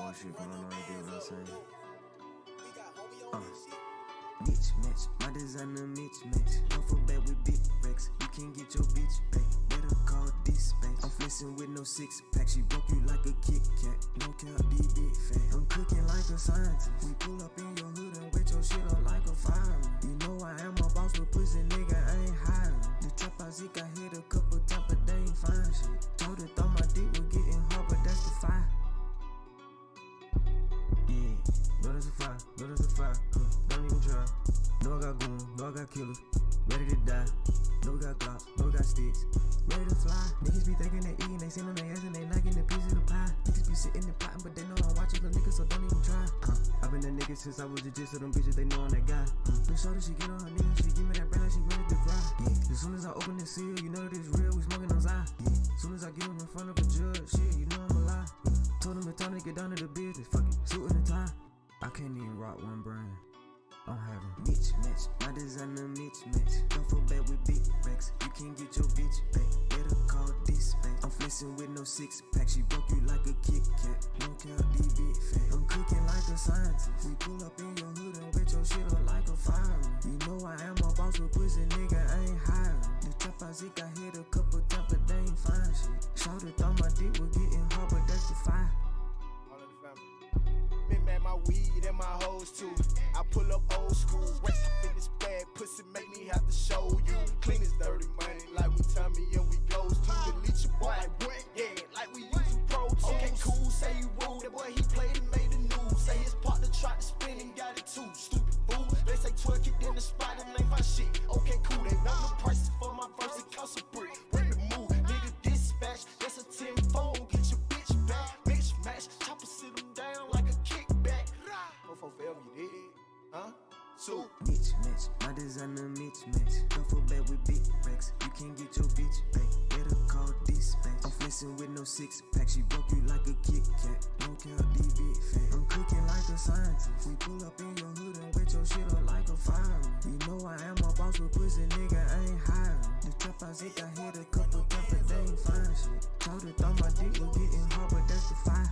hard shit going on right there, what I'm saying? Mismatch, my designer mismatch. Duffel bag with big racks. You can't get your bitch back. Better call dispatch. I'm flexing with no six pack. She broke you like a Kit Kat. No cap, these big fat. I'm cooking like a scientist. We pull up in your hood and wet your shit up like a fireman. You know I am a boss with pussy, nigga. I ain't hiring. The trap house, it got hit a couple times, but they ain't find shit. Told her thought my dick was getting hard, but that's the fire. Yeah, know that's a fire, know that's a fire. Don't even try. Know I got goons, know I got killers, ready to die. Know we got glocks, know we got sticks, ready to fly. Niggas be thinking they eating, they sitting on their ass and they not getting a piece of the pie. Niggas be sitting and plotting, but they know I'm watching the niggas, so don't even try. I've been a nigga since I was a gist, so them bitches, they know I'm that guy. Bitch, so that she get on her knees, she give me that brand like she ready to cry. Yeah. As soon as I open the seal, you know that it's real, we smoking on Zai. Yeah. As soon as I get him in front of a judge, shit, you know I'm a lie. Told him it's time to get down to the business, fuck it, suit and tie. I can't even rock one brand. I'm having mismatch, my designer mismatch. Duffel bag with big racks. You can't get your bitch back. Better call dispatch. I'm flexing with no six pack. She broke you like a Kit Kat. No cap, these big fat. I'm cooking like a scientist. We pull up in your hood and wet your shit up like a fireman. You know I am a boss with pussy, nigga. I ain't hiring. The trap house, it got hit a couple times, but they ain't find shit. Shawty thought my dick was getting hard, but that's the fire. Man, my weed and my hoes too. I pull up old school, waist up in this bag, pussy make me have to show you. Clean as dirty money, like we tell me and we goes to. Delete your boy, like what? Yeah, like we using Pro Tools. Okay, cool, say you rude, that boy he played and made the news. Say his partner tried to spin and got it too. Stupid fool, they say twerk it in the spot and ain't find shit. Okay, cool, they want the prices for my verse, it costs a brick. When the move, nigga dispatch, that's a 10-fold, get your bitch back. Bitch match, chopper sit them down like a kickback. For forever, you did, huh? So mismatch, my designer mismatch. Duffel bag with big racks. You can't get your bitch back. Better call dispatch. I'm flexing with no six pack. She broke you like a Kit Kat. No cap, these big fat. I'm cooking like a scientist. We pull up in your hood and wet your shit up like a fireman. You know I am a boss with pussy, nigga. I ain't hiring. The trap house, it got hit a couple times, but they ain't find shit. Told her thought my dick was getting hard, but that's the fire.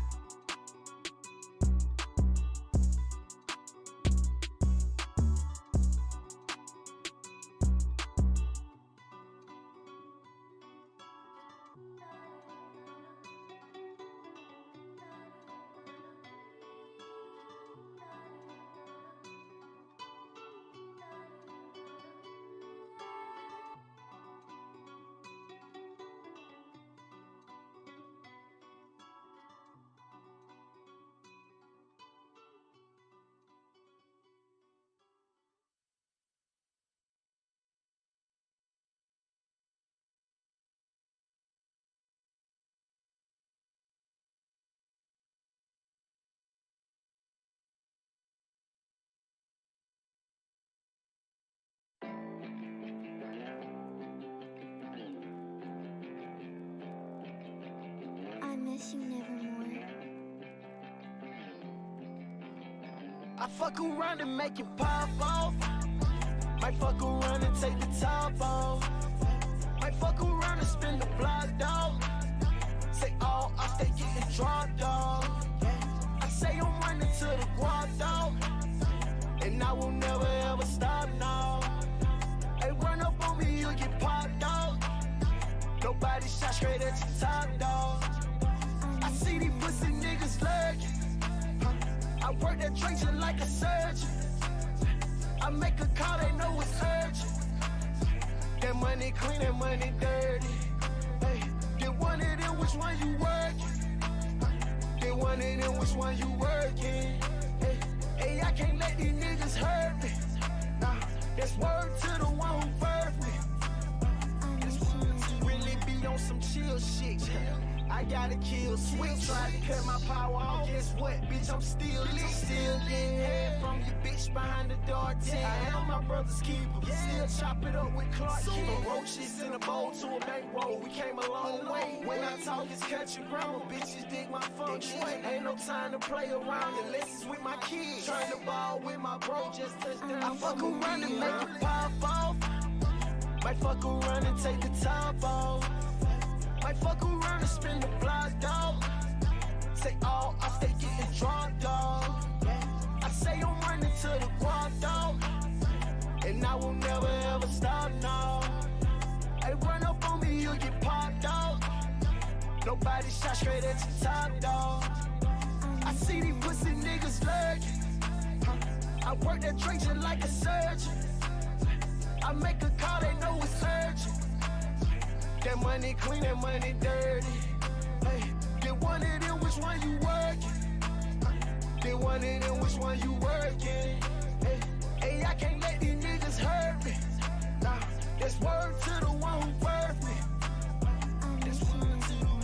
I miss you nevermore. I fuck around and make it pop off. Might fuck around and take the top off. Might fuck around and spin the block, dog. Say all, I stay getting dropped, dog. I say I'm running to the guap, dog. And I will never ever stop, no. Hey, run up on me, you'll get popped, dog. Nobody shot straight at your top, dog. I see these pussy niggas lurking. I work that drink just like a surgeon. I make a call, they know it's urgent. That money clean, that money dirty. Hey, get one of them, which one you working? Get one of them, which one you working? Hey, hey, I can't let these niggas hurt me. Nah, that's word to the one who birthed me. Really be on some chill shit. I gotta kill switch. Try to cut my power off. Guess what, bitch? I'm still lit. Still getting head from your bitch behind the door tent. I am my brother's keeper. Still chop it up with Clark Kent. From roaches in a bowl to a bankroll. We came a long way. When I talk, it's country grammar. Bitches dig my function. Ain't no time to play around unless it's with my kids. Trying to ball with my bro, just touch down. I fuck around and make it pop off. Might fuck around and take the top off. Might fuck around and spin the block, dog. say all, I stay getting drunk, dog. I say I'm running to the guap, dog. And I will never ever stop, no. Hey, run up on me, you'll get popped, dog. Nobody shot straight at the top, dog. I see these pussy niggas lurking. I work that drink just like a surgeon. I make a call, they know it's urgent. That money clean, that money dirty. Hey, get one of them, which one you working? Get one of them, which one you working? Hey, I can't let these niggas hurt me. Nah, that's word to the one who worth me. That's word to the one.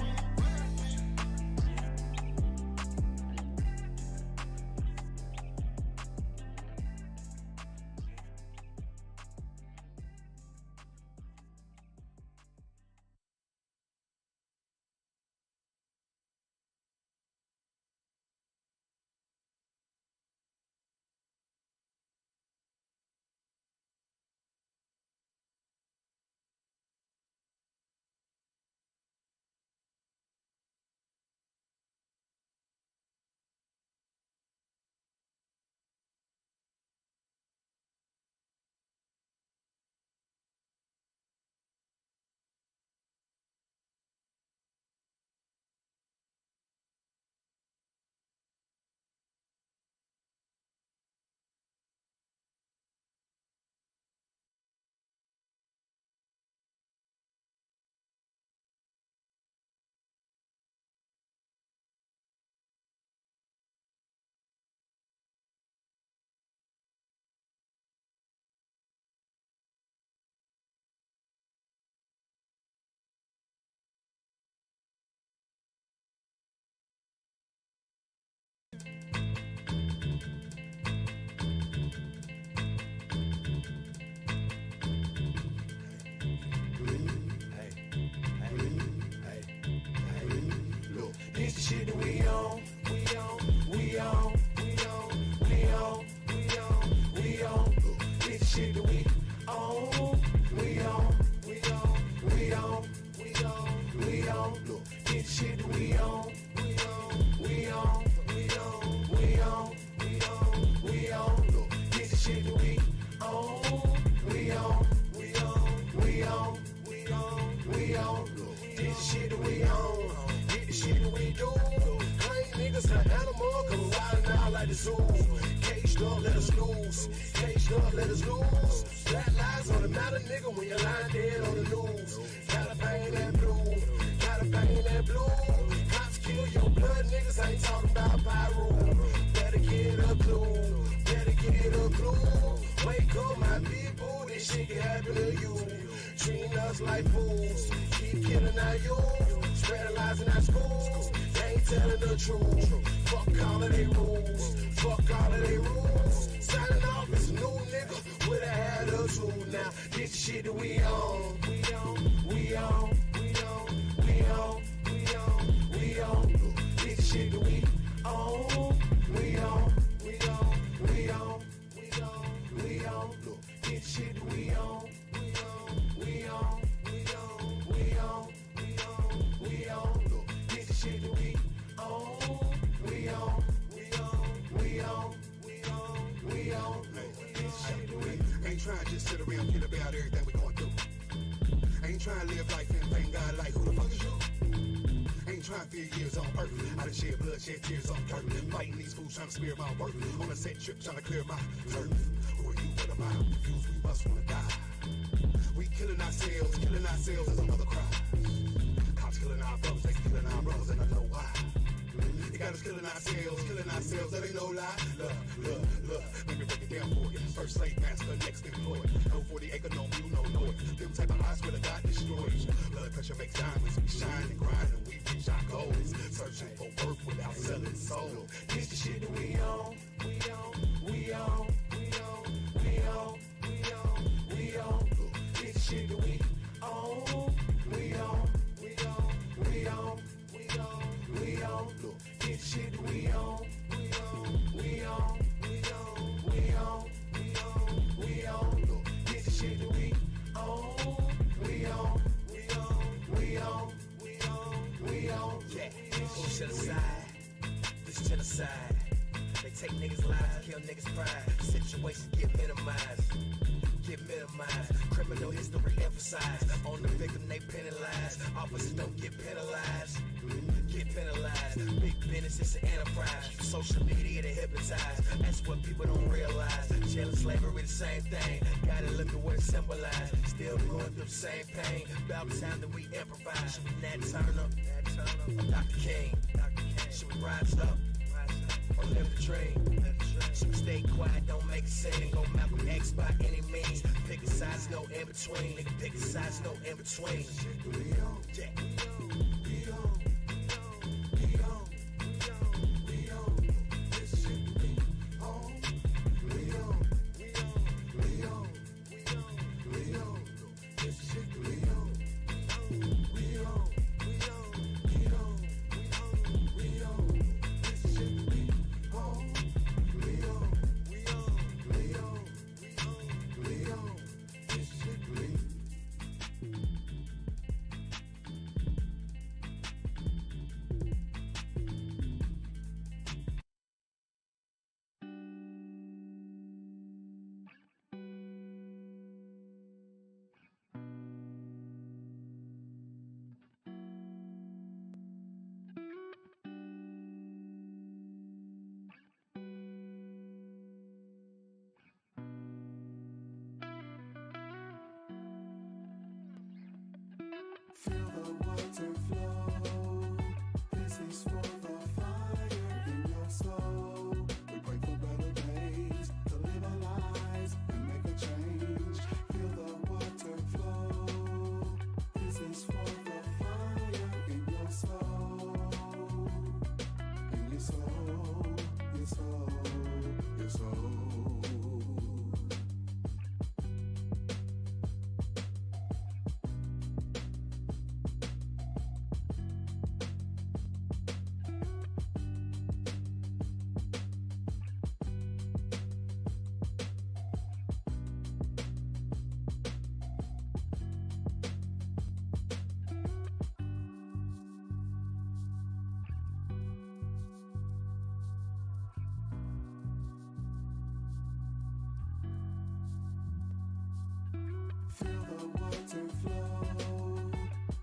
This the shit that we on, we on, we on, we on, we on, we on, we on. This the shit that we on, we on, we on, we on, we on, we on. This the shit that we on, we on, we on, we on, we on, we on, we on. This the shit that we on, we on, we on, we on, we on, we on. This the shit that we on. Shit that we do, claim niggas an animal, come wild now like the zoo. Caged up, let us lose. Caged up, let us lose. Black lives on the matter, nigga, when you're lying dead on the news. Gotta paint that blue, gotta paint that blue. Cops kill your blood, niggas ain't talking about pyro. Better get a clue, better get a clue. Wake up, my people, this shit can happen to you. Treating us like fools, keep killing our youth. Spreading lies in our schools, they ain't telling the truth. Fuck all of they rules, fuck all of they rules. Signing off as a new nigga with a attitude. Now this shit that we on, we on, we on, we on, we on, we on, we on. This shit that we on, we on, we on, we on, we on, we on. This shit that we on, we on, we on, we on, we on. We on, this the shit that we on, we on, we on, we on, we on, we on, this shit that we ain't trying to just sit around and about everything we going through. Ain't trying to live life and thank God like who the fuck is you? Ain't trying to feel years on earth. I done shed blood, shed tears on dirt. Fighting these fools trying to smear my worth. On a set trip trying to clear my turf. Who are you, what am I? I'm confused, we must wanna die. We killing ourselves is another crime. Killing our brothers, they killing our brothers, and I know why. They got us killing ourselves, that ain't no lie. Look, let me break it down for you. First slave master, next employee. No 40 acre, no mule, no noise. Them type of eyes where the God destroys. Blood pressure makes diamonds, we shine and grind, and we reach our goals. Searching for worth without selling soul. This the shit that we on, we on, we on, we on, we on, we on, we on. This the shit that we on, we on. We on, we on, we on. This shit that we on, we on, we on, we on, we on, we on, we on. This shit that we on, we on, we on, we on, we on, we on. Yeah, push it aside. genocide. They take niggas' lives, kill niggas' pride. Situations get minimized. Criminal history emphasized. On the victim they penalized. Officers don't get penalized. Big business is an enterprise. Social media to hypnotize. That's what people don't realize. Jail and slavery the same thing. Gotta look at what it symbolized. Still going through the same pain. About time that we improvise. Should we Nat Turner? Or Dr. King? Should we rise up? Or live the dream? Should we stay quiet, don't make a scene? Go Malcolm X by any means. Pick a size, no in between. Nigga, pick a size, no in between. Yeah. Feel the water flow. This is for the fire in your soul. We pray for better days to live our lives and make a change. Feel the water flow. This is for the fire in your soul. In your soul, your soul, your soul. Feel the water flow.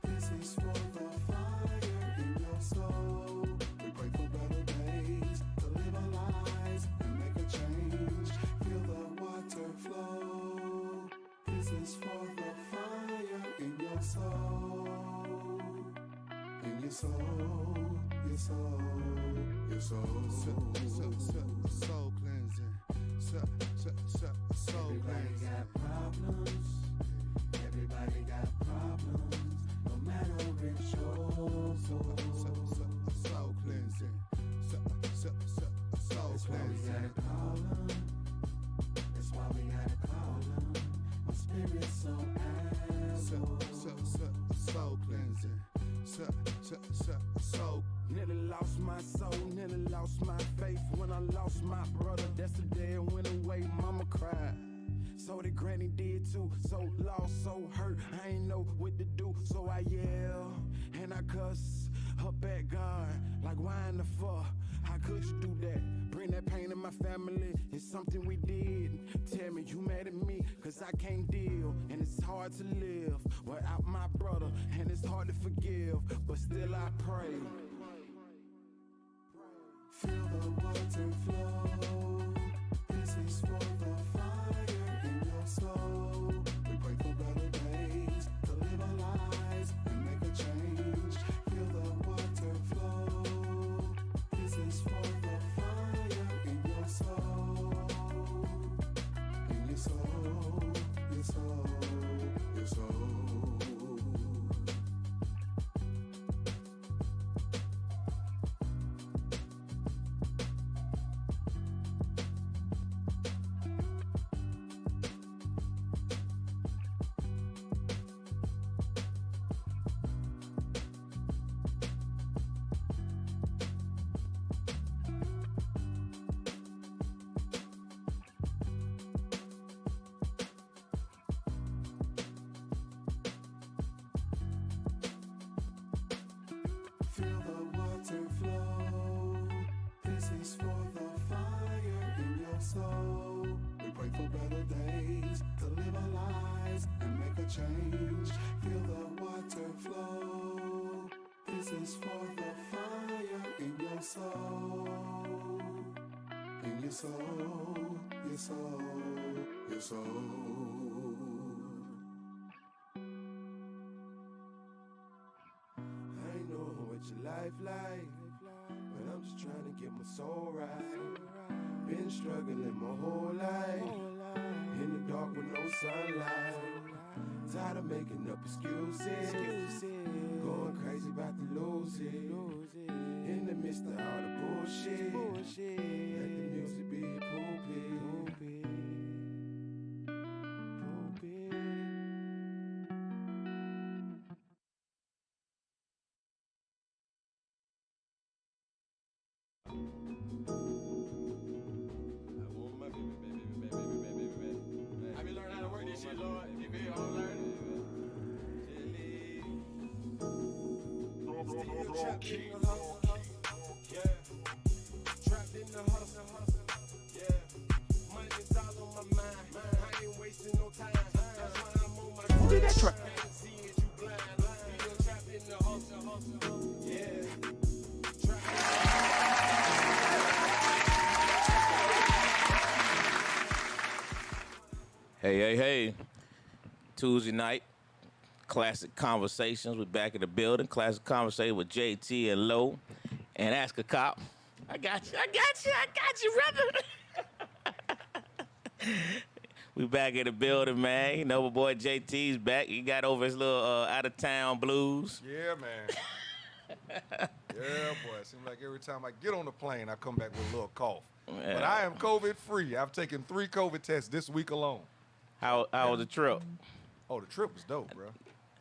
This is for the fire in your soul. We pray for better days to live our lives and make a change. Feel the water flow. This is for the fire in your soul. In your soul, your soul, your soul. Soul cleansing. Soul Everybody cleansing. got problems. Everybody got problems. No matter which soul. Soul cleansing. Soul That's why we cleansing. gotta call 'em. That's why we gotta call 'em. My spirit's so asshole. Soul cleansing. Soul. Nearly lost my soul, nearly lost my faith. When I lost my brother, that's the day it went away. Mama cried, so did granny did too. So lost, so hurt, I ain't know what to do. So I yell, and I cuss up at God. Like why in the fuck, how could you do that? Bring that pain in my family, it's something we did. Tell me you mad at me, cause I can't deal. And it's hard to live without my brother. And it's hard to forgive, but still I pray. Feel the water flow. This is for the fire in your soul. We pray for better days to live our lives and make a change. Feel the water flow. This is for the fire in your soul. In your soul, your soul, your soul. change. Feel the water flow. This is for the fire in your soul. In your soul, your soul, your soul. I ain't know what your life like, but I'm just trying to get my soul right. Been struggling my whole life, in the dark with no sunlight. Tired of making up excuses, going crazy about to lose it. In the midst of all the bullshit, let the music be your pulpit. I be learning how to work this shit, Lord. You feel I'm learning. Still trapped in the hustle, yeah. Trapped in the hustle, yeah. Money's all on my mind. I ain't wasting no time. That's why I'm on my grind. Who did that track? Can't see it, you blind. Still trapped in the hustle, yeah. Hey. Tuesday night, Classic Conversations. We're back in the building. Classic Conversation with JT and Low. And Ask a Cop. I got you, brother. We back in the building, man. You know, my boy JT's back. He got over his little out-of-town blues. Yeah, man. Yeah, boy. It seems like every time I get on the plane, I come back with a little cough. Yeah. But I am COVID-free. I've taken 3 COVID tests this week alone. How was the trip? Oh, the trip was dope, bro.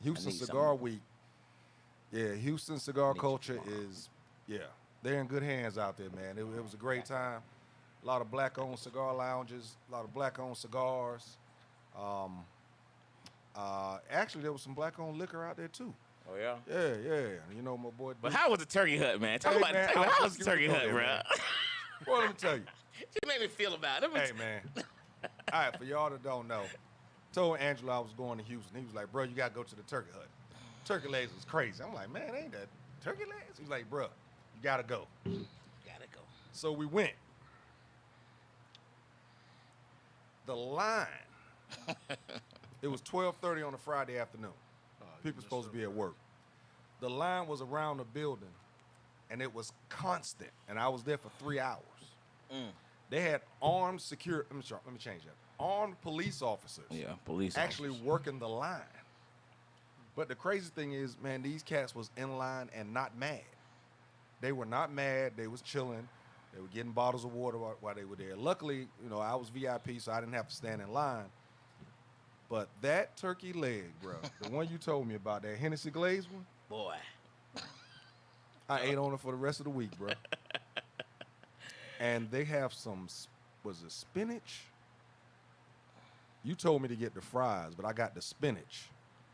Houston need Cigar some. Week. Yeah, Houston cigar Need culture some. is, they're in good hands out there, man. It was a great time. A lot of black-owned cigar lounges, a lot of black-owned cigars. Actually, there was some black-owned liquor out there, too. Oh, yeah? Yeah. You know, my boy. But how was the turkey hut, man? Talk about man, how was the turkey hut, bro? man. Well, let me tell you. Just made me feel about it. Hey, man. All right, for y'all that don't know, told Angelo I was going to Houston. He was like, bro, you got to go to the turkey hut. Turkey legs was crazy. I'm like, man, ain't that turkey legs? He's like, bro, you got to go. Gotta go. So we went. The line, it was 12:30 on a Friday afternoon. People supposed to be at work. The line was around the building, and it was constant. And I was there for 3 hours. They had armed security. Let me change that. Armed police officers. Yeah, police actually officers. working the line. But the crazy thing is, man, these cats was in line and not mad. They were not mad. They was chilling. They were getting bottles of water while they were there. Luckily, you know, I was VIP, so I didn't have to stand in line. But that turkey leg, bro, the one you told me about, that Hennessy glazed one, Boy. I ate on it for the rest of the week, bro. And they have some, was it spinach? You told me to get the fries, but I got the spinach.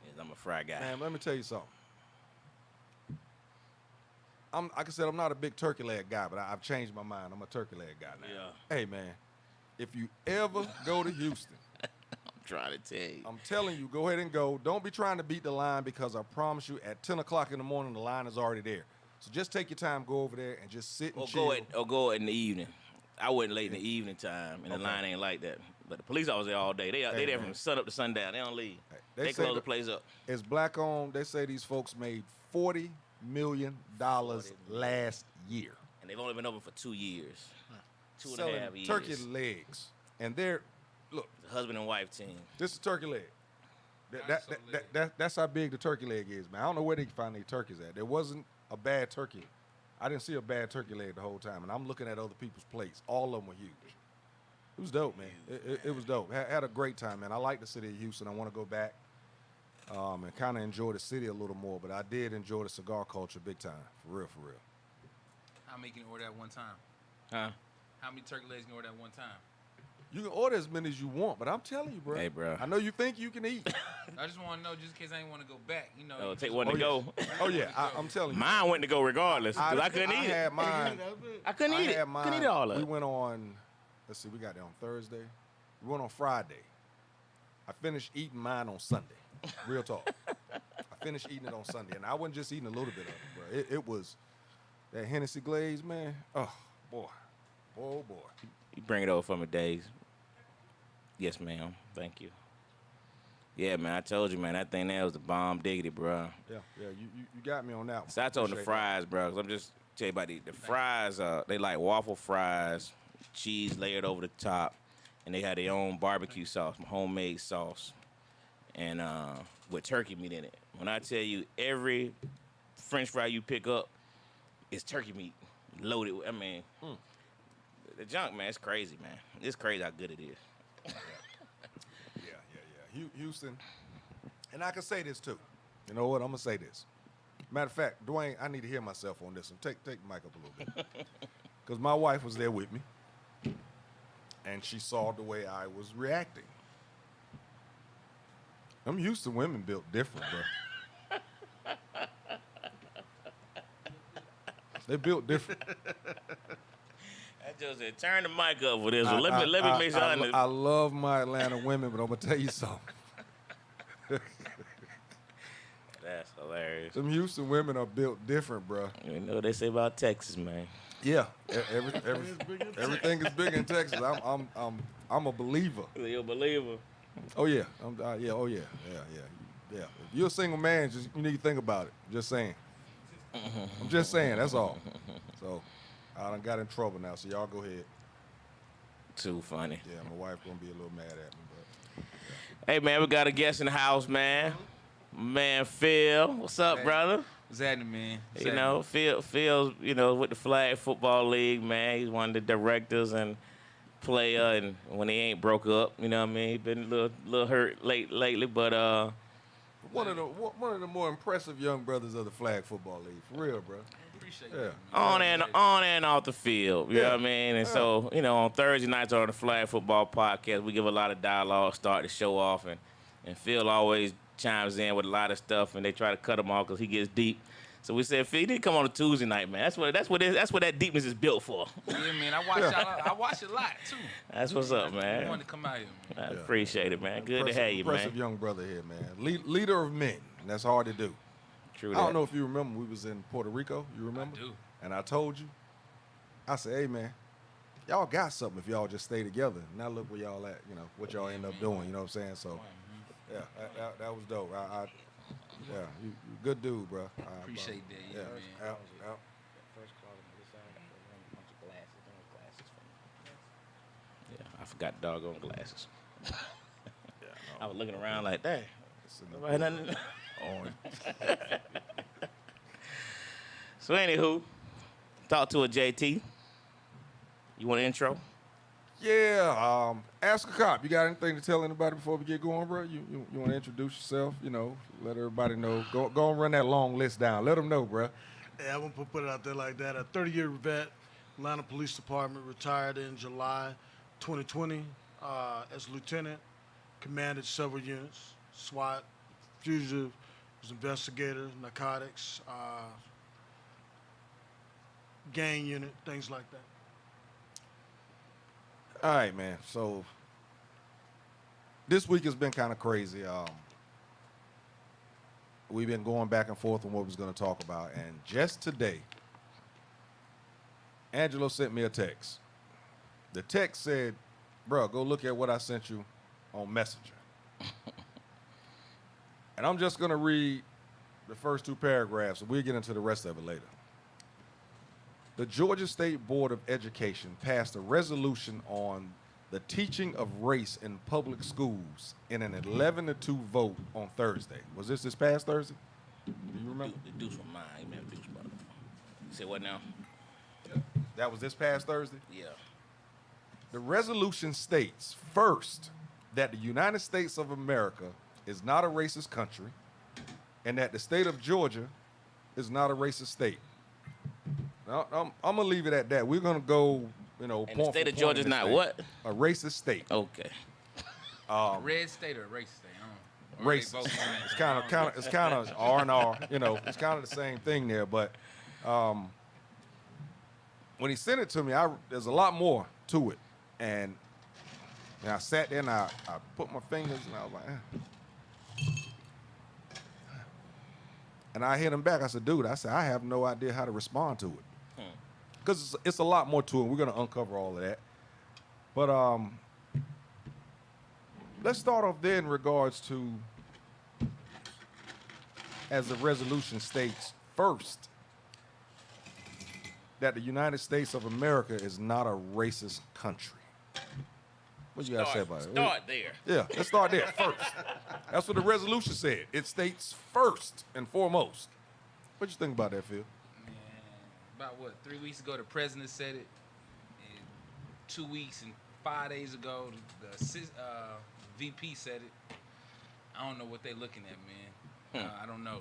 Yes, I'm a fry guy. Man, let me tell you something. Like I said, I'm not a big turkey leg guy, but I've changed my mind. I'm a turkey leg guy now. Yeah. Hey, man, if you ever go to Houston, I'm trying to tell you. I'm telling you, go ahead and go. Don't be trying to beat the line, because I promise you, at 10 o'clock in the morning, the line is already there. So just take your time, go over there, and just sit and chill. Go in the evening. I went late in the evening time, and the line ain't like that. But the police officers there all day. They there from sun up to sundown. They don't leave. Hey, They close the place up. It's black owned. They say these folks made $40 million last year. And they've only been open for 2 years. 2.5 Selling years. turkey legs. And look. It's a husband and wife team. This is turkey leg. That's how big the turkey leg is, man. I don't know where they find these turkeys at. There wasn't a bad turkey. I didn't see a bad turkey leg the whole time, and I'm looking at other people's plates. All of them were huge. It was dope, man. It was dope. Had a great time, man. I like the city of Houston. I want to go back and kind of enjoy the city a little more, but I did enjoy the cigar culture big time, for real, for real. How many can you order at one time? Huh? How many turkey legs can you order at one time? You can order as many as you want, but I'm telling you, bro. Hey, bro. I know you think you can eat. I just want to know, just in case I ain't want to go back. You know. Oh, take one to go. Oh, yeah, I'm telling you. Mine went to go regardless, because I couldn't eat I had it. mine. I couldn't eat it. had mine. Couldn't eat all of We it. went on, let's see, we got there on Thursday. We went on Friday. I finished eating mine on Sunday. Real talk. I finished eating it on Sunday, and I wasn't just eating a little bit of it, bro. It was that Hennessy glaze, man. Oh, boy. Oh, boy. You bring it over for me, Days. Yes, ma'am. Thank you. Yeah, man, I told you, man, that thing there was the bomb diggity, bro. Yeah, you got me on that one. So I told him the Appreciate fries, bro, because I'm just tell you about the fries. They like waffle fries, cheese layered over the top, and they had their own barbecue sauce, homemade sauce, and with turkey meat in it. When I tell you every French fry you pick up is turkey meat loaded. I mean, the junk, man, it's crazy, man. It's crazy how good it is. Yeah. Houston, and I can say this too. You know what? I'm gonna say this. Matter of fact, Dwayne, I need to hear myself on this one. Take the mic up a little bit, because my wife was there with me, and she saw the way I was reacting. Them Houston women built different, bro. They built different. I just said, turn the mic up for this one. Let me make sure I love my Atlanta women, but I'm gonna tell you something. That's hilarious. Them Houston women are built different, bro. You know what they say about Texas, man. Yeah, everything is big in Texas. I'm a believer. You a believer? Oh yeah, yeah. If you're a single man, you need to think about it. Just saying. I'm just saying. That's all. So I done got in trouble now. So y'all go ahead. Too funny. Yeah, my wife gonna be a little mad at me, but. Hey man, we got a guest in the house, man. Man, Phil, what's up, brother? What's happening, man? You know, Phil's, with the Flag Football League, man. He's one of the directors and player, and when he ain't broke up, you know what I mean? He been a little hurt lately, but one of the more impressive young brothers of the Flag Football League, for real, bro. Appreciate Yeah. that. on and off the field, you know what I mean? And so, on Thursday nights on the Flag Football Podcast, we give a lot of dialogue, start the show off, and Phil always chimes in with a lot of stuff, and they try to cut him off because he gets deep. So we said, Phil, you need to come on a Tuesday night, man. That's what that deepness is built for. Yeah, man. I watch a lot too. That's what's up, I man. wanted to come out here, man. I appreciate it, man. Good to have you, man. Impressive young brother here, man. Leader of men. And that's hard to do. True. I don't know if you remember, we was in Puerto Rico. You remember? I do. And I told you, I said, hey, man, y'all got something if y'all just stay together. Now look where y'all at, what y'all end up doing, you know what I'm saying? So, yeah, that was dope. You good dude, bro. Appreciate that, yeah, man. Out. First closet on this side, a bunch of glasses. Don't have glasses for me. Yeah, I forgot the doggone glasses. I was looking around like that. So anywho, talk to a JT. You want an intro? Yeah, ask a cop. You got anything to tell anybody before we get going, bro? You want to introduce yourself? Let everybody know. Go and run that long list down. Let them know, bro. Yeah, I won't put it out there like that. A 30-year vet, Atlanta Police Department, retired in July 2020 as lieutenant, commanded several units, SWAT, fugitive, was investigator, narcotics, gang unit, things like that. All right, man. So this week has been kind of crazy. We've been going back and forth on what we was going to talk about, and just today, Angelo sent me a text. The text said, bro, go look at what I sent you on Messenger. And I'm just going to read the first two paragraphs, and we'll get into the rest of it later. The Georgia State Board of Education passed a resolution on the teaching of race in public schools in an 11-2 vote on Thursday. Was this past Thursday? Do you remember? The deuce from mine. You remember deuce brother. You said what now? That was this past Thursday? Yeah. The resolution states, first, that the United States of America is not a racist country and that the state of Georgia is not a racist state. Now, I'm going to leave it at that. We're going to go, and the state of Georgia is not what? A racist state. Okay. Red state or race state? Racist. It's kind of R&R. It's kind of the same thing there. But when he sent it to me, there's a lot more to it. And I sat there and I put my fingers and I was like, And I hit him back. I said, dude, I have no idea how to respond to it. Because it's a lot more to it. We're going to uncover all of that. But let's start off there in regards to, as the resolution states, first, that the United States of America is not a racist country. What you got to say about it? Start there. Yeah, let's start there first. That's what the resolution said. It states first and foremost. What you think about that, Phil? Man, about what, 3 weeks ago, the president said it. And 2 weeks and 5 days ago, the VP said it. I don't know what they're looking at, man. I don't know.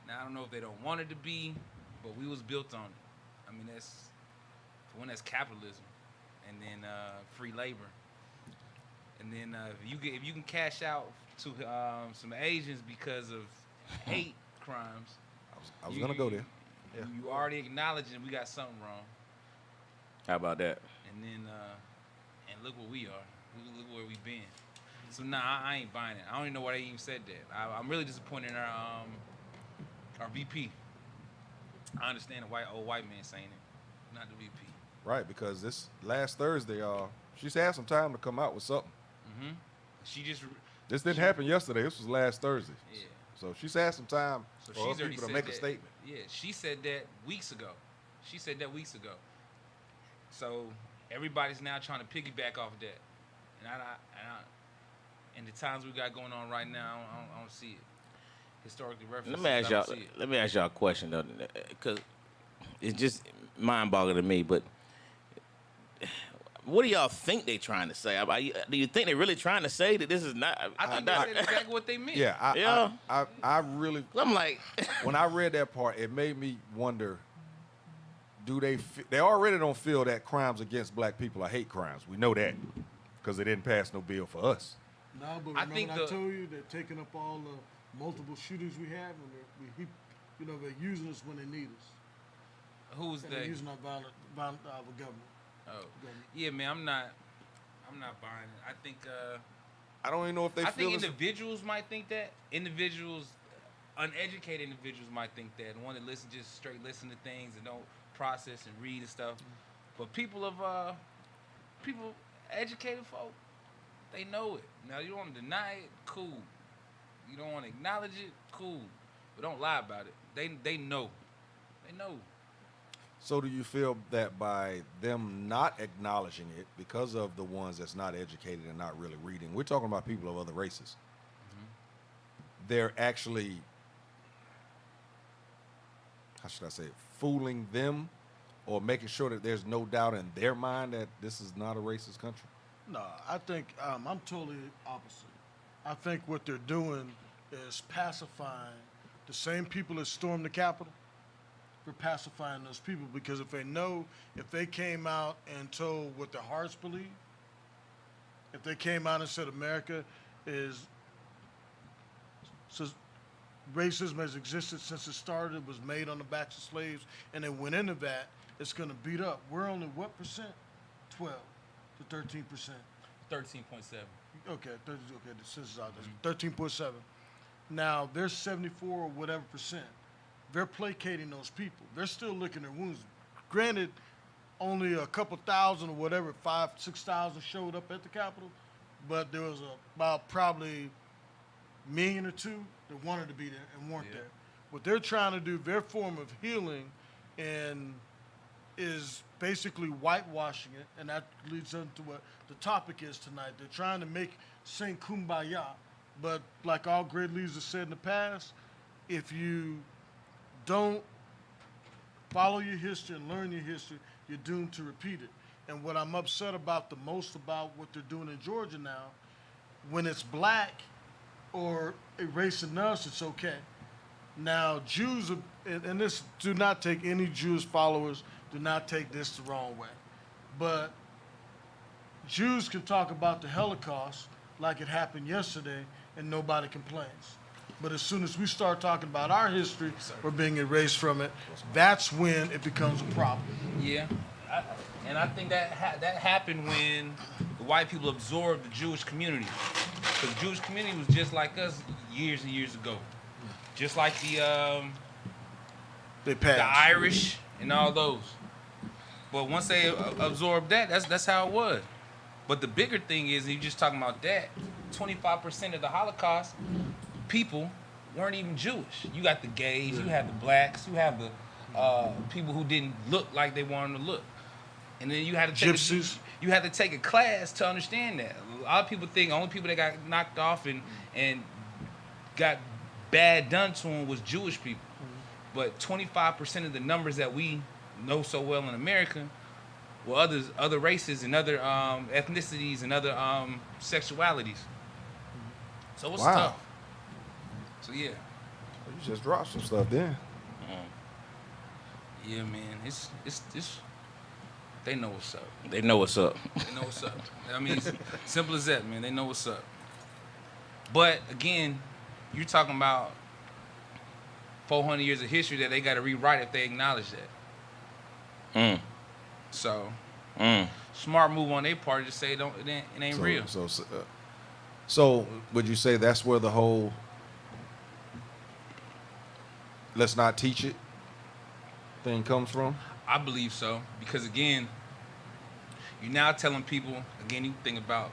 Now, I don't know if they don't want it to be, but we was built on it. I mean, that's capitalism, and then free labor. And then if you can cash out to some Asians because of hate crimes, I was gonna go there. Yeah. You already acknowledging we got something wrong. How about that? And then and look where we are. Look where we've been. So nah, I ain't buying it. I don't even know why they even said that. I'm really disappointed in our VP. I understand the old white man saying it, not the VP. Right, because this last Thursday, she's had some time to come out with something. Mm-hmm. This didn't happen yesterday. This was last Thursday. Yeah. So she's had some time So for she's her already people to said make that, a statement. Yeah, she said that weeks ago. So everybody's now trying to piggyback off of that, and the times we got going on right now, I don't see it. Historically referenced. Let me ask y'all a question though, because it's just mind-boggling to me. But what do y'all think they trying to say? Do you think they're really trying to say that this is not? I think they said exactly what they meant. Yeah, I really. I'm like, when I read that part, it made me wonder. Do they already don't feel that crimes against black people are hate crimes? We know that because they didn't pass no bill for us. No, but remember I told you they're taking up all the multiple shootings we have, and they're using us when they need us. Who's They're using our government. Oh, yeah, man. I'm not buying it. I think. I don't even know if they. I think individuals might think that. Uneducated individuals might think that, and want to just straight listen to things and don't process and read and stuff. But people educated folk, they know it. Now you don't want to deny it, cool. You don't want to acknowledge it, cool. But don't lie about it. They know. They know. So do you feel that by them not acknowledging it because of the ones that's not educated and not really reading, we're talking about people of other races, they're actually, how should I say it, fooling them or making sure that there's no doubt in their mind that this is not a racist country? No, I think I'm totally opposite. I think what they're doing is pacifying the same people that stormed the Capitol. They're pacifying those people because if they came out and told what their hearts believe, if they came out and said America is, racism has existed since it started, it was made on the backs of slaves, and they went into that, it's going to beat up. We're only what percent? 12 to 13%. 13.7. Okay, the census out there. 13.7. Now, there's 74 or whatever percent. They're placating those people. They're still licking their wounds. Granted, only a couple thousand or whatever, 5,000, 6,000 showed up at the Capitol, but there was about probably a million or two that wanted to be there and weren't there. What they're trying to do, their form of healing, and is basically whitewashing it, and that leads into what the topic is tonight. They're trying to sing Kumbaya, but like all great leaders have said in the past, if you don't follow your history and learn your history, you're doomed to repeat it. And what I'm upset about the most about what they're doing in Georgia now, when it's black or erasing us, it's okay. Now, Jews, and this, do not take any Jewish followers, do not take this the wrong way. But Jews can talk about the Holocaust like it happened yesterday and nobody complains. But as soon as we start talking about our history or being erased from it, that's when it becomes a problem. Yeah, and I think that happened when the white people absorbed the Jewish community. Because the Jewish community was just like us years and years ago. just like They the passed. Irish and all those. But once they absorbed that, that's how it was. But the bigger thing is, you just talking about that, 25% of the Holocaust people weren't even Jewish. You got the gays, you have the blacks, you have the people who didn't look like they wanted to look. And then you had to take Gypsies. you had to take a class to understand that. A lot of people think the only people that got knocked off and got bad done to them was Jewish people. But 25% of the numbers that we know so well in America were other races and other ethnicities and other sexualities. So it's Wow. tough. So yeah. You just dropped some stuff then. Yeah, man. It's they know what's up. They know what's up. They know what's up. I mean, it's simple as that, man. They know what's up. But again, you're talking about 400 years of history that they got to rewrite if they acknowledge that. So, smart move on their part to say it ain't real. So would you say that's where the whole let's not teach it thing comes from? I believe so, because again, you're now telling people, again, you think about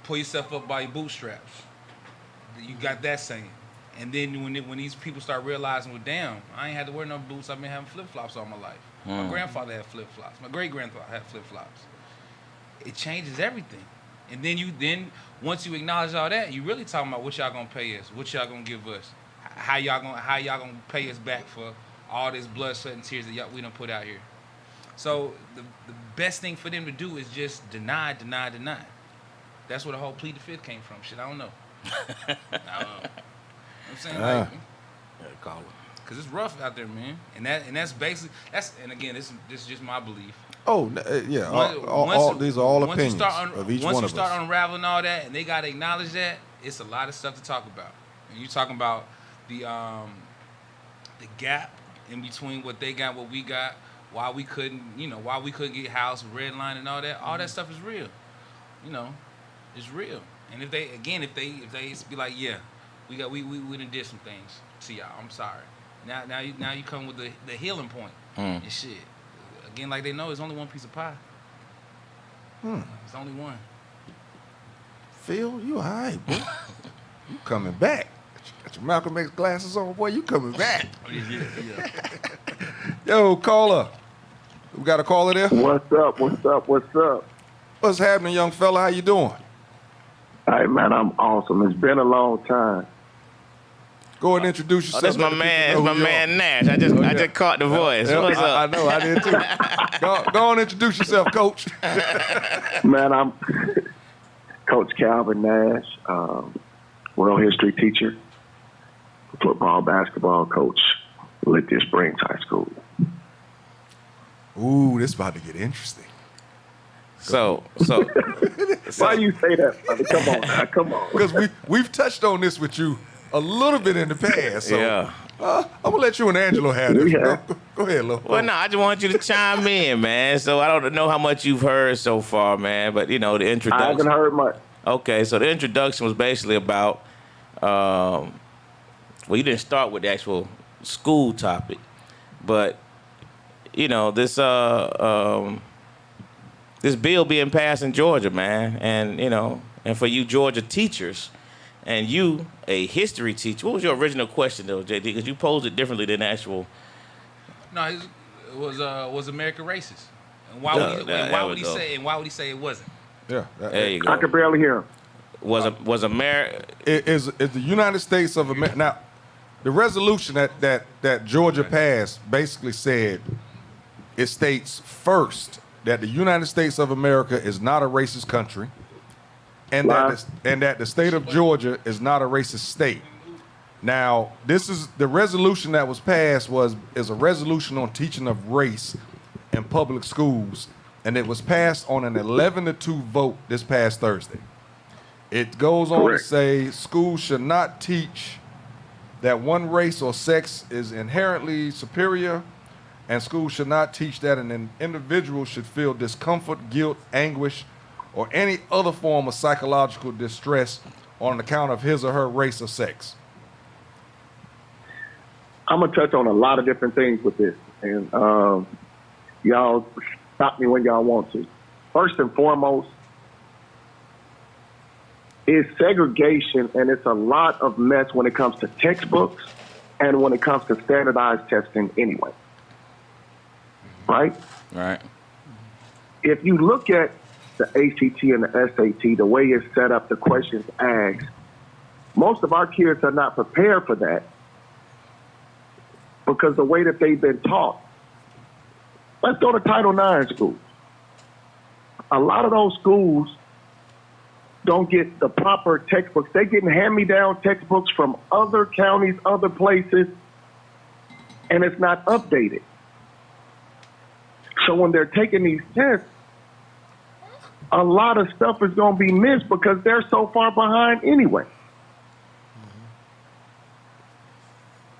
pull yourself up by your bootstraps. You got that saying. And then when these people start realizing, well, damn, I ain't had to wear no boots. I've been having flip-flops all my life. My grandfather had flip-flops. My great-grandfather had flip-flops. It changes everything. And then once you acknowledge all that, you really talking about what y'all gonna pay us, what y'all gonna give us, how y'all gonna pay us back for all this blood, sweat, and tears that we done put out here. So the best thing for them to do is just deny. That's where the whole plead the fifth came from. Shit, I don't know. I'm saying, like, cause it's rough out there, man, and that's basically and again, this is just my belief. Oh, yeah. These are all opinions of each one of us. Once you start unraveling all that, and they gotta acknowledge that, it's a lot of stuff to talk about. And you talking about the gap in between what they got, what we got, why we couldn't get house, red line, and all that. All that stuff is real. It's real. And if they be like, yeah, we done did some things to y'all. I'm sorry. Now you come with the healing point and shit. Again, like they know, it's only one piece of pie. It's only one. Phil, you all right, boy? You coming back? Got your Malcolm X glasses on, boy. You coming back? Yeah. Yo, caller. We got a caller there. What's up? What's happening, young fella? How you doing? All right, man, I'm awesome. It's been a long time. Go and introduce yourself. That's my man. That's my man Nash. I just caught the voice. What's up? I know. I did too. Go and introduce yourself, Coach. Man, I'm Coach Calvin Nash, world history teacher, football, basketball coach, Lithia Springs High School. Ooh, this is about to get interesting. So Why you say that, brother? Come on. Because we've touched on this with you a little bit in the past. So, yeah. I'm going to let you and Angelo have this. Yeah. Go ahead, Lo. Well, no, I just want you to chime in, man. So I don't know how much you've heard so far, man, but, the introduction. I haven't heard much. Okay, so the introduction was basically about, well, you didn't start with the actual school topic, but, this bill being passed in Georgia, man, and, and for you Georgia teachers, and you, a history teacher, what was your original question, though, JD? Because you posed it differently than actual. No, it was America racist? And why would he say it wasn't? Yeah. There you go. I can barely hear him. Was America? Is the United States of America now? The resolution that Georgia passed basically said it states first that the United States of America is not a racist country, and that the state of Georgia is not a racist state. Now, this is the resolution that was passed is a resolution on teaching of race in public schools, and it was passed on an 11-2 vote this past Thursday. It goes on to say schools should not teach that one race or sex is inherently superior, and schools should not teach that an individual should feel discomfort, guilt, anguish, or any other form of psychological distress on account of his or her race or sex? I'm gonna touch on a lot of different things with this, and y'all stop me when y'all want to. First and foremost is segregation, and it's a lot of mess when it comes to textbooks and when it comes to standardized testing anyway. Right? Right. If you look at the ACT and the SAT, the way it's set up, the questions asked, most of our kids are not prepared for that because the way that they've been taught. Let's go to Title IX schools. A lot of those schools don't get the proper textbooks. They're getting hand-me-down textbooks from other counties, other places, and it's not updated. So when they're taking these tests, a lot of stuff is going to be missed because they're so far behind anyway.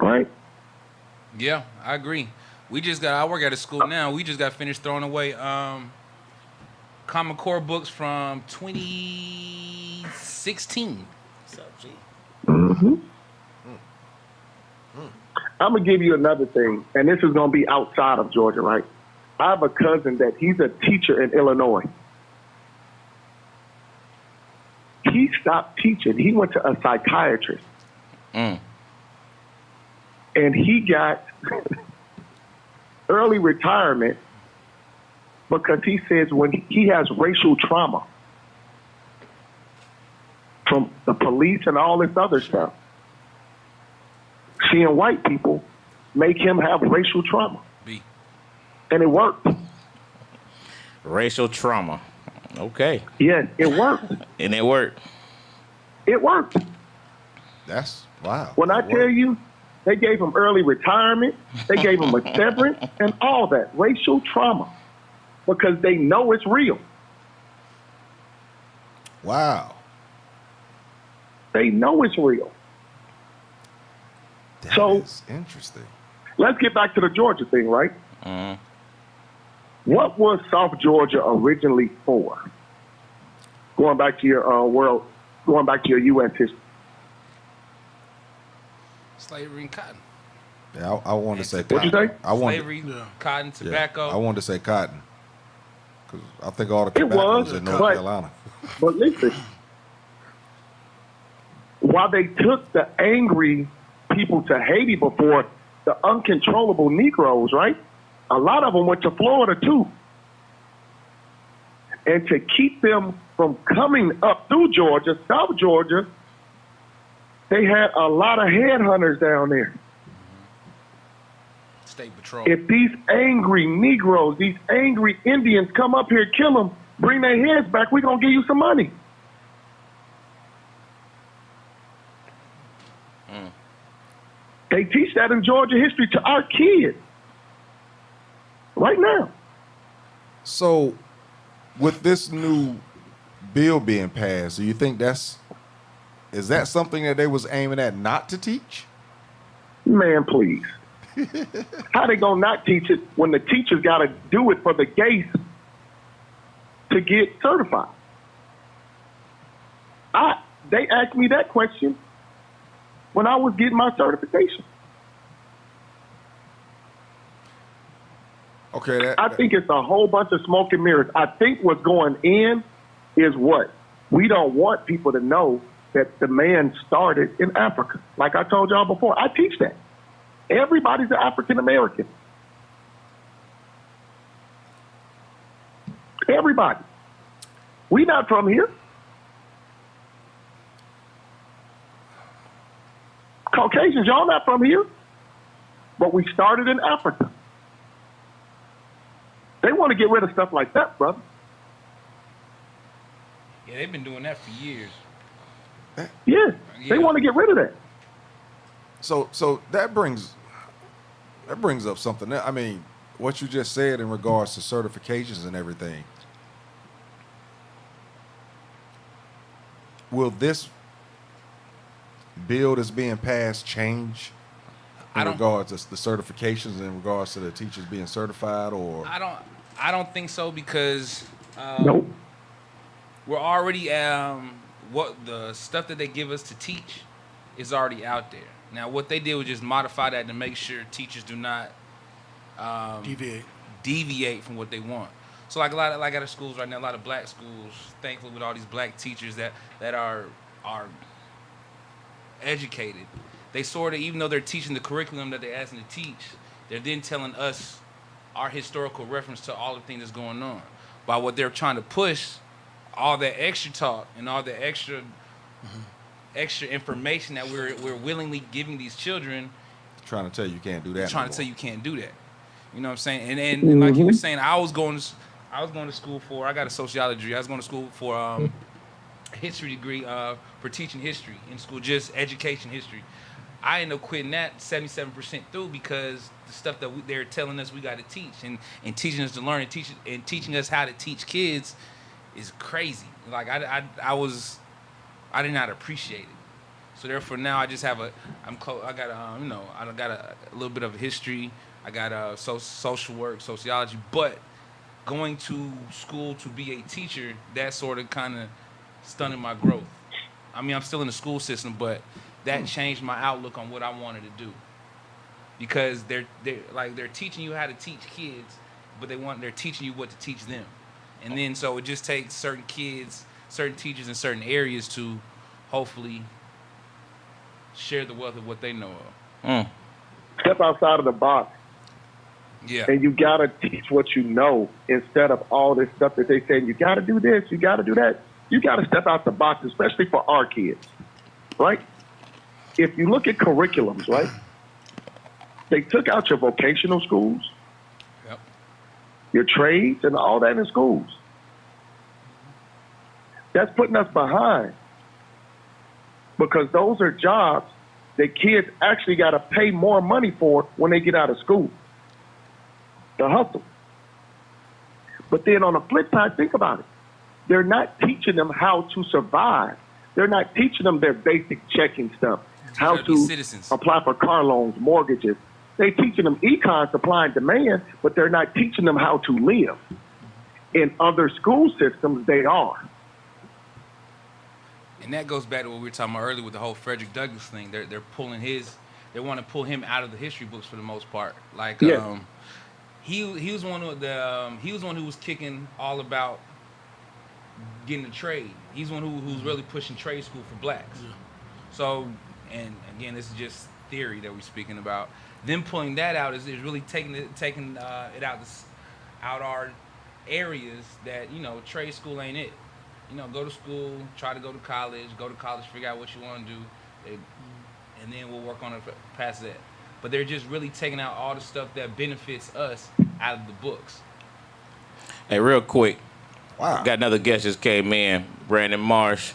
Right? Yeah, I agree. I work at a school now. We just got finished throwing away Common Core books from 2016. Mm-hmm. I'm going to give you another thing, and this is going to be outside of Georgia, right? I have a cousin that he's a teacher in Illinois. He stopped teaching. He went to a psychiatrist. And he got early retirement because he says when he has racial trauma from the police and all this other stuff, seeing white people make him have racial trauma. And it worked. Racial trauma. Okay. Yes, it worked. And it worked. It worked. That's wow. When I tell you, they gave him early retirement, they gave him a severance, and all that. Racial trauma. Because they know it's real. Wow. They know it's real. That so is interesting. Let's get back to the Georgia thing, right? What was South Georgia originally for? Going back to your going back to your U.S. history. Slavery and cotton. Yeah, I wanted to say cotton. What'd you say? Slavery, cotton, tobacco. I wanted to say cotton. Because I think all the tobacco was in North Carolina. But listen, while they took the angry people to Haiti before, the uncontrollable Negroes, right? A lot of them went to Florida too. And to keep them from coming up through Georgia, South Georgia, they had a lot of headhunters down there. State Patrol. If these angry Negroes, these angry Indians come up here, kill them, bring their heads back, we're going to give you some money. They teach that in Georgia history to our kids right now. So, with this new bill being passed, do you think is that something that they was aiming at not to teach? Man, please. How they gonna not teach it when the teachers got to do it for the gays to get certified? They asked me that question when I was getting my certification. Okay, I think it's a whole bunch of smoke and mirrors. I think what's going in is what? We don't want people to know that the man started in Africa. Like I told y'all before, I teach that. Everybody's an African American. Everybody. We not from here. Caucasians, y'all not from here. But we started in Africa. They want to get rid of stuff like that, brother. Yeah, they've been doing that for years. Yeah, they want to get rid of that. So that brings up something. I mean, what you just said in regards to certifications and everything. Will this bill that's being passed change in regards to the certifications, in regards to the teachers being certified, or? I don't think so because nope. we're already what the stuff that they give us to teach is already out there. Now, what they did was just modify that to make sure teachers do not deviate from what they want. So, like at our schools right now, a lot of black schools, thankfully, with all these black teachers that are educated, they sort of, even though they're teaching the curriculum that they're asking to teach, they're then telling us our historical reference to all the things that's going on. By what they're trying to push, all that extra talk and all the extra information that we're willingly giving these children. Trying to tell you can't do that. Trying to tell you can't do that. You know what I'm saying? And like you were saying, I was going to school for. I got a sociology degree. I was going to school for a history degree for teaching history in school, just education history. I ended up quitting that 77% through because the stuff that they're telling us we got to teach and teaching us to learn and teaching us how to teach kids is crazy. Like I did not appreciate it. So therefore now I just have I got a little bit of history. I got social work, sociology, but going to school to be a teacher, that sort of kind of stunted my growth. I mean, I'm still in the school system, but that changed my outlook on what I wanted to do. Because they're teaching you how to teach kids, but they're teaching you what to teach them. And then so it just takes certain kids, certain teachers in certain areas to hopefully share the wealth of what they know of. Step outside of the box. Yeah. And you got to teach what you know instead of all this stuff that they say, you got to do this, you got to do that. You got to step out the box, especially for our kids, right? If you look at curriculums, right, they took out your vocational schools, your trades, and all that in schools. That's putting us behind because those are jobs that kids actually got to pay more money for when they get out of school. The hustle. But then on the flip side, think about it. They're not teaching them how to survive. They're not teaching them their basic checking stuff, how to apply for car loans, mortgages. They're teaching them econ, supply and demand, but they're not teaching them how to live. In other school systems, they are. And that goes back to what we were talking about earlier with the whole Frederick Douglass thing. They're pulling they want to pull him out of the history books for the most part. Like he was one of he was one who was kicking all about getting a trade. He's one who's really pushing trade school for blacks. Yeah. So, and again, this is just theory that we're speaking about. Them pulling that out is really taking it out our areas that, you know, trade school ain't it. You know, go to school, try to go to college, figure out what you want to do, and then we'll work on it past that. But they're just really taking out all the stuff that benefits us out of the books. Hey, real quick. Wow. Got another guest just came in, Brandon Marsh.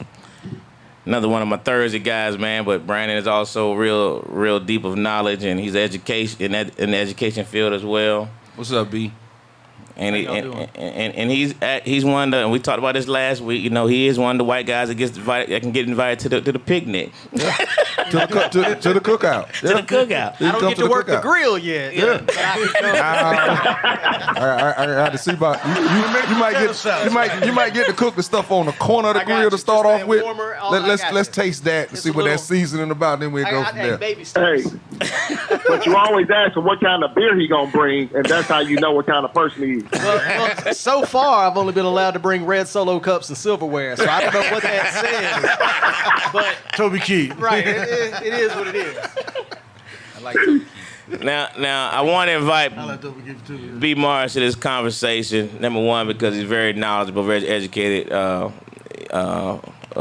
Another one of my Thursday guys, man. But Brandon is also real deep of knowledge, and he's education in the education field as well. What's up, B? And he's one of the, and we talked about this last week. You know, he is one of the white guys that can get invited to the picnic, to the cookout, to the cookout. I don't get to work the grill yet. Yeah. I had to see about you might get to cook the stuff on the corner of the grill to start off with. Let's taste that and see what that seasoning about. Then we'll go from there. Hey, but you always ask him what kind of beer he gonna bring, and that's how you know what kind of person he is. Well, so far, I've only been allowed to bring red Solo cups and silverware, so I don't know what that says. But Toby Keith. Right, it is what it is. I like Toby Keith. Now, I want to invite B. Morris to this conversation. Number one, because he's very knowledgeable, very educated.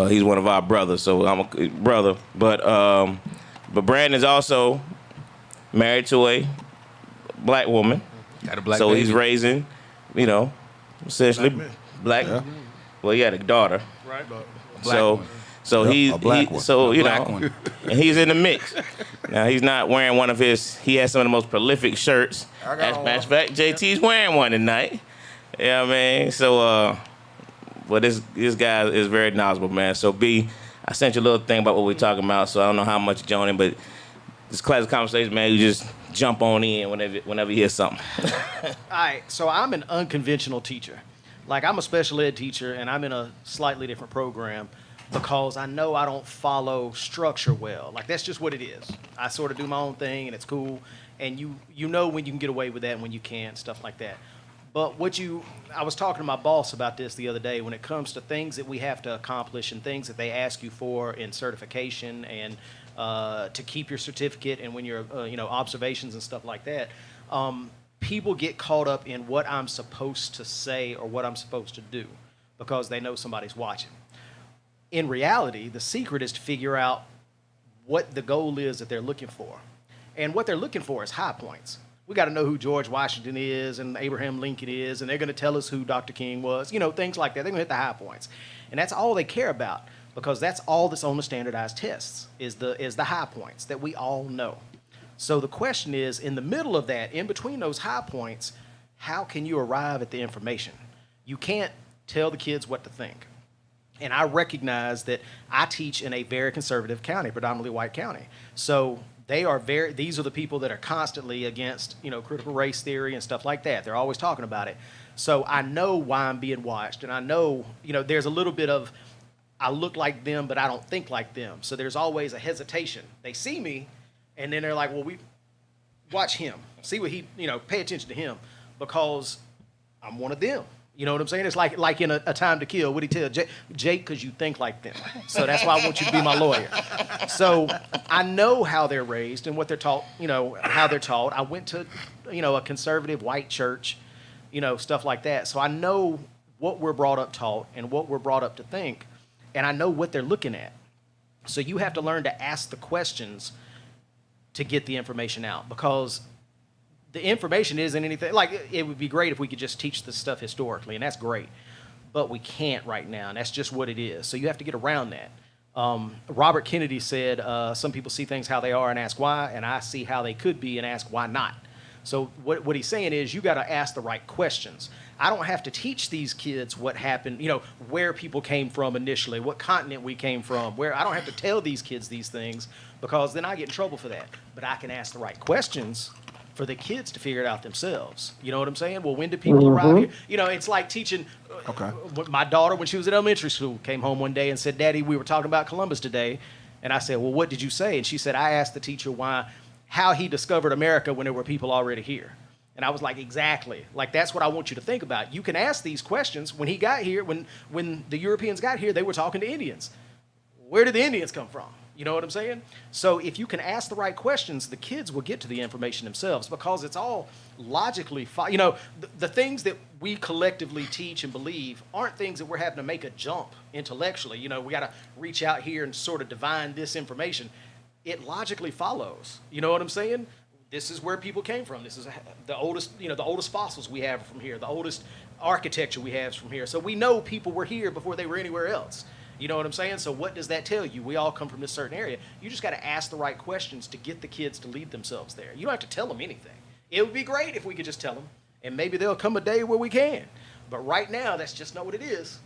He's one of our brothers, so I'm a brother. But Brandon's also married to a black woman. Got a black so baby. He's raising, you know, essentially black. Yeah. Well, he had a daughter. Right. So he so you know, one. and he's in the mix. Now he's not wearing one of his. He has some of the most prolific shirts. As a matter of fact, JT's wearing one tonight. Yeah, I mean, so but this guy is very knowledgeable, man. So B, I sent you a little thing about what we're talking about. So I don't know how much you're joining, but this classic conversation, man. You just jump on in whenever you hear something. All right, so I'm an unconventional teacher. Like, I'm a special ed teacher, and I'm in a slightly different program. because I know I don't follow structure well. Like, that's just what it is. I sort of do my own thing, and it's cool. And you know when you can get away with that and when you can't, stuff like that. But I was talking to my boss about this the other day. When it comes to things that we have to accomplish and things that they ask you for in certification and to keep your certificate, and when you're observations and stuff like that, people get caught up in what I'm supposed to say or what I'm supposed to do because they know somebody's watching. In reality, the secret is to figure out what the goal is that they're looking for. And what they're looking for is high points. We got to know who George Washington is and Abraham Lincoln is, and they're going to tell us who Dr. King was, things like that. They're going to hit the high points. And that's all they care about, because that's all that's on the standardized tests is the high points that we all know. So the question is, in the middle of that, in between those high points, how can you arrive at the information? You can't tell the kids what to think. And I recognize that I teach in a very conservative county, predominantly white county. So these are the people that are constantly against, critical race theory and stuff like that. They're always talking about it. So I know why I'm being watched, and I know, there's a little bit of, I look like them, but I don't think like them. So there's always a hesitation. They see me, and then they're like, well, watch him. See what he, pay attention to him, because I'm one of them. You know what I'm saying? It's like in a Time to Kill. What did he tell Jake? Because you think like them. So that's why I want you to be my lawyer. So I know how they're raised and what they're taught, how they're taught. I went to, a conservative white church, stuff like that. So I know what we're brought up taught and what we're brought up to think, and I know what they're looking at. So you have to learn to ask the questions to get the information out, because the information isn't anything. Like, it would be great if we could just teach this stuff historically, and that's great. But we can't right now, and that's just what it is. So you have to get around that. Robert Kennedy said, some people see things how they are and ask why, and I see how they could be and ask why not. So what he's saying is, you got to ask the right questions. I don't have to teach these kids what happened, where people came from initially, what continent we came from, I don't have to tell these kids these things, because then I get in trouble for that. But I can ask the right questions for the kids to figure it out themselves. You know what I'm saying? Well, when do people arrive here? It's like teaching. Okay. My daughter, when she was in elementary school, came home one day and said, Daddy, we were talking about Columbus today. And I said, well, what did you say? And she said, I asked the teacher how he discovered America when there were people already here. And I was like, exactly. Like, that's what I want you to think about. You can ask these questions. When he got here, when the Europeans got here, they were talking to Indians. Where did the Indians come from? You know what I'm saying? So if you can ask the right questions, the kids will get to the information themselves, because it's all logically, the things that we collectively teach and believe aren't things that we're having to make a jump intellectually. We got to reach out here and sort of divine this information. It logically follows. You know what I'm saying? This is where people came from. This is the oldest, the oldest fossils we have from here. The oldest architecture we have is from here. So we know people were here before they were anywhere else. You know what I'm saying? So what does that tell you? We all come from this certain area. You just got to ask the right questions to get the kids to lead themselves there. You don't have to tell them anything. It would be great if we could just tell them, and maybe there'll come a day where we can. But right now, that's just not what it is.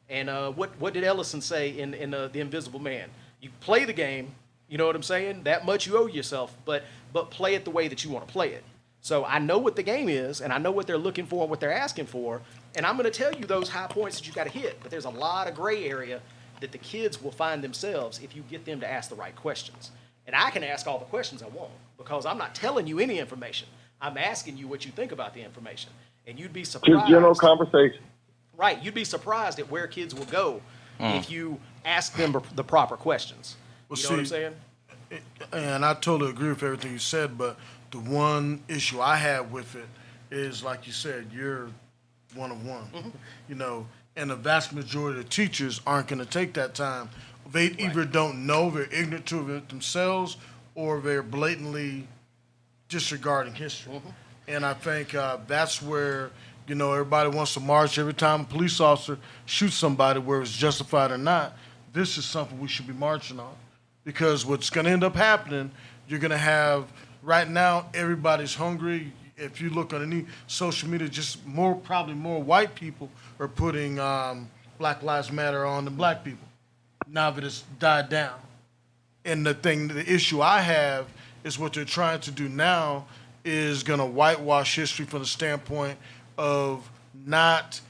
And what did Ellison say in The Invisible Man? You play the game, you know what I'm saying? That much you owe yourself, but play it the way that you want to play it. So I know what the game is, and I know what they're looking for and what they're asking for, and I'm going to tell you those high points that you got to hit. But there's a lot of gray area that the kids will find themselves if you get them to ask the right questions. And I can ask all the questions I want, because I'm not telling you any information. I'm asking you what you think about the information. And you'd be surprised. Just general conversation. Right. You'd be surprised at where kids will go if you ask them the proper questions. You know what I'm saying? And I totally agree with everything you said, but the one issue I have with it is, like you said, you're one of one. And the vast majority of teachers aren't going to take that time. They either don't know, they're ignorant to it themselves, or they're blatantly disregarding history. And I think that's where, everybody wants to march every time a police officer shoots somebody, where it's justified or not. This is something we should be marching on. Because what's going to end up happening, you're going to have, right now, everybody's hungry. If you look on any social media, probably more white people are putting Black Lives Matter on than black people, now that it's died down. And the issue I have is what they're trying to do now is going to whitewash history from the standpoint of not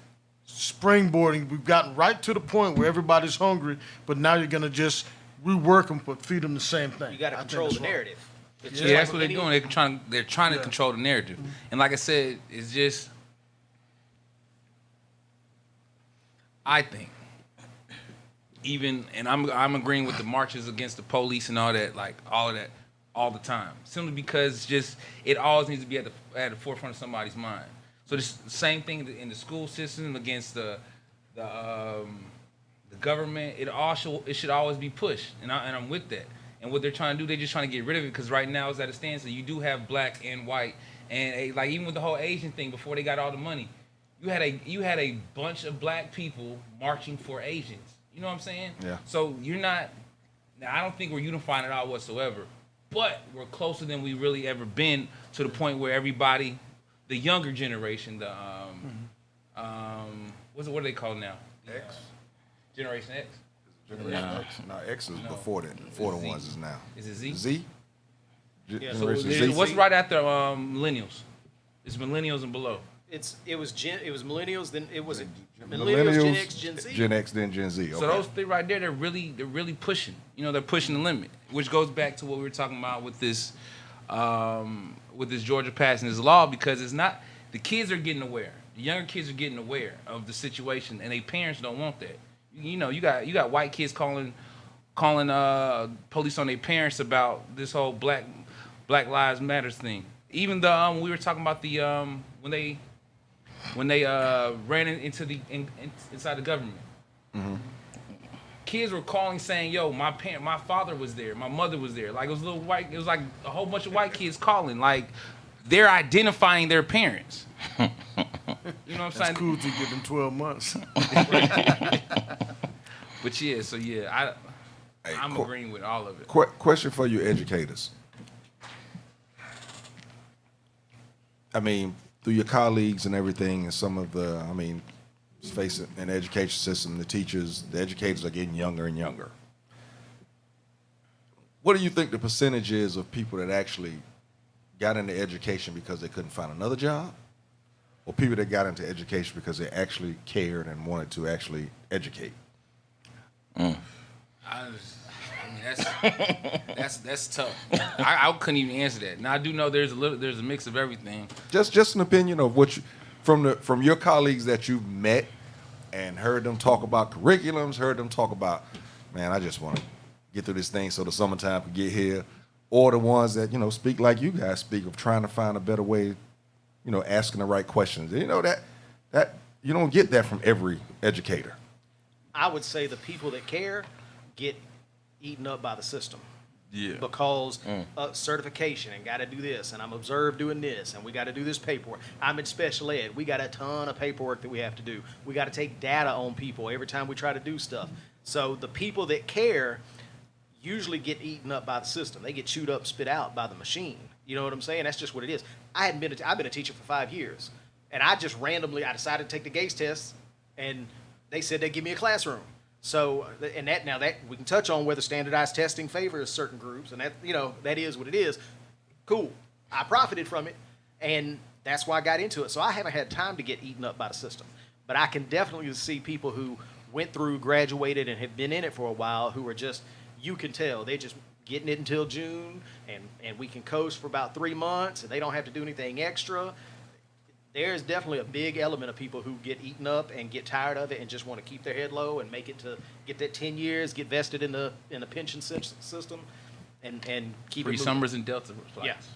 springboarding. We've gotten right to the point where everybody's hungry, but now you're going to just rework them but feed them the same thing. You got to control the narrative. Yeah, that's what they're doing. They're trying to control the narrative. Mm-hmm. And like I said, it's just, I think, even, and I'm agreeing with the marches against the police and all that, like all of that, all the time. Simply because just it always needs to be at the forefront of somebody's mind. So the same thing in the school system against the government. It should always be pushed, and I'm with that. And what they're trying to do, they're just trying to get rid of it because right now it's at a standstill. You do have black and white, and like even with the whole Asian thing before they got all the money, you had a bunch of black people marching for Asians. You know what I'm saying? Yeah. So you're not. Now I don't think we're unifying at all whatsoever, but we're closer than we really ever been to the point where everybody, the younger generation, what are they called now? X. Generation X. Generation X. No, X is before that. Before the ones is now. Is it Z? Z? Yeah, Generation Z. What's right after millennials? It's millennials and below. It was millennials, then it was millennials, Gen X, Gen Z. Gen X, then Gen Z. Okay. So those three right there, they're really pushing. You know, they're pushing the limit, which goes back to what we were talking about with this Georgia passing this law, because it's not, the kids are getting aware. The younger kids are getting aware of the situation, and their parents don't want that. You know, you got white kids calling police on their parents about this whole Black Lives Matters thing. Even the we were talking about the when they ran into inside the government. Mm-hmm. Kids were calling saying, "Yo, my father was there, my mother was there." Like it was like a whole bunch of white kids calling, like they're identifying their parents. You know what I'm saying? It's cool to give them 12 months. But yeah, so yeah, I'm agreeing with all of it. Question for you educators. I mean, through your colleagues and everything, and some of the, I mean, let's face it, in the education system, the educators are getting younger and younger. What do you think the percentage is of people that actually got into education because they couldn't find another job? Or people that got into education because they actually cared and wanted to actually educate? I mean, that's tough. I couldn't even answer that. Now I do know there's a mix of everything. Just an opinion of what you, from your colleagues that you've met and heard them talk about curriculums, heard them talk about, man, I just want to get through this thing so the summertime can get here, or the ones that, you know, speak like you guys speak, of trying to find a better way, you know, asking the right questions. You know, that you don't get that from every educator. I would say the people that care get eaten up by the system. Yeah. Because certification and got to do this, and I'm observed doing this, and we got to do this paperwork. I'm in special ed. We got a ton of paperwork that we have to do. We got to take data on people every time we try to do stuff. So the people that care usually get eaten up by the system. They get chewed up, spit out by the machine. You know what I'm saying? That's just what it is. I've been a teacher for 5 years, and I decided to take the Gates test, and they said they'd give me a classroom. So, and that we can touch on whether standardized testing favors certain groups, and that, you know, that is what it is. Cool. I profited from it, and that's why I got into it. So I haven't had time to get eaten up by the system. But I can definitely see people who went through, graduated, and have been in it for a while who are just, you can tell, they just getting it until June, and we can coast for about 3 months, and they don't have to do anything extra. There's definitely a big element of people who get eaten up and get tired of it and just want to keep their head low and make it to get that 10 years, get vested in the pension system, and keep Free it moving. summers and Delta flights.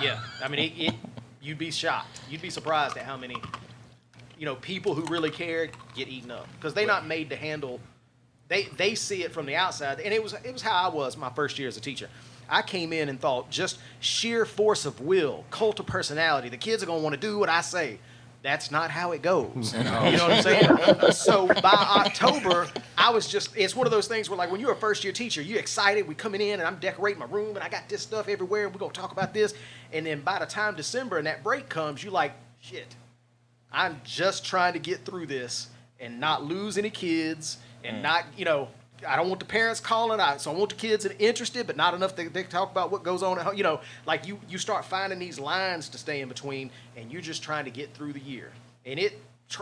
Yeah. I mean, you'd be shocked. You'd be surprised at how many, you know, people who really care get eaten up because they're not made to handle. They see it from the outside, and it was how I was my first year as a teacher. I came in and thought just sheer force of will, cult of personality. The kids are going to want to do what I say. That's not how it goes. You know what I'm saying? So by October, it's one of those things where, like, when you're a first year teacher, you're excited. We're coming in and I'm decorating my room and I got this stuff everywhere and we're going to talk about this. And then by the time December and that break comes, you're like, shit, I'm just trying to get through this and not lose any kids and not, you know, I don't want the parents calling out, so I want the kids interested, but not enough they talk about what goes on at home. You know, like you start finding these lines to stay in between, and you're just trying to get through the year. And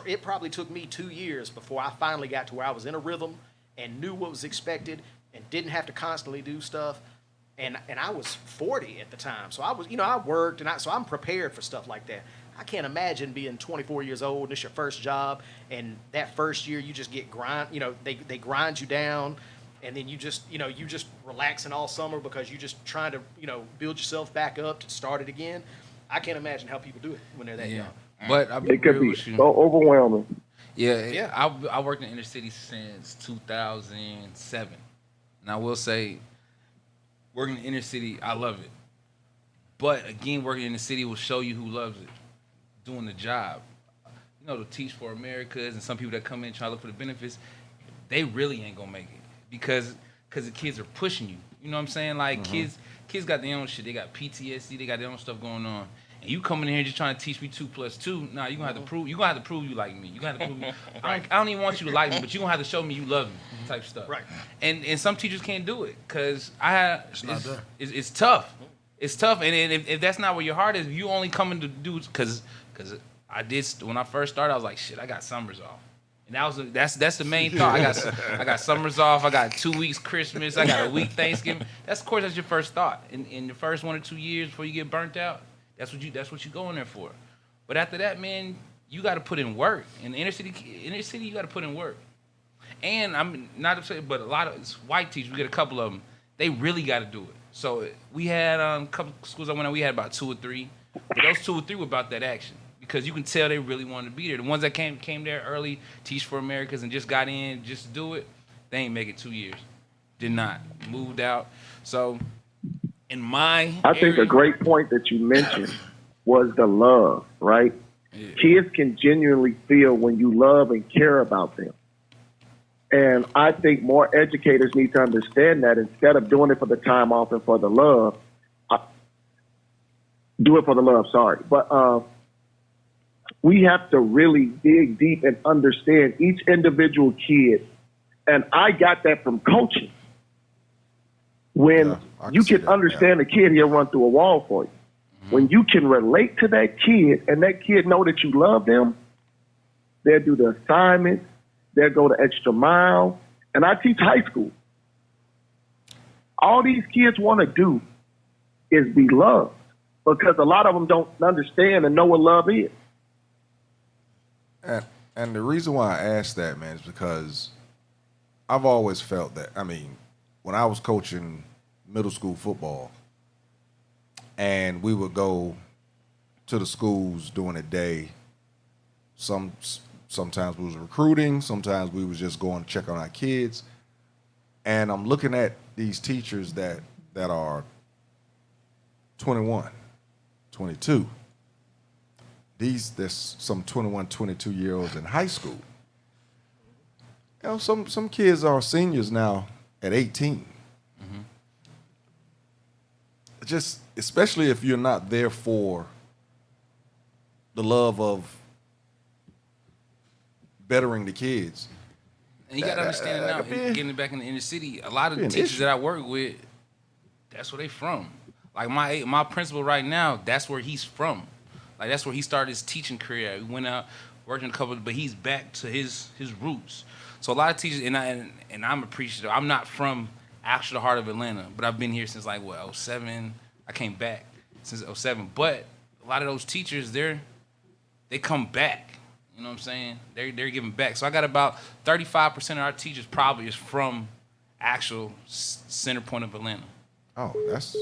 it probably took me 2 years before I finally got to where I was in a rhythm and knew what was expected and didn't have to constantly do stuff. And I was 40 at the time. So I was, I worked, so I'm prepared for stuff like that. I can't imagine being 24 years old and it's your first job, and that first year you just get they grind you down, and then you just relaxing all summer because you're just trying to, build yourself back up to start it again. I can't imagine how people do it when they're that young. But it could be so overwhelming. Yeah. I worked in inner city since 2007, and I will say, working in inner city, I love it. But again, working in the city will show you who loves it. Doing the job, the Teach for Americas and some people that come in try to look for the benefits, they really ain't gonna make it because the kids are pushing you. You know what I'm saying? Like kids got their own shit. They got PTSD. They got their own stuff going on. And you coming in here just trying to teach me 2 + 2. Nah, you gonna have to prove. You gonna have to prove you like me. You gonna have to prove me. I don't even want you to like me, but you gonna have to show me you love me. Type stuff. Right. And some teachers can't do it because it's tough. It's tough. And if that's not where your heart is, you only coming to do because I did when I first started, I was like, shit, I got summers off. And that's the main thought. I got summers off. I got 2 weeks Christmas. I got a week Thanksgiving. That's your first thought. In the first 1 or 2 years before you get burnt out, that's what you go in there for. But after that, man, you got to put in work. In the inner city, you got to put in work. And I'm not upset, but a lot of white teachers, we get a couple of them. They really got to do it. So we had a couple schools I went on. We had about 2 or 3. But those 2 or 3 were about that action. Because you can tell they really wanted to be there. The ones that came there early, Teach for Americas, and just got in just to do it, they ain't make it 2 years. Did not. Moved out. So, I think a great point that you mentioned was the love, right? Yeah. Kids can genuinely feel when you love and care about them. And I think more educators need to understand that instead of doing it for the time off and for the love, do it for the love, sorry. But we have to really dig deep and understand each individual kid. And I got that from coaching. When you can understand a kid, he'll run through a wall for you. Mm-hmm. When you can relate to that kid and that kid know that you love them, they'll do the assignments, they'll go the extra mile. And I teach high school. All these kids want to do is be loved because a lot of them don't understand and know what love is. And the reason why I asked that, man, is because I've always felt that, when I was coaching middle school football and we would go to the schools during the day, sometimes we was recruiting, sometimes we was just going to check on our kids. And I'm looking at these teachers that are 21, 22. There's some 21, 22-year-olds in high school. Some kids are seniors now at 18. Mm-hmm. Just, especially if you're not there for the love of bettering the kids. And you got to understand now, getting back in the inner city, a lot of the teachers that I work with, that's where they from. Like my principal right now, that's where he's from. Like that's where he started his teaching career. He went out, worked in a couple, but he's back to his roots. So a lot of teachers, and I'm appreciative. I'm not from actual heart of Atlanta, but I've been here since 07. I came back since 07. But a lot of those teachers, they come back. You know what I'm saying? They're giving back. So I got about 35% of our teachers probably is from actual center point of Atlanta. Oh, that's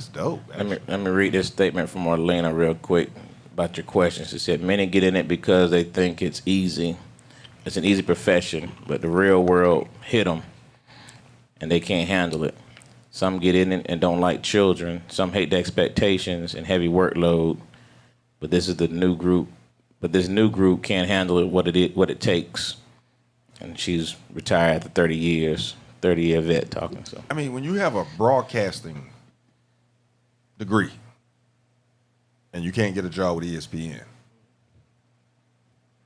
dope. Let me read this statement from Orlena real quick about your questions. It said, many get in it because they think it's easy. It's an easy profession, but the real world hit them, and they can't handle it. Some get in it and don't like children. Some hate the expectations and heavy workload. But this is the new group. But this new group can't handle it, what it takes. And she's retired after 30 years, 30-year vet talking. So when you have a broadcasting degree and you can't get a job with ESPN,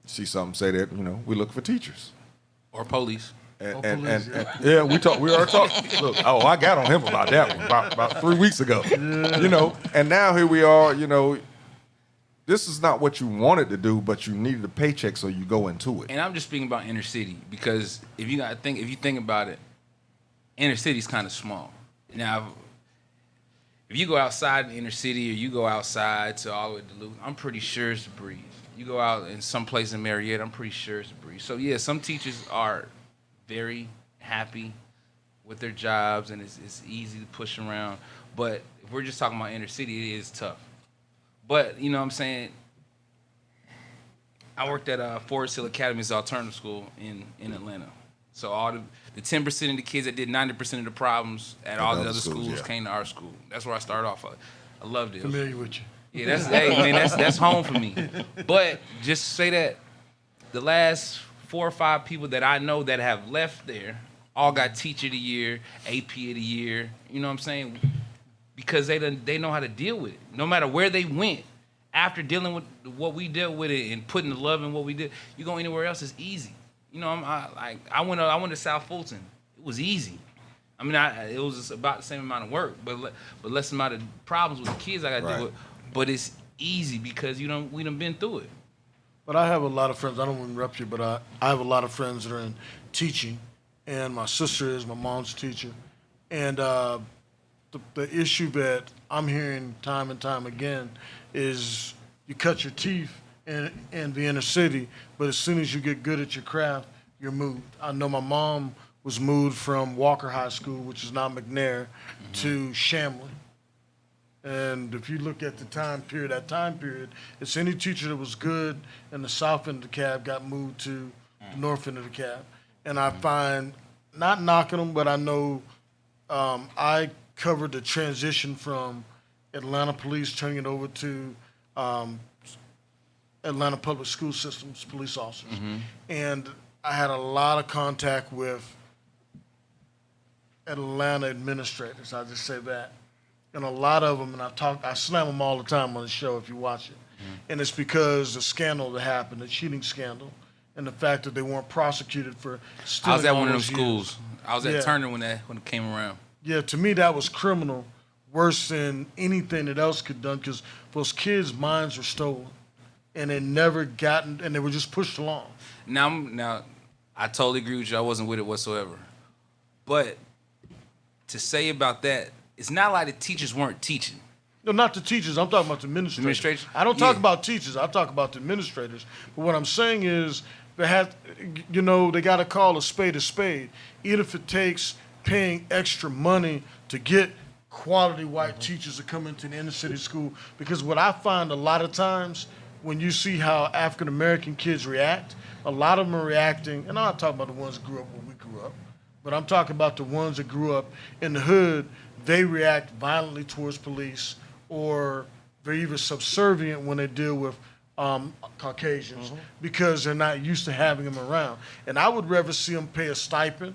see something say that, we look for teachers. Or police. And yeah, we already talked. Look, I got on him about that one about 3 weeks ago. And now here we are, this is not what you wanted to do, but you needed a paycheck, so you go into it. And I'm just speaking about inner city because if you think about it, inner city's kind of small. Now, if you go outside the inner city or you go outside to all the way to Duluth, I'm pretty sure it's a breeze. You go out in some place in Marietta, I'm pretty sure it's a breeze. So yeah, some teachers are very happy with their jobs and it's easy to push around. But if we're just talking about inner city, it is tough. But you know what I'm saying? I worked at Forest Hill Academy's alternative school in Atlanta. So all the 10% of the kids that did 90% of the problems at all the other schools came to our school. That's where I started off. I loved it. Familiar with you. Yeah, that's home for me. But just say that the last 4 or 5 people that I know that have left there all got Teacher of the Year, AP of the Year. You know what I'm saying? Because they know how to deal with it. No matter where they went, after dealing with what we dealt with it and putting the love in what we did, you go anywhere else, it's easy. You know, I went to South Fulton. It was easy. I mean, it was about the same amount of work, but less amount of problems with the kids I got to deal with. But it's easy because we done been through it. But I have a lot of friends. I don't want to interrupt you, but I have a lot of friends that are in teaching, and my sister is my mom's teacher, and the issue that I'm hearing time and time again is you cut your teeth in the inner city, but as soon as you get good at your craft, you're moved. I know my mom was moved from Walker High School, which is now McNair, to Shamlin. And if you look at that time period, it's any teacher that was good in the south end of the cab got moved to the north end of the cab. And I find, not knocking them, but I know I covered the transition from Atlanta Police turning it over to Atlanta Public School Systems police officers. And I had a lot of contact with Atlanta administrators, I'll just say that. And a lot of them, and I slam them all the time on the show if you watch it. And it's because the scandal that happened, the cheating scandal, and the fact that they weren't prosecuted for stealing. I was at one of them years. schools. I was at Turner when it came around. Yeah, to me that was criminal, worse than anything that else could done, because those kids' minds were stolen, and they never gotten, and they were just pushed along. Now, I totally agree with you. I wasn't with it whatsoever. But to say about that, it's not like the teachers weren't teaching. No, not the teachers. I'm talking about the administrators. I don't talk about teachers. I talk about the administrators. But what I'm saying is, they got to call a spade, even if it takes paying extra money to get quality white teachers to come into the inner city school. Because what I find a lot of times, when you see how African American kids react, a lot of them are reacting, and I'm not talking about the ones that grew up where we grew up, but I'm talking about the ones that grew up in the hood. They react violently towards police, or they're even subservient when they deal with Caucasians because they're not used to having them around. And I would rather see them pay a stipend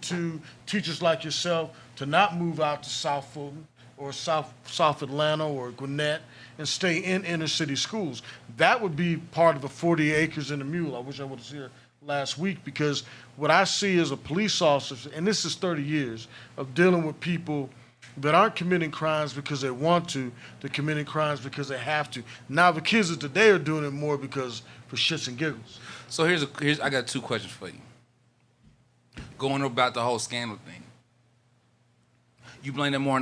to teachers like yourself to not move out to South Fulton or South Atlanta or Gwinnett and stay in inner city schools. That would be part of the 40 acres and a mule. I wish I was here last week, because what I see as a police officer, and this is 30 years of dealing with people that aren't committing crimes because they want to, they're committing crimes because they have to. Now the kids of today are doing it more because for shits and giggles. So I got 2 questions for you. Going about the whole scandal thing. You blame them more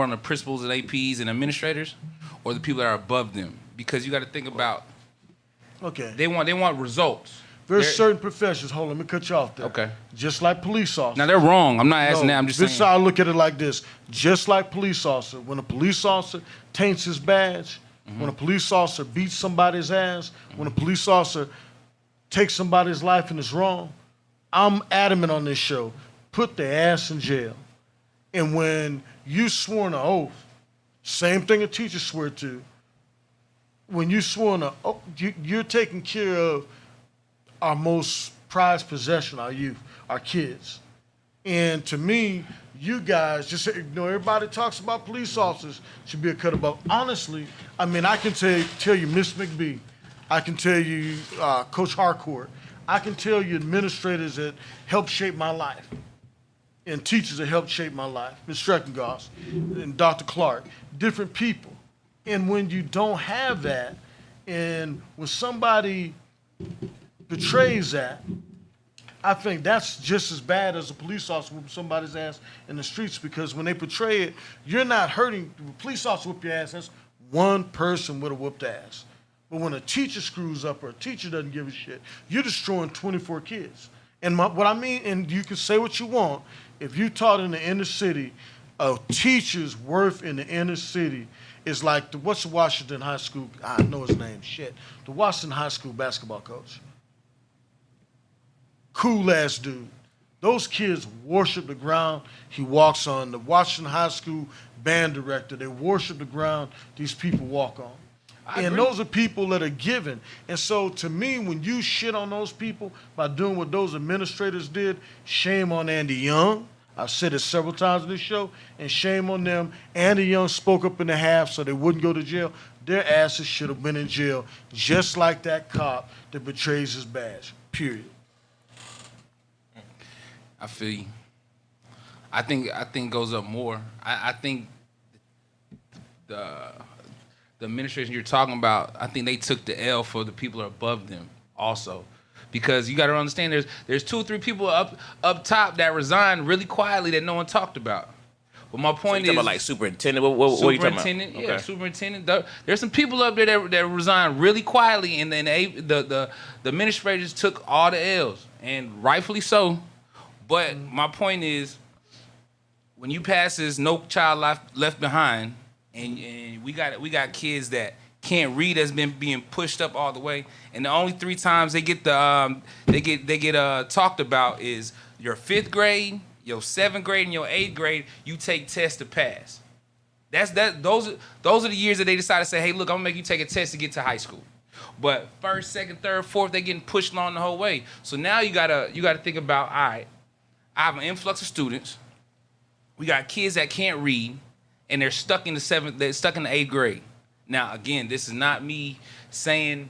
on the principals and APs and administrators, or the people that are above them? Because you got to think about. Okay. They want results. There's certain professions. Hold on, let me cut you off there. Okay. Just like police officers. Now they're wrong. I'm not asking that. I'm just saying. This is how I look at it like this. Just like police officer, when a police officer taints his badge, when a police officer beats somebody's ass, when a police officer takes somebody's life and is wrong, I'm adamant on this show. Put the ass in jail. And when you swore an oath, same thing a teacher swear to. When you swore an oath, you're taking care of our most prized possession, our youth, our kids. And to me, you guys, just everybody talks about police officers should be a cut above. Honestly, I mean, I can tell you Miss McBee, I can tell you Coach Harcourt, I can tell you administrators that helped shape my life, and teachers that helped shape my life, Ms. Streckengoss and Dr. Clark, different people. And when you don't have that, and when somebody betrays that, I think that's just as bad as a police officer whooping somebody's ass in the streets, because when they portray it, you're not hurting. The police officer whoop your ass, that's one person with a whooped ass. But when a teacher screws up or a teacher doesn't give a shit, you're destroying 24 kids. And what I mean, and you can say what you want, if you taught in the inner city, a teacher's worth in the inner city is like, what's the Washington High School, I know his name, shit, the Washington High School basketball coach. Cool ass dude. Those kids worship the ground he walks on. The Washington High School band director, they worship the ground these people walk on. And those are people that are given. And so to me, when you shit on those people by doing what those administrators did, shame on Andy Young. I've said it several times in this show, and shame on them. Andy Young spoke up in the half so they wouldn't go to jail. Their asses should have been in jail, just like that cop that betrays his badge, period. I feel you. I think it goes up more. I think the administration you're talking about, I think they took the L for the people above them also. Because you got to understand, there's 2 or 3 people up top that resigned really quietly that no one talked about. But my point so is, about like superintendent. What are you talking about? Superintendent, yeah, okay. Superintendent. There's some people up there that resigned really quietly, and then the administrators took all the L's, and rightfully so. But my point is, when you pass this No Child Left Behind, and we got kids that can't read that's been being pushed up all the way, and the only 3 times they get talked about is your 5th grade, your 7th grade, and your 8th grade. You take tests to pass. Those are the years that they decide to say, hey, look, I'm gonna make you take a test to get to high school. But 1st, 2nd, 3rd, 4th, they're getting pushed along the whole way. So now you gotta think about, all right, I have an influx of students. We got kids that can't read, and they're stuck in the 8th grade. Now, again, this is not me saying,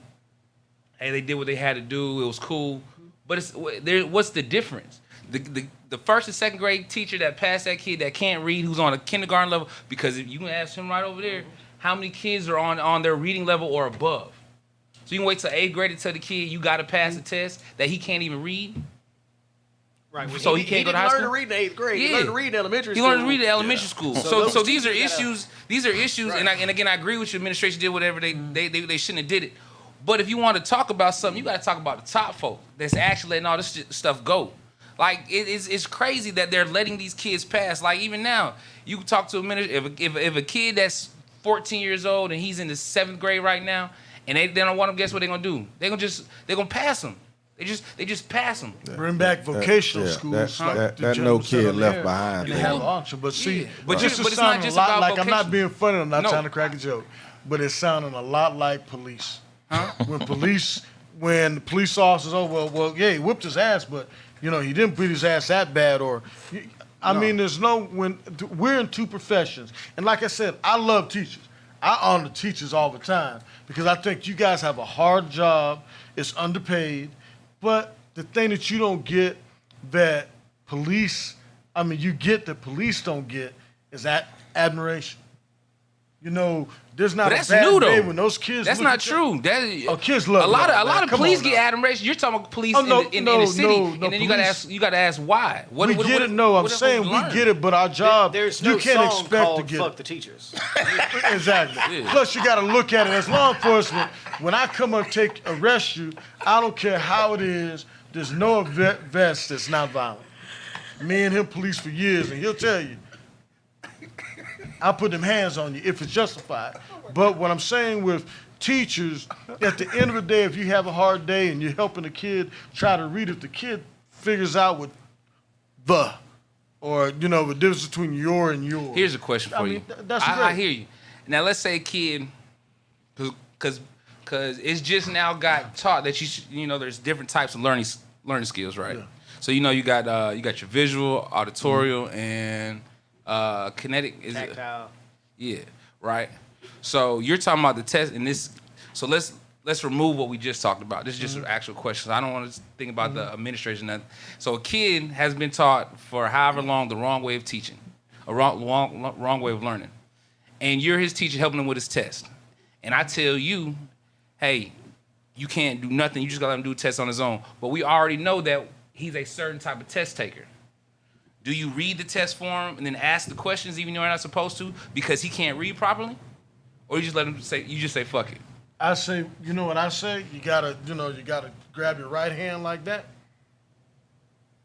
hey, they did what they had to do, it was cool. But what's the difference? The 1st and 2nd grade teacher that passed that kid that can't read, who's on a kindergarten level, because if you can ask him right over there, how many kids are on their reading level or above? So you can wait till 8th grade to tell the kid you got to pass a test that he can't even read? Right. Well, so he can't go to high school. He learned to read in the 8th grade. Yeah. He learned to read in elementary school. He learned to read in elementary school. So these are issues. These are issues. Right. And again, I agree with you. Administration did whatever they shouldn't have did it. But if you want to talk about something, you got to talk about the top folk that's actually letting all this stuff go. Like it's crazy that they're letting these kids pass. Like even now, you can talk to a minister. If a kid that's 14 years old and he's in the 7th grade right now, and they don't want him, guess what they're gonna do? They're gonna pass him. They just pass them. Bring back vocational schools. That No Kid Left Behind. And have an option. But see, but this is it's not just a lot about like, I'm not vocation. being funny, I'm not trying to crack a joke, but it's sounding a lot like police. Huh? When the police officers, well, yeah, he whipped his ass, but he didn't beat his ass that bad, or I mean, we're in 2 professions, and like I said, I love teachers. I honor teachers all the time because I think you guys have a hard job. It's underpaid. But the thing that you don't get that you get that police don't get is that admiration. There's not But that's a bad new, though. day when those kids. That's not true. Kids love a lot that. of police get admiration. You're talking about police in the city, and then you gotta ask why. We get it. No, I'm saying we get it, but our job, There's you no can't song expect called to get "Fuck it. the Teachers." Exactly. Yeah. Plus, you got to look at it as law enforcement. When I come and arrest you, I don't care how it is. There's no vest that's not violent. Me and him police for years, and he'll tell you, I'll put them hands on you if it's justified. But what I'm saying with teachers, at the end of the day, if you have a hard day and you're helping a kid try to read, if the kid figures out what or the difference between your and yours. Here's a question for you. That's great. I hear you. Now let's say a kid, because it's just now got taught that there's different types of learning skills, right? Yeah. So you got your visual, auditorial, and kinetic. Tactile. Yeah, right. So you're talking about the test in this. So let's remove what we just talked about. This is just an actual question. I don't want to think about the administration. So a kid has been taught for however long the wrong way of teaching, a wrong way of learning, and you're his teacher helping him with his test, and I tell you, hey, you can't do nothing. You just gotta let him do a test on his own. But we already know that he's a certain type of test taker. Do you read the test for him and then ask the questions even though you're not supposed to because he can't read properly? Or you just let him say, you just say, fuck it? I say, you know what I say? You gotta grab your right hand like that.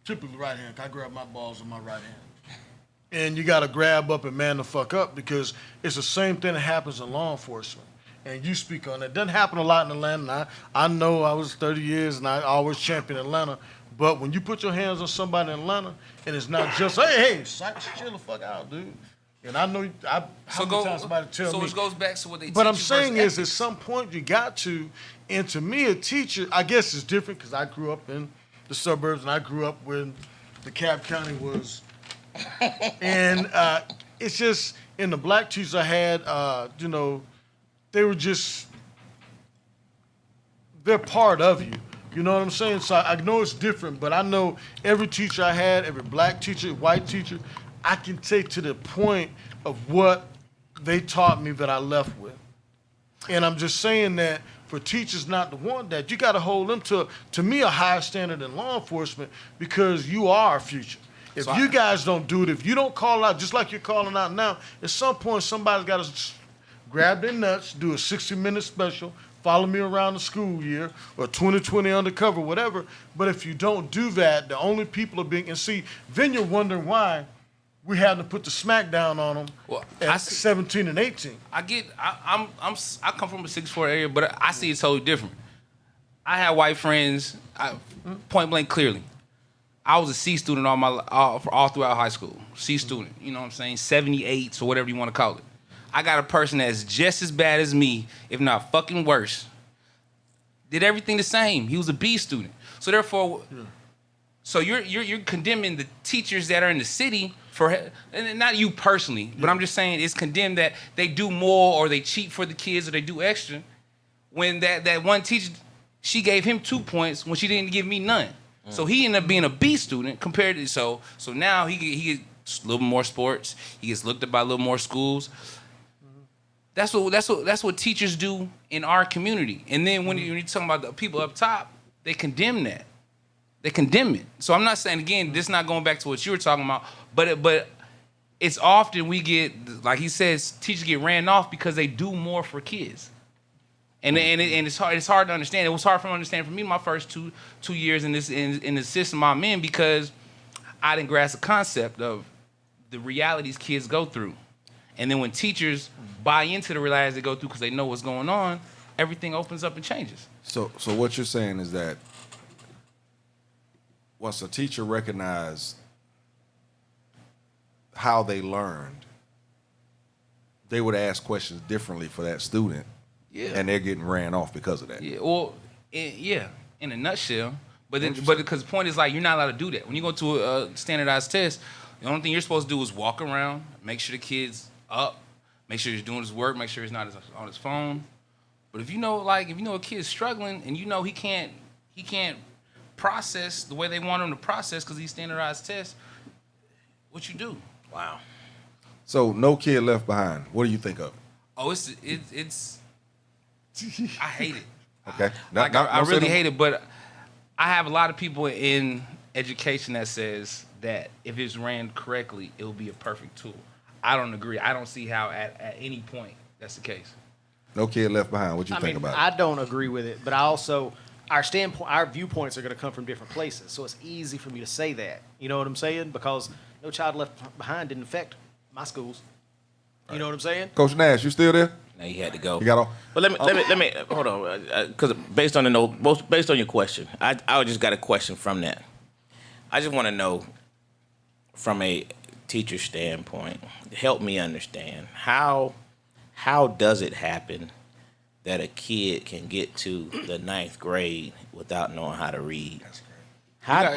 Typically right hand. I grab my balls with my right hand. And you gotta grab up and man the fuck up because it's the same thing that happens in law enforcement. And you speak on that. It doesn't happen a lot in Atlanta. I know I was 30 years and I always champion Atlanta. But when you put your hands on somebody in Atlanta, and it's not just, hey, chill the fuck out, dude. And I know, how many times somebody tell me. So it goes back to what they teach But I'm you saying versus is, at some point you got to, and to me, a teacher, I guess it's different because I grew up in the suburbs and I grew up when the Cobb County was, and it's just, in the black teachers I had, they were just, they're part of you. You know what I'm saying? So I know it's different, but I know every teacher I had, every black teacher, white teacher, I can take to the point of what they taught me that I left with. And I'm just saying that for teachers not to want that, you got to hold them to me, a higher standard than law enforcement because you are our future. If you guys don't do it, if you don't call out, just like you're calling out now, at some point somebody's got to grab their nuts, do a 60-minute special, follow me around the school year, or 2020 undercover, whatever. But if you don't do that, the only people are being, and see, then you're wondering why we had to put the smackdown on them at 17 and 18. I come from a 6'4" area, but I see it totally different. I had white friends, point blank clearly. I was a C student all throughout high school. C student, you know what I'm saying? 78s or whatever you want to call it. I got a person that's just as bad as me, if not fucking worse. Did everything the same. He was a B student. So therefore, so you're condemning the teachers that are in the city for, and not you personally, but I'm just saying it's condemned that they do more or they cheat for the kids or they do extra. When that one teacher, she gave him 2 points when she didn't give me none. So he ended up being a B student compared to so now he gets a little more sports. He gets looked at by a little more schools. That's what teachers do in our community. And then when you're talking about the people up top, they condemn that. They condemn it. So I'm not saying, again, this is not going back to what you were talking about, but it's often we get, like he says, teachers get ran off because they do more for kids. And it's hard to understand. It was hard for me to understand for me my first two years in the system I'm in because I didn't grasp the concept of the realities kids go through. And then when teachers buy into the realities they go through because they know what's going on, everything opens up and changes. So what you're saying is that once a teacher recognized how they learned, they would ask questions differently for that student. Yeah. And they're getting ran off because of that. Yeah. Well, in a nutshell. But because the point is like you're not allowed to do that. When you go to a standardized test, the only thing you're supposed to do is walk around, make sure the kid's up, make sure he's doing his work, make sure he's not on his phone. But if you know a kid's struggling and you know he can't process the way they want him to process because he's standardized tests, what you do? Wow. So no kid left behind. What do you think of? Oh, it's I hate it. Okay. I really hate it, but I have a lot of people in education that says that if it's ran correctly, it will be a perfect tool. I don't agree. I don't see how at any point that's the case. No kid left behind. What you think about it? I don't agree with it, but I also, our viewpoints are going to come from different places, so it's easy for me to say that. You know what I'm saying? Because No Child Left Behind didn't affect my schools. You know what I'm saying? Coach Nash, you still there? No, he had to go. You got off. But let me hold on, because based on your question, I just got a question from that. I just want to know, from a teacher standpoint, help me understand how does it happen that a kid can get to the 9th grade without knowing how to read? How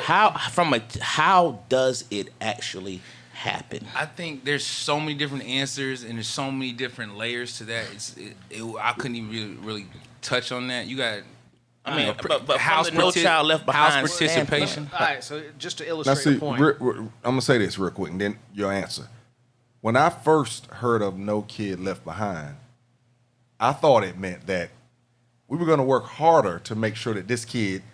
does it actually happen? I think there's so many different answers and there's so many different layers to that. I couldn't even really touch on that. You got, but house No Child Left Behind house participation. All right, so just to illustrate the point. I'm gonna say this real quick, and then your answer. when I first heard of No Kid Left Behind, I thought it meant that we were going to work harder to make sure that this kid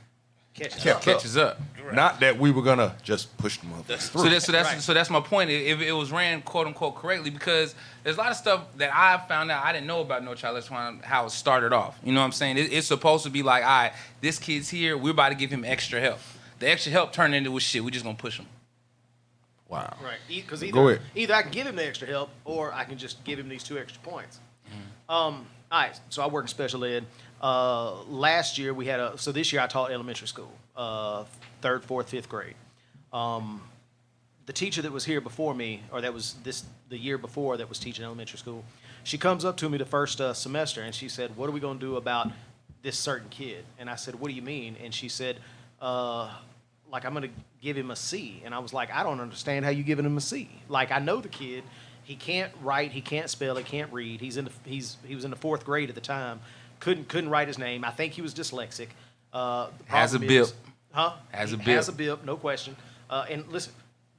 catches up. Not that we were going to just push them up. So that's my point. If it was ran quote unquote correctly, because there's a lot of stuff that I found out I didn't know about No Child Left Behind, how it started off. You know what I'm saying? It's supposed to be like, all right, this kid's here. We're about to give him extra help. The extra help turned into shit. We're just gonna push him. Wow. Right. Because Go ahead. either I can give him the extra help, or I can just give him these 2 extra points. All right. So I work in special ed. Last year we had so this year I taught elementary school, 3rd, 4th, 5th grade. The teacher that was here before me, or that was the year before that was teaching elementary school, she comes up to me the first semester and she said, "What are we going to do about this certain kid?" And I said, "What do you mean?" And she said, "Like, I'm going to give him a C." And I was like, "I don't understand how you giving him a C. Like, I know the kid. He can't write, he can't spell, he can't read. He was in the 4th grade at the time. Couldn't write his name. I think he was dyslexic. Has a bip. Huh? Has a bip. Has a bip, no question. And listen,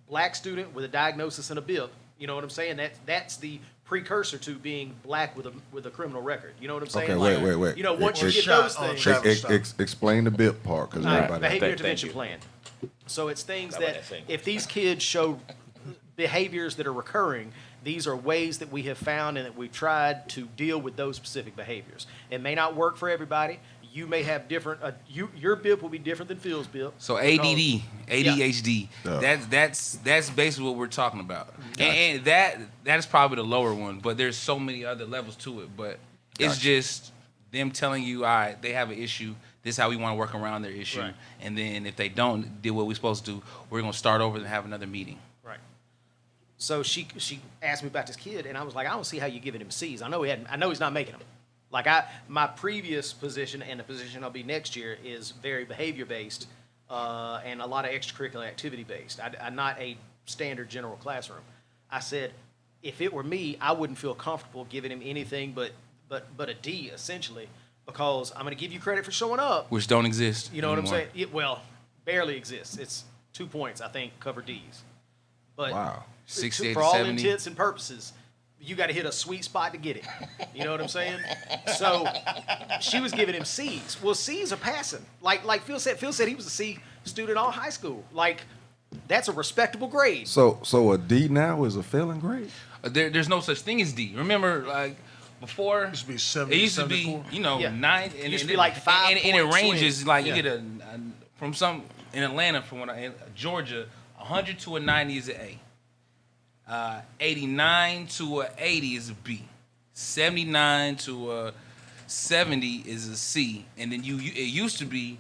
black student with a diagnosis and a bip. You know what I'm saying? That's the precursor to being black with a criminal record. You know what I'm saying? Okay, wait. You know, once you get those things. Explain the bip part, because everybody. Behavior intervention plan. So it's things that if these kids show behaviors that are recurring, these are ways that we have found and that we've tried to deal with those specific behaviors. It may not work for everybody. You may have different. Your bip will be different than Phil's bip. So ADD, ADHD. Yeah. That's basically what we're talking about. Gotcha. And that is probably the lower one, but there's so many other levels to it. But it's just them telling you, all right, they have an issue. This is how we want to work around their issue. Right. And then if they don't do what we're supposed to do, we're gonna start over and have another meeting. Right. So she asked me about this kid, and I was like, I don't see how you're giving him C's. I know he's not making them. Like my previous position and the position I'll be next year is very behavior based, and a lot of extracurricular activity based. I'm not a standard general classroom. I said, if it were me, I wouldn't feel comfortable giving him anything but a D essentially, because I'm going to give you credit for showing up, which don't exist. You know anymore. what I'm saying? Well, barely exists. It's 2 points, I think, cover D's. But wow. 68 for to all 70. intents and purposes, you got to hit a sweet spot to get it. You know what I'm saying? So she was giving him C's. Well, C's are passing. Like Phil said he was a C student all high school. Like, that's a respectable grade. So a D now is a failing grade? There's no such thing as D. Remember, like before, It used to be 70, it used to be 74. 9. It used to be like 5 and it ranges swing. like you get from some in Atlanta in Georgia, 100 to a 90 is an A. 89 to a 80 is a B. 79 to a 70 is a C. And then it used to be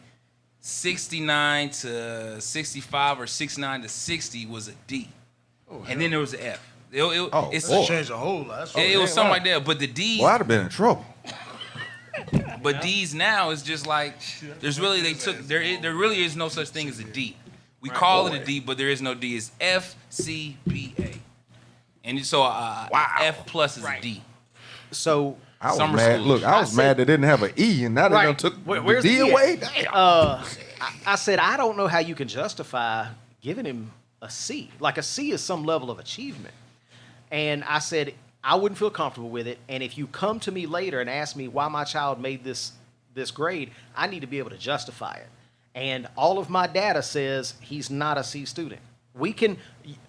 69 to 65 or 69 to 60 was a D. And then there was an F. It's changed a whole lot. It was something like that. But the D's. Well, I'd have been in trouble. But D's now is just like there really is no such thing as a D. We call it a D, but there is no D. It's F C B A. And so F plus is a D. So I was mad. Look, I was mad they didn't have an E, and now they done took the D away. Damn. I said, I don't know how you can justify giving him a C. Like, a C is some level of achievement. And I said, I wouldn't feel comfortable with it. And if you come to me later and ask me why my child made this grade, I need to be able to justify it. And all of my data says he's not a C student. We can,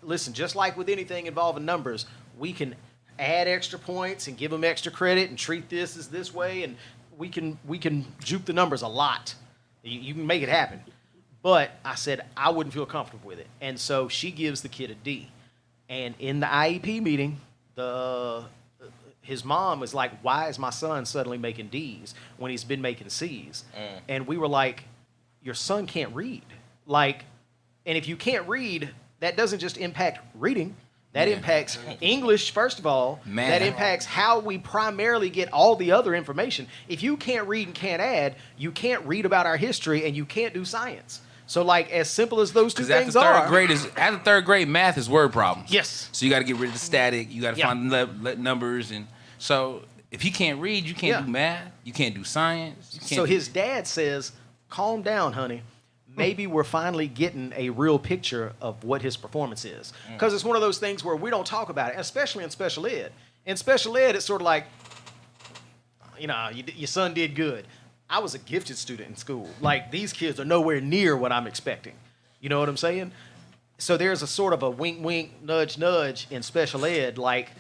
listen, just like with anything involving numbers, we can add extra points and give them extra credit and treat this as this way, and we can juke the numbers a lot. You can make it happen. But I said I wouldn't feel comfortable with it. And so she gives the kid a D. And in the IEP meeting, his mom was like, why is my son suddenly making D's when he's been making C's? And we were like, your son can't read. Like, and if you can't read, that doesn't just impact reading. That impacts English, first of all. That impacts how we primarily get all the other information. If you can't read and can't add, you can't read about our history and you can't do science. So, like, as simple as those two things are. After third grade, math is word problems. Yes. So you got to get rid of the static. You got to find the numbers. And so if he can't read, you can't do math. You can't do science. So his dad says, calm down, honey. maybe we're finally getting a real picture of what his performance is. Because it's one of those things where we don't talk about it, especially in special ed. In special ed, it's sort of like, your son did good. I was a gifted student in school. Like, these kids are nowhere near what I'm expecting. You know what I'm saying? So there's a sort of a wink, wink, nudge, nudge in special ed. Like,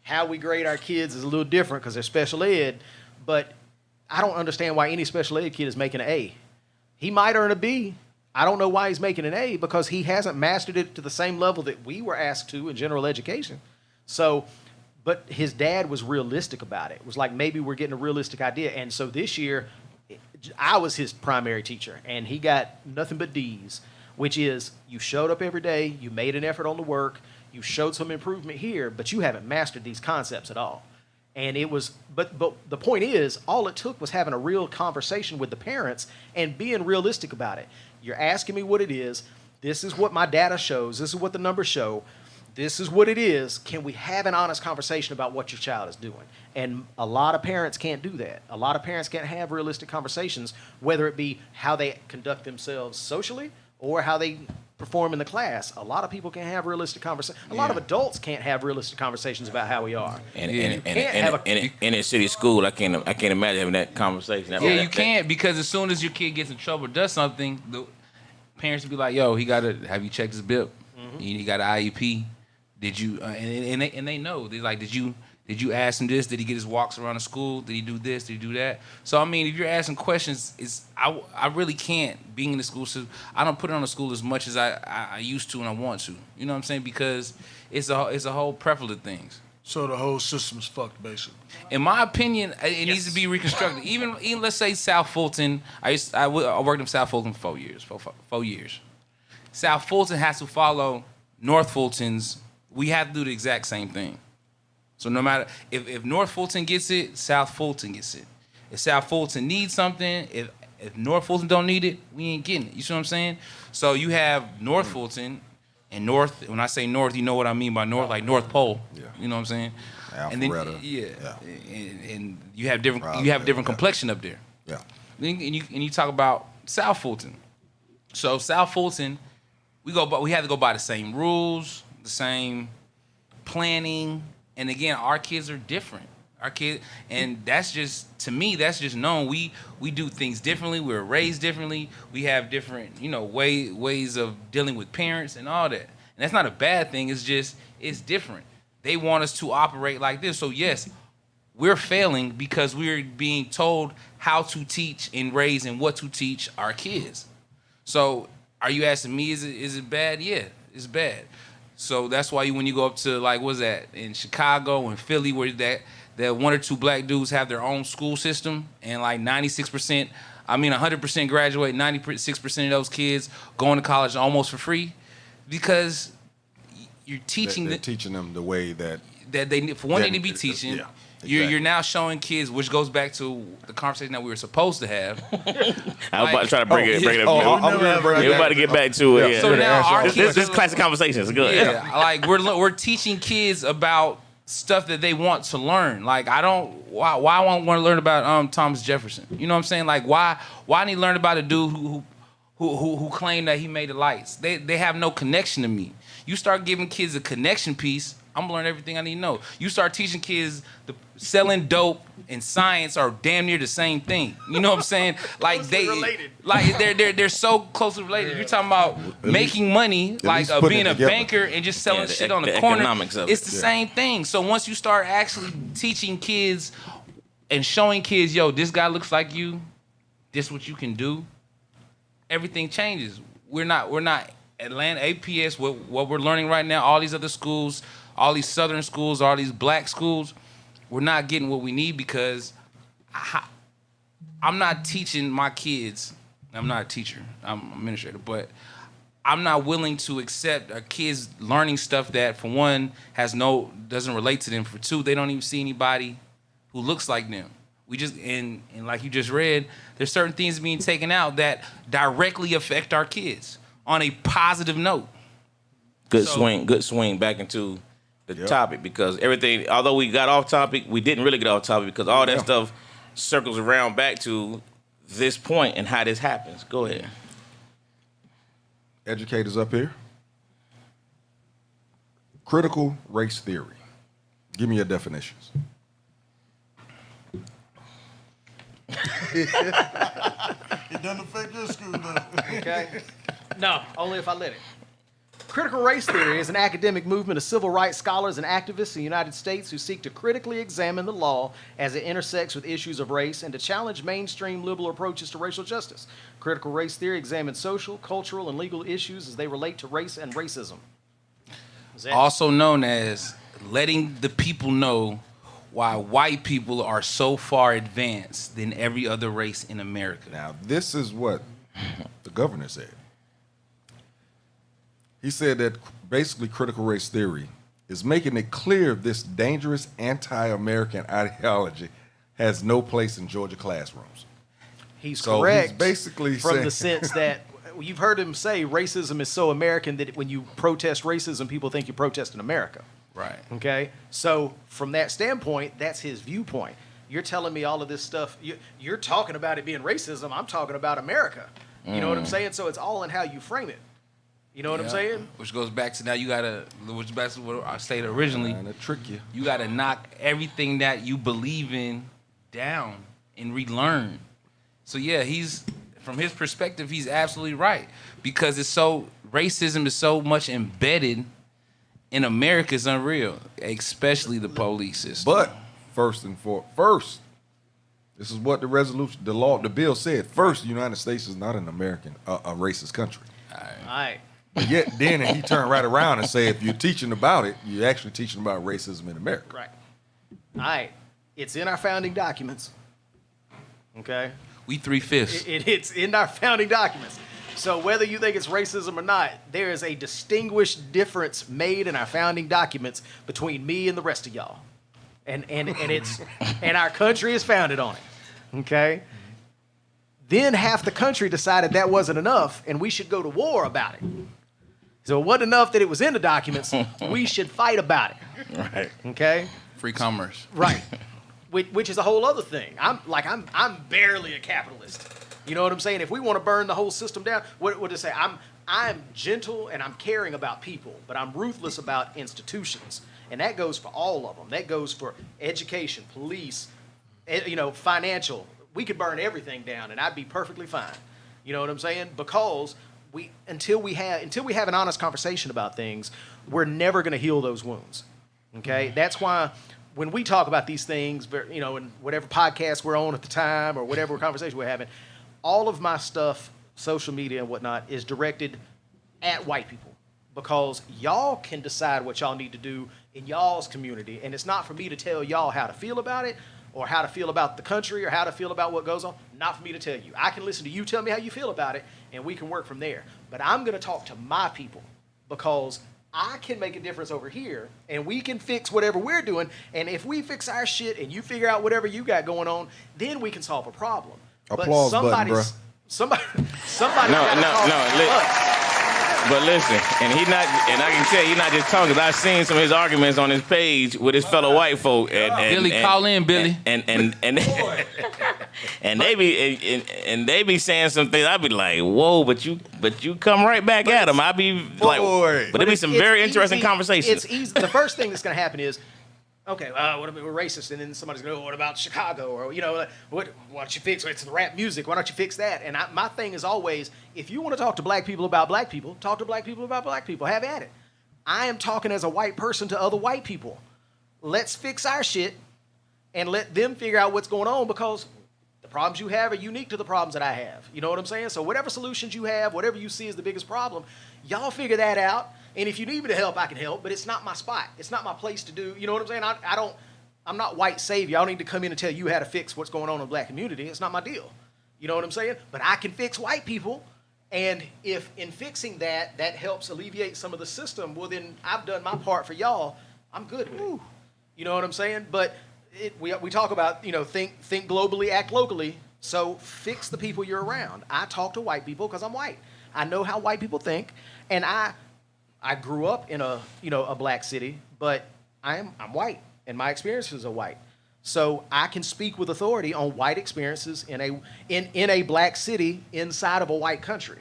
how we grade our kids is a little different because they're special ed. But I don't understand why any special ed kid is making an A. He might earn a B. I don't know why he's making an A because he hasn't mastered it to the same level that we were asked to in general education. So, but his dad was realistic about it. It was like, maybe we're getting a realistic idea. And so this year, I was his primary teacher, and he got nothing but D's, which is you showed up every day, you made an effort on the work, you showed some improvement here, but you haven't mastered these concepts at all. And it was, but the point is, all it took was having a real conversation with the parents and being realistic about it. You're asking me what it is. This is what my data shows. This is what the numbers show. This is what it is. Can we have an honest conversation about what your child is doing? And a lot of parents can't do that. A lot of parents can't have realistic conversations, whether it be how they conduct themselves socially or how they perform in the class. A lot of people can't have realistic conversations. A lot of adults can't have realistic conversations about how we are. And in a city school, I can't imagine having that conversation. You can't, because as soon as your kid gets in trouble or does something, the parents will be like, "Yo, have you checked his BIP? He got an IEP. Did you?" And they know. They're like, Did you ask him this? Did he get his walks around the school? Did he do this? Did he do that? So, I mean, if you're asking questions, I really can't, being in the school system, I don't put it on the school as much as I used to and I want to. You know what I'm saying? Because it's a whole plethora of things. So the whole system's fucked, basically. In my opinion, it needs to be reconstructed. Even let's say South Fulton, I worked in South Fulton for 4 years. South Fulton has to follow North Fulton's. We have to do the exact same thing. So no matter if North Fulton gets it, South Fulton gets it. If South Fulton needs something, if North Fulton don't need it, we ain't getting it. You see what I'm saying? So you have North Fulton and North. When I say North, you know what I mean by North, like North Pole. Yeah. You know what I'm saying? And then and you have different complexion up there. Yeah. And you talk about South Fulton. So South Fulton, we have to go by the same rules, the same planning. And again, our kids are different. And that's just, to me, that's just known. We do things differently. We're raised differently. We have different, ways of dealing with parents and all that. And that's not a bad thing. It's just, it's different. They want us to operate like this. So yes, we're failing because we're being told how to teach and raise and what to teach our kids. So are you asking me, is it bad? Yeah, it's bad. So that's why when you go up to, like, what's that, in Chicago and Philly, where that one or two black dudes have their own school system, and like 100% graduate, 96% of those kids going to college almost for free, because you're teaching teaching them the way that they need to be teaching. Yeah. Exactly. You're now showing kids, which goes back to the conversation that we were supposed to have. I was about to try to bring it up. We're about to get back to it. Yeah. So now our kids, this is Classic Conversations. Good. Yeah, like we're teaching kids about stuff that they want to learn. Like why I want to learn about Thomas Jefferson. You know what I'm saying? Like why I need to learn about a dude who claimed that he made the lights. They have no connection to me. You start giving kids a connection piece, I'm gonna learn everything I need to know. You start teaching kids selling dope and science are damn near the same thing. You know what I'm saying? Like related. Like they're so closely related. Yeah. You're talking about making money, like being a banker and just selling shit on the corner. It's the same thing. So once you start actually teaching kids and showing kids, yo, this guy looks like you, this what you can do, everything changes. We're not Atlanta APS. What we're learning right now, all these other schools, all these southern schools, all these black schools, we're not getting what we need because I'm not teaching my kids. I'm not a teacher. I'm an administrator, but I'm not willing to accept our kids learning stuff that, for one, doesn't relate to them. For two, they don't even see anybody who looks like them. We just and like you just read, there's certain things being taken out that directly affect our kids on a positive note. Good swing back into the topic, because everything, although we got off topic, we didn't really get off topic because all that stuff circles around back to this point and how this happens. Go ahead. educators up here. Critical race theory. Give me your definitions. It doesn't affect your school, though. Okay? No, only if I let it. Critical race theory is an academic movement of civil rights scholars and activists in the United States who seek to critically examine the law as it intersects with issues of race and to challenge mainstream liberal approaches to racial justice. Critical race theory examines social, cultural, and legal issues as they relate to race and racism. Also known as letting the people know why white people are so far advanced than every other race in America. Now, this is what the governor said. He said that basically critical race theory is making it clear this dangerous anti-American ideology has no place in Georgia classrooms. He's So correct. he's basically from saying- the sense that you've heard him say racism is so American that when you protest racism, people think you're protesting America. Right. Okay? So from that standpoint, that's his viewpoint. You're telling me all of this stuff. You're talking about it being racism. I'm talking about America. You know what I'm saying? So it's all in how you frame it. You know what I'm saying? Which goes back to now which back to what I stated originally. Man, that trick you. You gotta knock everything that you believe in down and relearn. So yeah, from his perspective, he's absolutely right. Because racism is so much embedded in America, it's unreal. Especially the police system. But first, this is what the resolution, the bill said. First, the United States is not an American, a racist country. All right. But yet then he turned right around and said, if you're teaching about it, you're actually teaching about racism in America. Right. All right. It's in our founding documents. Okay? We 3/5. It's in our founding documents. So whether you think it's racism or not, there is a distinguished difference made in our founding documents between me and the rest of y'all. And it's and our country is founded on it. Okay? Then half the country decided that wasn't enough and we should go to war about it. So it wasn't enough that it was in the documents. We should fight about it. Right. Okay? Free commerce. Right. Which is a whole other thing. I'm barely a capitalist. You know what I'm saying? If we want to burn the whole system down, what to say? I'm gentle and I'm caring about people, but I'm ruthless about institutions. And that goes for all of them. That goes for education, police, financial. We could burn everything down and I'd be perfectly fine. You know what I'm saying? Because until we have an honest conversation about things, we're never going to heal those wounds. Okay? That's why when we talk about these things, in whatever podcast we're on at the time or whatever conversation we're having, all of my stuff, social media and whatnot, is directed at white people because y'all can decide what y'all need to do in y'all's community, and it's not for me to tell y'all how to feel about it or how to feel about the country or how to feel about what goes on. Not for me to tell you. I can listen to you tell me how you feel about it, and we can work from there. But I'm going to talk to my people because I can make a difference over here, and we can fix whatever we're doing. And if we fix our shit and you figure out whatever you got going on, then we can solve a problem. Applause button, bro. Somebody. But listen, and I can tell you, he's not just talking. 'Cause I've seen some of his arguments on his page with his fellow white folk. Billy, call in, Billy. And they be saying some things. I be like, whoa, but you come right back at them. I be like, but there be some very interesting conversations. It's easy. The first thing that's going to happen is, okay, what if we're racist? And then somebody's going to go, what about Chicago? Or, why don't you fix it? It's the rap music. Why don't you fix that? And my thing is always, if you want to talk to black people about black people, talk to black people about black people. Have at it. I am talking as a white person to other white people. Let's fix our shit and let them figure out what's going on because the problems you have are unique to the problems that I have. You know what I'm saying? So whatever solutions you have, whatever you see as the biggest problem, y'all figure that out. And if you need me to help, I can help, but it's not my spot. It's not my place to do. You know what I'm saying? I'm not white savior. I don't need to come in and tell you how to fix what's going on in the black community. It's not my deal. You know what I'm saying? But I can fix white people. And if in fixing that helps alleviate some of the system, well, then I've done my part for y'all. I'm good with it. You know what I'm saying? But we talk about, think globally, act locally. So fix the people you're around. I talk to white people because I'm white. I know how white people think. And I grew up in a black city, but I'm white and my experiences are white. So I can speak with authority on white experiences in a black city inside of a white country.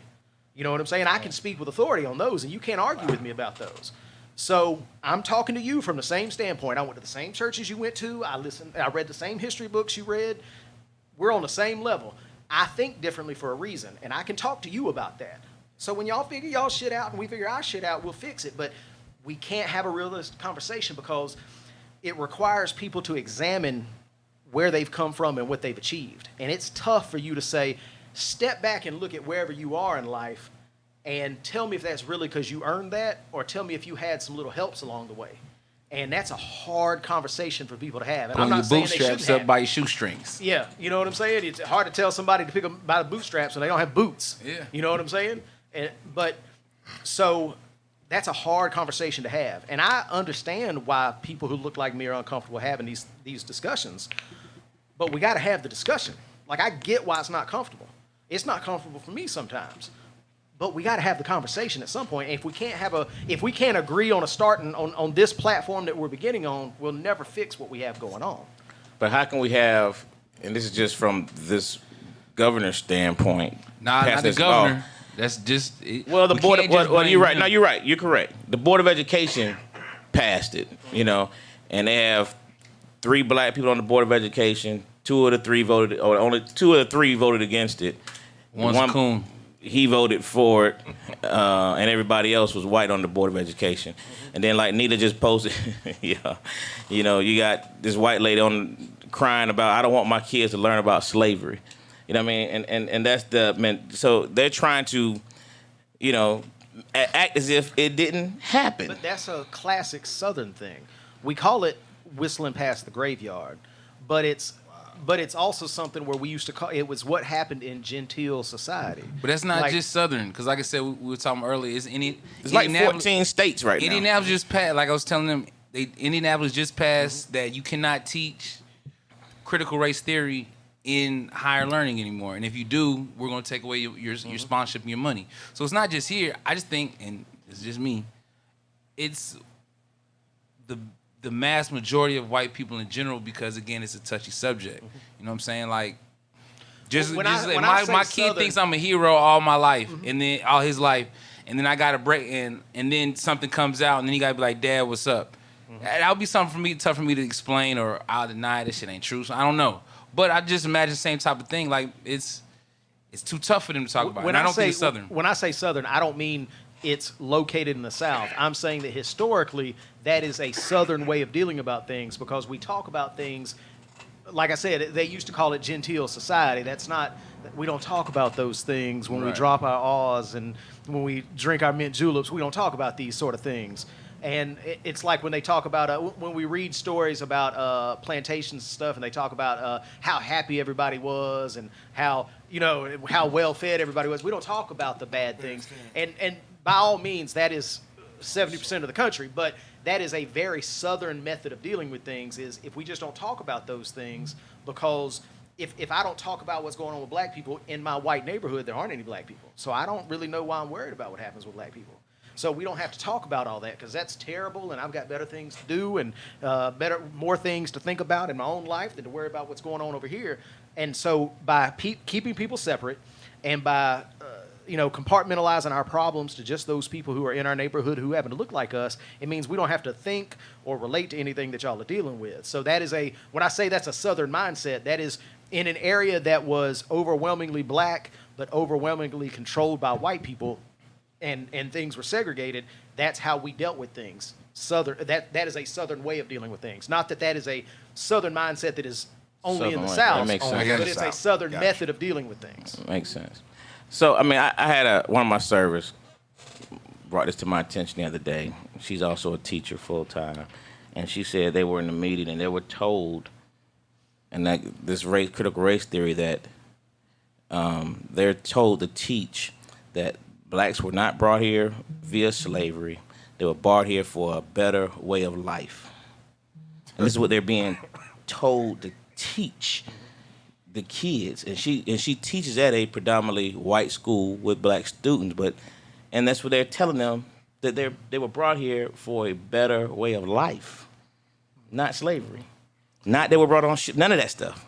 You know what I'm saying? I can speak with authority on those, and you can't argue with me about those. So I'm talking to you from the same standpoint. I went to the same churches you went to. I read the same history books you read. We're on the same level. I think differently for a reason, and I can talk to you about that. So when y'all figure y'all shit out and we figure our shit out, we'll fix it. But we can't have a realistic conversation because it requires people to examine where they've come from and what they've achieved. And it's tough for you to say, step back and look at wherever you are in life and tell me if that's really because you earned that, or tell me if you had some little helps along the way. And that's a hard conversation for people to have. And I'm not saying they shouldn't bootstraps have up by your shoestrings. Yeah, you know what I'm saying? It's hard to tell somebody to pick up by the bootstraps when they don't have boots. Yeah. You know what I'm saying? So that's a hard conversation to have. And I understand why people who look like me are uncomfortable having these discussions. But we got to have the discussion. Like, I get why it's not comfortable. It's not comfortable for me sometimes. But we got to have the conversation at some point. And if we can't agree on a starting on this platform that we're beginning on, we'll never fix what we have going on. But how can we have, and this is just from this governor's standpoint. Not the governor. That's just well, the board. Well, you're right. No, you're right. You're correct. The Board of Education passed it. And they have 3 black people on the Board of Education. 2 of the 3 voted, or only 2 of the 3 voted against it. One's a coon. He voted for it, and everybody else was white on the Board of Education. And then, like Nita just posted, yeah, you got this white lady crying about, I don't want my kids to learn about slavery. You know what I mean? And that's so they're trying to, act as if it didn't happen. But that's a classic Southern thing. We call it whistling past the graveyard, but it's also something where we used to call it was what happened in genteel society. But that's not just Southern, because like I said, we were talking earlier. It's like 14 states right now. Indianapolis just passed. Like I was telling them, Indianapolis just passed that you cannot teach critical race theory in higher learning anymore. And if you do, we're going to take away your sponsorship and your money. So it's not just here. I just think, and it's just me, it's the mass majority of white people in general, because again, it's a touchy subject. You know what I'm saying? Like, my kid thinks I'm a hero all my life, and then all his life, and then I got a break, and then something comes out, and then he got to be like, Dad, what's up? That would be something tough for me to explain, or I'll deny this shit ain't true. So I don't know. But I just imagine the same type of thing. Like, it's too tough for them to talk about. And I don't think it's Southern. When I say Southern, I don't mean it's located in the South. I'm saying that historically, that is a Southern way of dealing about things, because we talk about things, like I said, they used to call it genteel society. That's not, we don't talk about those things when we drop our awes and when we drink our mint juleps. We don't talk about these sort of things. And it's like when they talk about, when we read stories about plantations and stuff, and they talk about how happy everybody was and how well fed everybody was. We don't talk about the bad things. And by all means, that is 70% of the country, but that is a very Southern method of dealing with things, is if we just don't talk about those things, because if I don't talk about what's going on with black people in my white neighborhood, there aren't any black people. So I don't really know why I'm worried about what happens with black people. So we don't have to talk about all that, because that's terrible, and I've got better things to do and more things to think about in my own life than to worry about what's going on over here. And so by keeping people separate and by compartmentalizing our problems to just those people who are in our neighborhood who happen to look like us, it means we don't have to think or relate to anything that y'all are dealing with. So that is when I say that's a Southern mindset, that is in an area that was overwhelmingly black but overwhelmingly controlled by white people, and things were segregated. That's how we dealt with things. Southern, that is a Southern way of dealing with things. Not that is a Southern mindset that is only in the South, but it's a Southern method of dealing with things. Makes sense. So, I mean, I had one of my servers brought this to my attention the other day. She's also a teacher full-time. And she said they were in a meeting and they were told, and that this critical race theory, that they're told to teach that blacks were not brought here via slavery. They were brought here for a better way of life. And this is what they're being told to teach the kids. And she teaches at a predominantly white school with black students, and that's what they're telling them, that they were brought here for a better way of life, not slavery. Not they were brought on none of that stuff.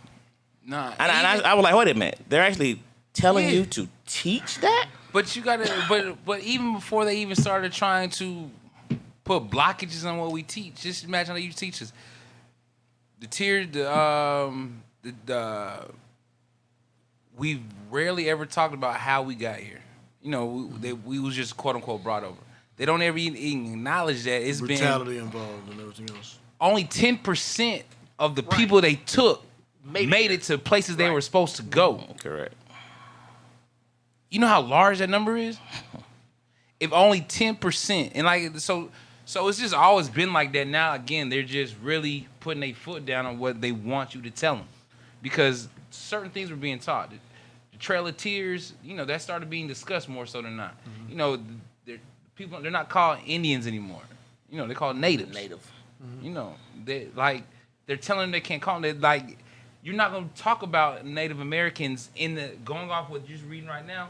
Nah. And I was like, wait a minute. They're actually telling you to teach that? But you gotta, but even before they even started trying to put blockages on what we teach, just imagine how you teach us. We've rarely ever talked about how we got here. You know, we was just quote unquote brought over. They don't ever even acknowledge that it's brutality involved and everything else. Only 10% of the people they took made it to places they were supposed to go. Correct. You know how large that number is? If only 10%, and like so it's just always been like that. Now again, they're just really putting their foot down on what they want you to tell them, because certain things were being taught. The Trail of Tears, you know, that started being discussed more so than not. Mm-hmm. You know, they're not called Indians anymore. You know, they're called natives. Mm-hmm. You know, they're telling them they can't call them. Like, you're not going to talk about Native Americans going off what you're just reading right now.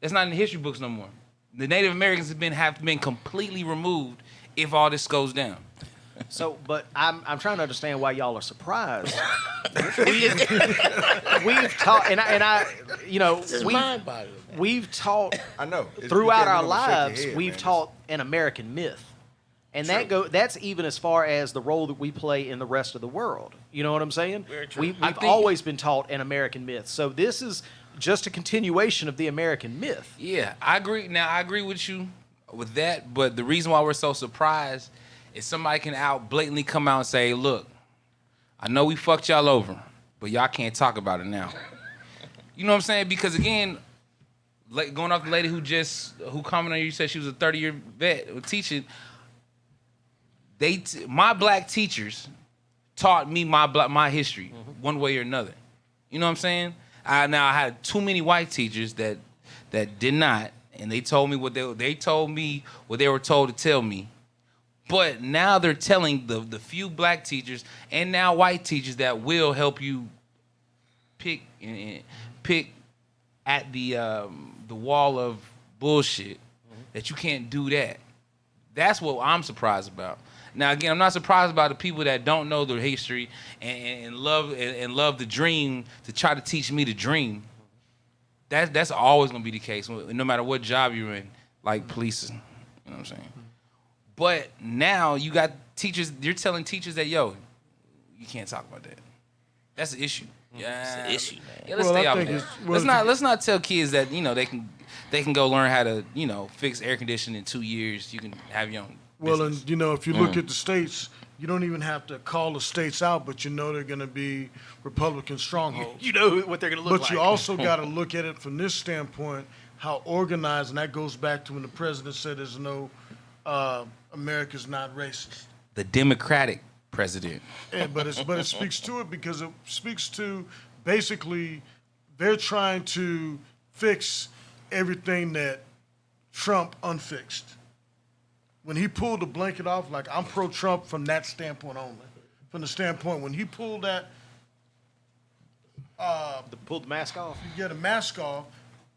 That's not in the history books no more. The Native Americans have been completely removed if all this goes down. So, but I'm trying to understand why y'all are surprised. We've taught, and I, you know, we've taught. I know throughout our lives, we've taught an American myth, and that's even as far as the role that we play in the rest of the world. You know what I'm saying? We've always been taught an American myth. So this is just a continuation of the American myth. Yeah, I agree. Now I agree with you with that, but the reason why we're so surprised is somebody can blatantly come out and say, "Look, I know we fucked y'all over, but y'all can't talk about it now." You know what I'm saying? Because again, going off the lady who commented on you, said she was a 30-year vet teaching. My black teachers taught me my history one way or another. You know what I'm saying? I had too many white teachers that did not, and they told me what they told me what they were told to tell me. But now they're telling the few black teachers and now white teachers that will help you pick at the wall of bullshit that you can't do that. That's what I'm surprised about. Now again, I'm not surprised about the people that don't know their history and love the dream to try to teach me the dream. That's always gonna be the case, no matter what job you're in, like policing. You know what I'm saying? But now you got teachers. You're telling teachers that you can't talk about that. That's an issue. Yeah, it's an issue, man. Yeah, let's stay off of that. Let's not tell kids that they can go learn how to fix air conditioning in 2 years. You can have your own. Well, business. And if you look at the states, you don't even have to call the states out, but they're going to be Republican strongholds. You know what they're going to look like. But you also got to look at it from this standpoint, how organized, and that goes back to when the president said there's no America's not racist. The Democratic president. Yeah, but it speaks to it because it speaks to basically they're trying to fix everything that Trump unfixed. When he pulled the blanket off, like I'm pro-Trump from that standpoint only. From the standpoint when he pulled that, pulled the mask off. You get a mask off.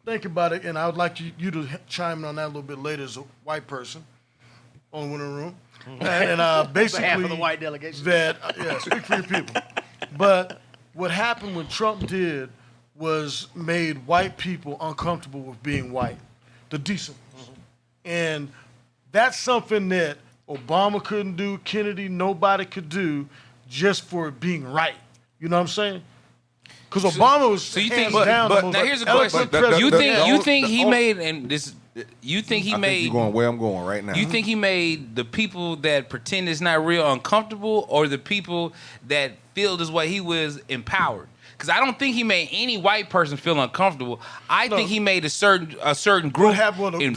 Think about it, and I would like you to chime in on that a little bit later as a white person. Only one in the room. And basically, half of the white delegation. Speak for your people. But what happened when Trump did was made white people uncomfortable with being white, the decent ones. And that's something that Obama couldn't do, Kennedy, nobody could do, just for being right. You know what I'm saying? Because Obama was down. But now here's a question: you think he made and this? You think he made? You're going where I'm going right now. You think he made the people that pretend it's not real uncomfortable, or the people that feel this way he was empowered? Because I don't think he made any white person feel uncomfortable. I think he made a certain group empowered. The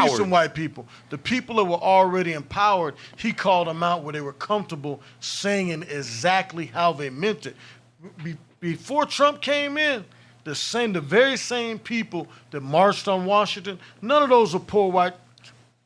decent white people, the people that were already empowered, he called them out where they were comfortable saying exactly how they meant it. Before Trump came in, the very same people that marched on Washington, none of those are poor white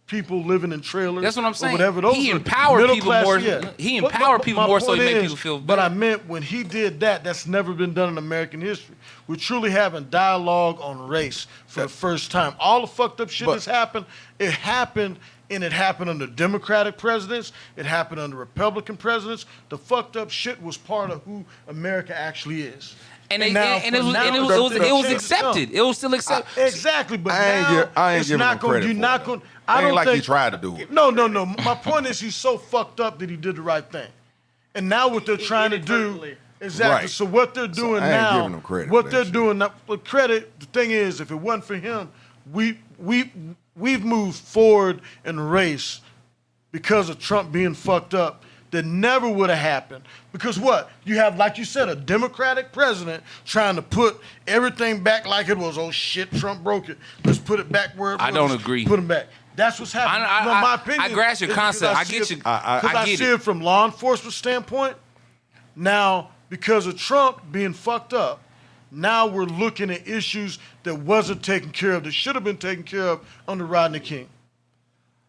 people living in trailers. That's what I'm saying. Whatever. Those he empowered people more. Yeah. He empowered people more, so he made people feel better. But I meant when he did that, that's never been done in American history. We're truly having dialogue on race for the first time. All the fucked up shit that's happened, it happened under Democratic presidents. It happened under Republican presidents. The fucked up shit was part of who America actually is. And now it for was now, it was change accepted. It was still accepted. Exactly, but I ain't it's giving not him going. credit You're for not it. going. It I ain't don't like think he tried to do it. No. My point is he's so fucked up that he did the right thing, and now what they're trying to do. Exactly. Right. So what they're doing I ain't now, giving him credit what for they're that doing now, but credit. The thing is, if it wasn't for him, we've moved forward in the race because of Trump being fucked up. That never would have happened. Because what? You have, like you said, a Democratic president trying to put everything back like it was. Oh shit, Trump broke it. Let's put it back where it was. I don't agree. Put him back. That's what's happening. My opinion. I grasp your is concept. because I get you. Because I get see it from law enforcement standpoint. Now, because of Trump being fucked up, now we're looking at issues that wasn't taken care of, that should have been taken care of under Rodney King.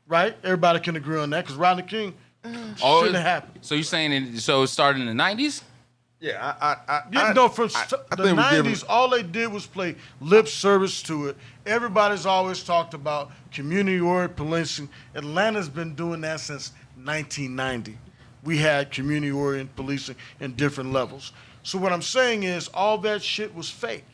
Right? Everybody can agree on that because Rodney King shouldn't have happened. So you're saying so it started in the 90s? Yeah, From the 90s, all they did was play lip service to it. Everybody's always talked about community-oriented policing. Atlanta's been doing that since 1990. We had community-oriented policing in different levels. So what I'm saying is all that shit was fake.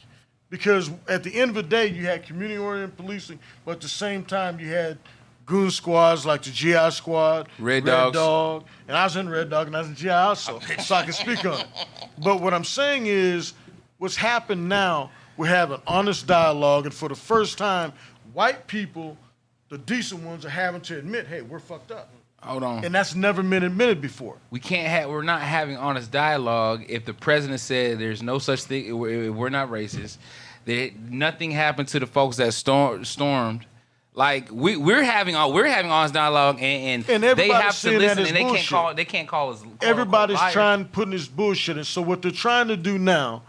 Because at the end of the day, you had community-oriented policing, but at the same time, you had goon squads like the GI Squad, Red Dogs. Dog, and I was in Red Dog and I was in GI also, so I can speak on it. But what I'm saying is, what's happened now, we're having honest dialogue, and for the first time, white people, the decent ones, are having to admit, hey, we're fucked up. Hold on. And that's never been admitted before. We're not having honest dialogue if the president said there's no such thing, we're not racist. Nothing happened to the folks that stormed. Like we're having honest dialogue, and they have to listen, and they can't call us. Everybody's putting this bullshit in. So what they're trying to do now,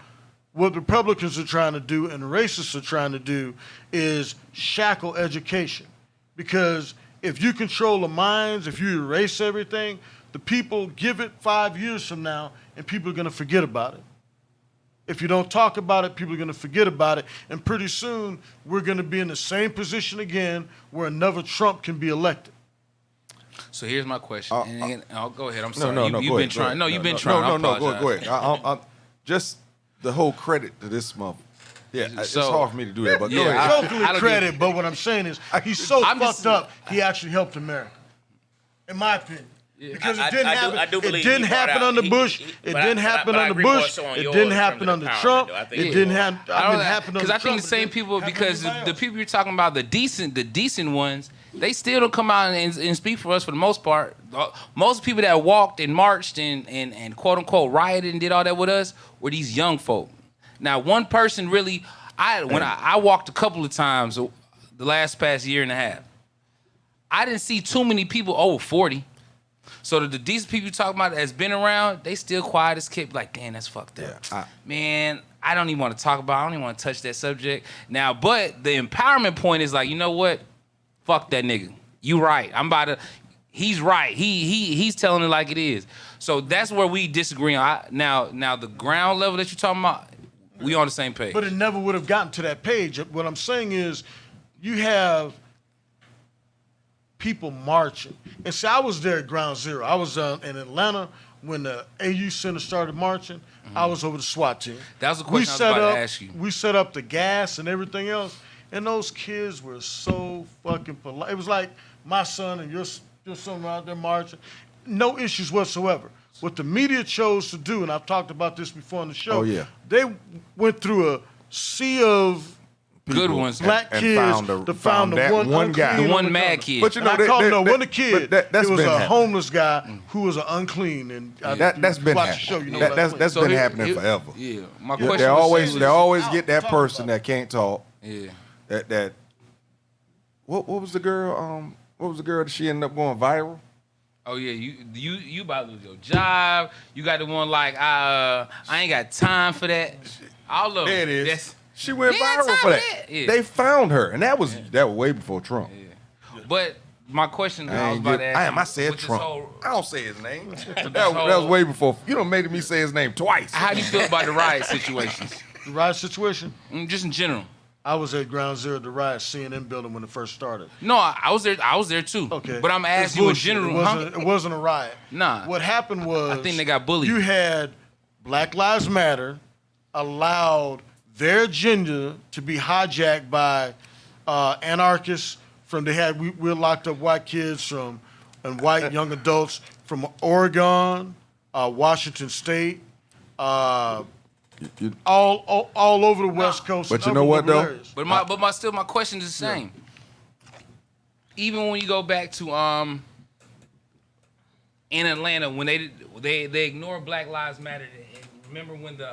what Republicans are trying to do, and racists are trying to do, is shackle education, because if you control the minds, if you erase everything, the people give it 5 years from now, and people are going to forget about it. If you don't talk about it, people are going to forget about it. And pretty soon, we're going to be in the same position again where another Trump can be elected. So here's my question. I'll go ahead. I'm sorry. No, you've been trying. No, you've been trying. No, go ahead. Just the whole credit to this month. Yeah, it's hard for me to do that, but go ahead. Totally credit, but what I'm saying is he's so fucked up, he actually helped America, in my opinion. Because it didn't happen under Bush. It didn't happen under Bush. It didn't happen under Trump. It didn't happen under Trump. Because I think the same people, because the people you're talking about, the decent ones, they still don't come out and speak for us for the most part. Most people that walked and marched and quote unquote rioted and did all that with us were these young folk. Now, one person really, I walked a couple of times the past year and a half. I didn't see too many people over 40. So the decent people you talking about that's been around, they still quiet as kept. Like, damn, that's fucked up. Man, I don't even want to talk about it. I don't even want to touch that subject. Now, but the empowerment point is like, you know what? Fuck that nigga. You right. He's right. He's telling it like it is. So that's where we disagree on. Now the ground level that you're talking about, we on the same page. But it never would have gotten to that page. What I'm saying is, you have people marching. And see, I was there at Ground Zero. I was in Atlanta when the AU Center started marching. Mm-hmm. I was over the SWAT team. That was the question I was about to ask you. We set up the gas and everything else, and those kids were so fucking polite. It was like my son and your son were out there marching. No issues whatsoever. What the media chose to do, and I've talked about this before on the show, they went through a sea of good ones, black kids, found the one guy, the one mad kid. But you know, I called wasn't a kid. It was a homeless guy who was an unclean, and that's been happening. That's been happening forever. Yeah, my question. They always get that person that can't talk. Yeah. That. What was the girl? What was the girl that she ended up going viral? Oh yeah, you about to lose your job. You got the one like I ain't got time for that. All of them. There it is. She went viral for that. Yeah. They found her, and that was way before Trump. Yeah. But my question I was about to ask I said Trump. I don't say his name. that was way before. You done made me say his name twice. How do you feel about the riot situations? The riot situation? Just in general. I was at Ground Zero, the riot CNN building when it first started. No, I was there. I was there too. Okay, but I'm asking you in general. It wasn't a riot. Nah. What happened was I think they got bullied. You had Black Lives Matter, allowed their agenda to be hijacked by anarchists. We locked up white kids and white young adults from Oregon, Washington State, all over the West Coast. But you know what though? Areas. But my question is the same. Even when you go back to in Atlanta when they ignore Black Lives Matter. Remember when the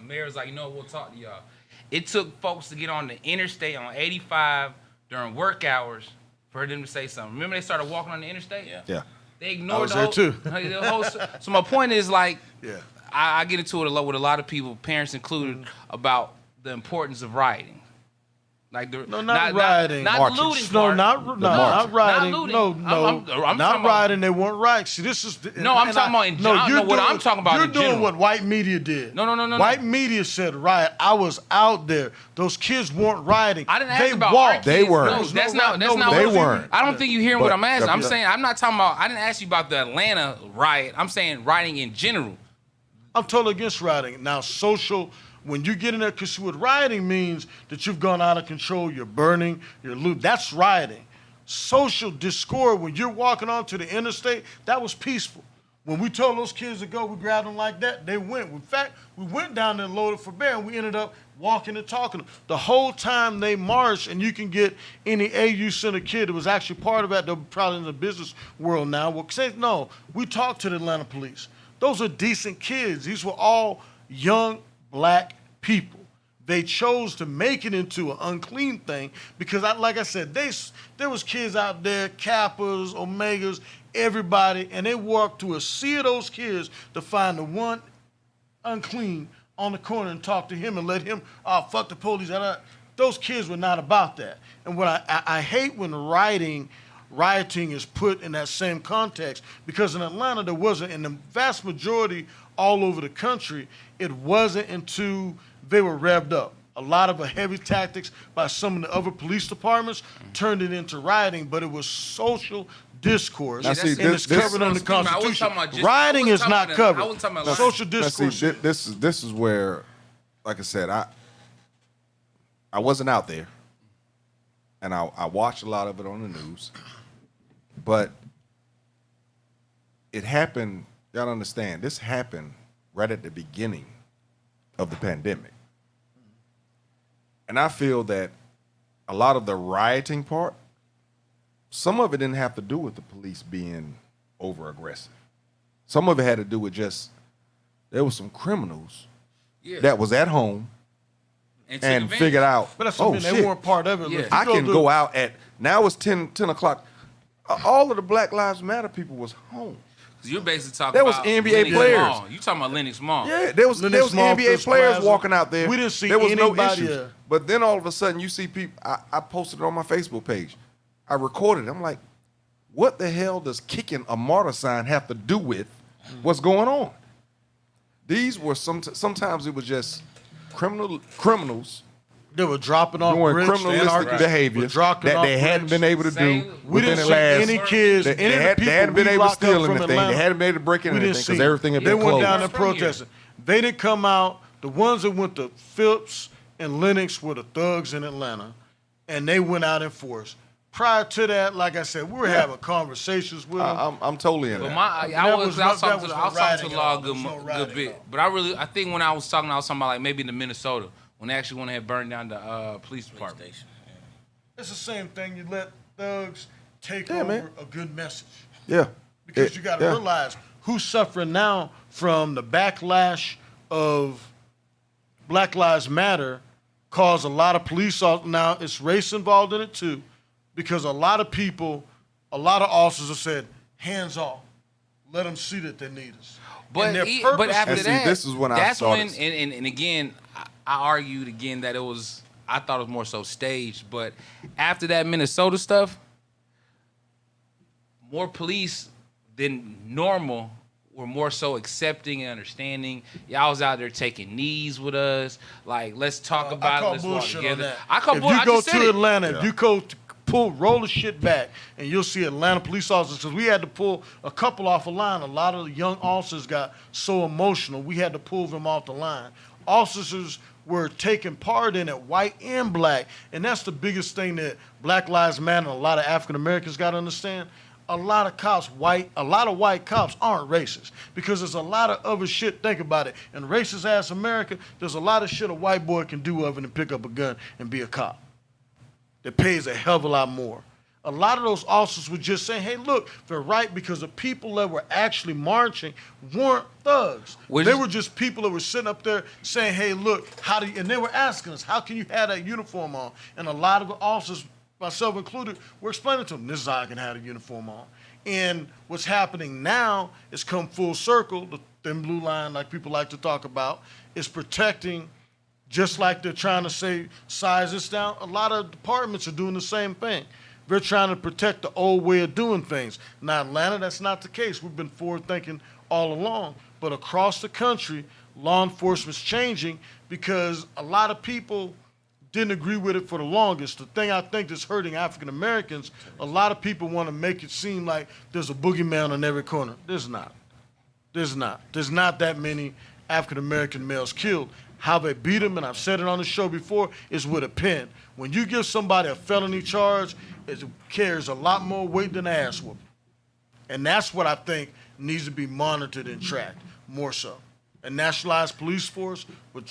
mayor was like, you know, we'll talk to y'all. It took folks to get on the interstate on 85 during work hours for them to say something. Remember they started walking on the interstate? Yeah. They ignored I was there too. the whole. So my point is like, Yeah. I get into it a lot with a lot of people, parents included, about the importance of rioting. Like not rioting. Not the looting No, part. not rioting. Not looting. No, I'm not talking rioting. They weren't right. See, this is. No, I'm talking about in general. What I'm talking about You're in doing general. what white media did. No. White media said riot. I was out there. Those kids weren't rioting. I didn't ask they about walked. our kids. They weren't. No, that's not. That's not. They what weren't. I don't think you're hearing what I'm asking. I'm yeah. saying I'm not talking about. I didn't ask you about the Atlanta riot. I'm saying rioting in general. I'm totally against rioting. Now, social, when you get in there, because what rioting means that you've gone out of control, you're burning, you're looting. That's rioting. Social discord, when you're walking onto the interstate, that was peaceful. When we told those kids to go, we grabbed them like that, they went. In fact, we went down there and loaded for bear, and we ended up walking and talking. The whole time they marched, and you can get any AU Center kid that was actually part of that, they're probably in the business world now, will say, no, we talked to the Atlanta police. Those are decent kids. These were all young black people. They chose to make it into an unclean thing because, like I said, there was kids out there, Kappas, Omegas, everybody, and they walked through a sea of those kids to find the one unclean on the corner and talk to him and let him, fuck the police. Those kids were not about that. And what I hate when rioting is put in that same context because in Atlanta there wasn't, in the vast majority all over the country, it wasn't until they were revved up. A lot of the heavy tactics by some of the other police departments turned it into rioting, but it was social discourse, and it's covered under the Constitution. Rioting is not covered. I wasn't talking about social discourse. This is where, like I said, I wasn't out there, and I watched a lot of it on the news. But it happened, y'all understand, this happened right at the beginning of the pandemic. And I feel that a lot of the rioting part, some of it didn't have to do with the police being over aggressive. Some of it had to do with just, there was some criminals that was at home and figured out, but that's what they weren't part of it. Yeah. I can go out at, now it's 10 o'clock. All of the Black Lives Matter people was home. You're basically talking there was about NBA Lennox players. Mall. You talking about Lennox Mall? Yeah, there was NBA players walking out there. We didn't see there was anybody. No issues. But then all of a sudden you see people. I posted it on my Facebook page. I recorded it. I'm like, what the hell does kicking a martyr sign have to do with what's going on? These were sometimes it was just criminals. They were dropping off doing bricks, criminalistic behavior that they hadn't been able to do. We didn't see any kids, they hadn't been able to steal anything. They hadn't been able to break in anything because everything had been closed. They went down there protesting. They didn't come out. The ones that went to Phillips and Lennox were the thugs in Atlanta, and they went out in force. Prior to that, like I said, we were having conversations with them. I'm totally in But that. I was talking to the law a good bit. But I think when I was talking about like maybe in Minnesota, when they actually went ahead and burned down the police department. It's the same thing. You let thugs take over a good message. Yeah. Because you got to realize who's suffering now from the backlash of Black Lives Matter caused a lot of police officers. Now, it's race involved in it too, because a lot of people, a lot of officers have said, hands off. Let them see that they need us. But after that, this is when that's when, and again, I argued again that I thought it was more so staged. But after that Minnesota stuff, more police than normal were more so accepting and understanding. Y'all was out there taking knees with us. Like, let's talk about it. Let's walk together. I call bullshit. If you go to Atlanta, if you go roll the shit back, and you'll see Atlanta police officers, because we had to pull a couple off the line. A lot of the young officers got so emotional, we had to pull them off the line. officers were taking part in it, white and black. And that's the biggest thing that Black Lives Matter and a lot of African Americans got to understand. A lot of white cops aren't racist because there's a lot of other shit. Think about it. In racist ass America, there's a lot of shit a white boy can do other than pick up a gun and be a cop. That pays a hell of a lot more. A lot of those officers were just saying, hey, look, they're right because the people that were actually marching weren't thugs. They were just people that were sitting up there saying, hey, look, and they were asking us, how can you have that uniform on? And a lot of the officers, myself included, were explaining to them, this is how I can have a uniform on. And what's happening now is come full circle, the thin blue line, like people like to talk about, is protecting, just like they're trying to say, size this down. A lot of departments are doing the same thing. They're trying to protect the old way of doing things. Now, Atlanta, that's not the case. We've been forward thinking all along. But across the country, law enforcement's changing because a lot of people didn't agree with it for the longest. The thing I think that's hurting African Americans, a lot of people want to make it seem like there's a boogeyman on every corner. There's not. There's not. There's not that many African American males killed. How they beat them, and I've said it on the show before, is with a pen. When you give somebody a felony charge, it carries a lot more weight than an ass whooping. And that's what I think needs to be monitored and tracked more so. A nationalized police force would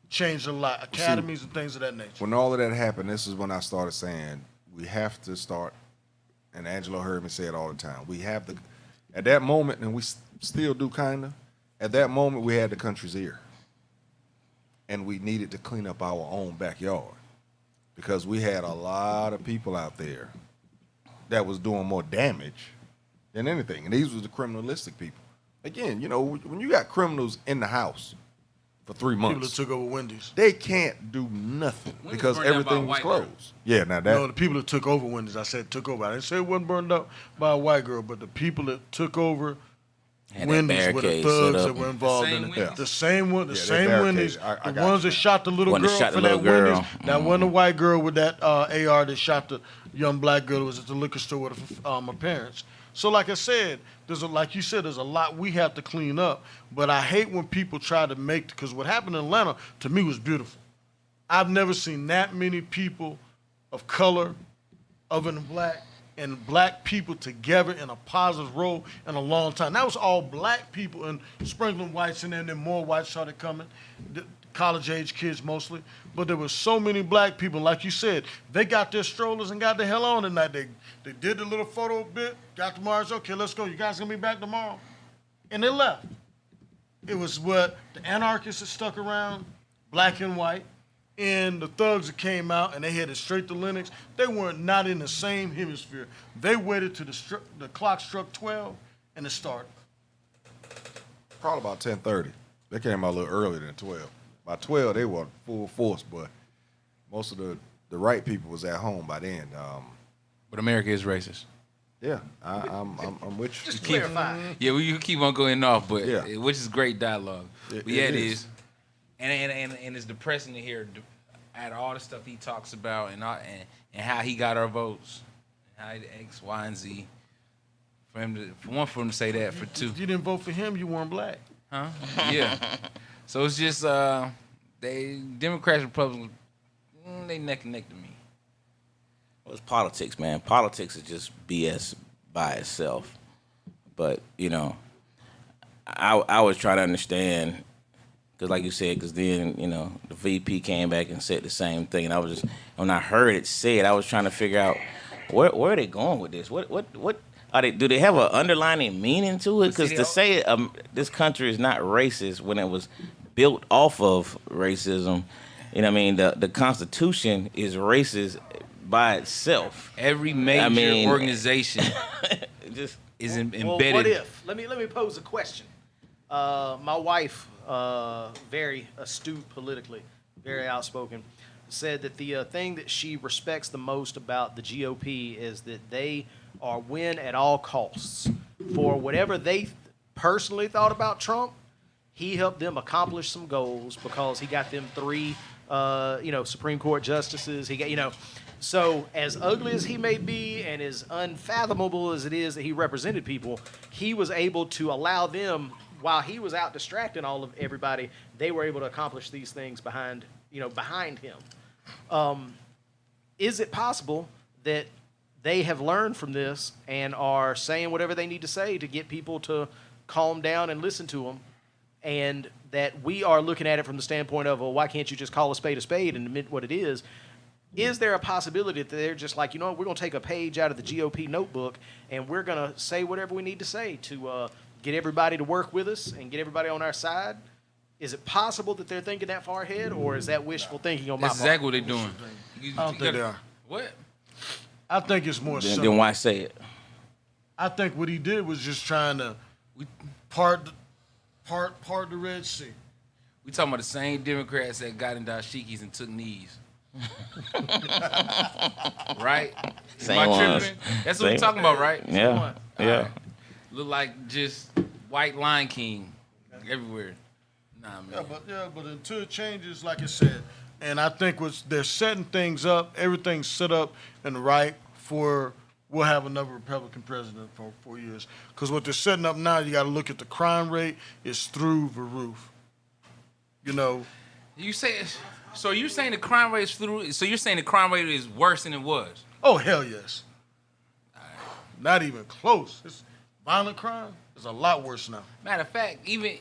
change a lot, academies and things of that nature. When all of that happened, this is when I started saying we have to start, and Angelo heard me say it all the time, we have the, at that moment, and we still do kind of, at that moment we had the country's ear. And we needed to clean up our own backyard because we had a lot of people out there that was doing more damage than anything. And these were the criminalistic people. Again, you know, when you got criminals in the house for 3 months. People that took over Wendy's. They can't do nothing because everything was closed. Yeah, now that. No, the people that took over Wendy's, I said took over. I didn't say it wasn't burned up by a white girl, but the people that took over Wendy's were the thugs that were involved in it. The same one, the same Wendy's, the ones that shot the little girl for that Wendy's. That wasn't a white girl with that AR that shot the young black girl who was at the liquor store with her parents. So like I said, like you said, there's a lot we have to clean up. But I hate when people try to make, because what happened in Atlanta, to me, was beautiful. I've never seen that many people of color, other than black, and black people together in a positive role in a long time. That was all black people and sprinkling whites in there, and then more whites started coming, college-age kids mostly. But there were so many black people, like you said, they got their strollers and got the hell on tonight. They did the little photo bit, got the Mars, okay, let's go. You guys gonna be back tomorrow? And they left. It was what the anarchists that stuck around, black and white, and the thugs that came out and they headed straight to Lenox. They weren't not in the same hemisphere. They waited till the clock struck 12 and it started. Probably about 10:30. They came out a little earlier than 12. By 12, they were full force, but most of the right people was at home by then. But America is racist. Yeah, I'm with you. Just clarify. Yeah, we keep on going off, but Yeah. Which is great dialogue. But yeah, it it is. is. And it's depressing to hear at all the stuff he talks about and how he got our votes, and how he X, Y, and Z. For him to say that, for two. You didn't vote for him, you weren't black. Huh? Yeah. So it's just they Democrats, Republicans, they neck and neck to me. Well, it's politics, man. Politics is just BS by itself. But, you know, I was trying to understand, because like you said, because then, you know, the VP came back and said the same thing. And I was just, when I heard it said, I was trying to figure out where are they going with this? What are they? Do they have an underlying meaning to it? Because to say this country is not racist when it was built off of racism, you know what I mean? The Constitution is racist by itself. Every major organization just is embedded. Well, what if? Let me pose a question. My wife, very astute politically, very outspoken, said that the thing that she respects the most about the GOP is that they are win at all costs. For whatever they personally thought about Trump, he helped them accomplish some goals because he got them 3, Supreme Court justices. He got, so as ugly as he may be and as unfathomable as it is that he represented people, he was able to allow them while he was out distracting all of everybody, they were able to accomplish these things behind him. Is it possible that they have learned from this and are saying whatever they need to say to get people to calm down and listen to them, and that we are looking at it from the standpoint of, well, why can't you just call a spade and admit what it is? Is there a possibility that they're just like, we're going to take a page out of the GOP notebook and we're going to say whatever we need to say to get everybody to work with us and get everybody on our side? Is it possible that they're thinking that far ahead, or is that wishful thinking on my part? That's exactly what they're doing. I don't think they are. What? I think it's more simple. Then why say it? I think what he did was just trying to part the Red Sea. We talking about the same Democrats that got in dashikis and took knees. Right? Same Am I ones. tripping? That's what we're talking about, right? Yeah. Yeah. Right. Look like just white Lion King everywhere. Nah, man. But until it changes, like I said, and I think they're setting things up, everything's set up and right for we'll have another Republican president for 4 years. Because what they're setting up now, you got to look at the crime rate is through the roof. You say so? You're saying the crime rate is through? So you're saying the crime rate is worse than it was? Oh hell yes. Not even close. It's violent crime is a lot worse now. Matter of fact, even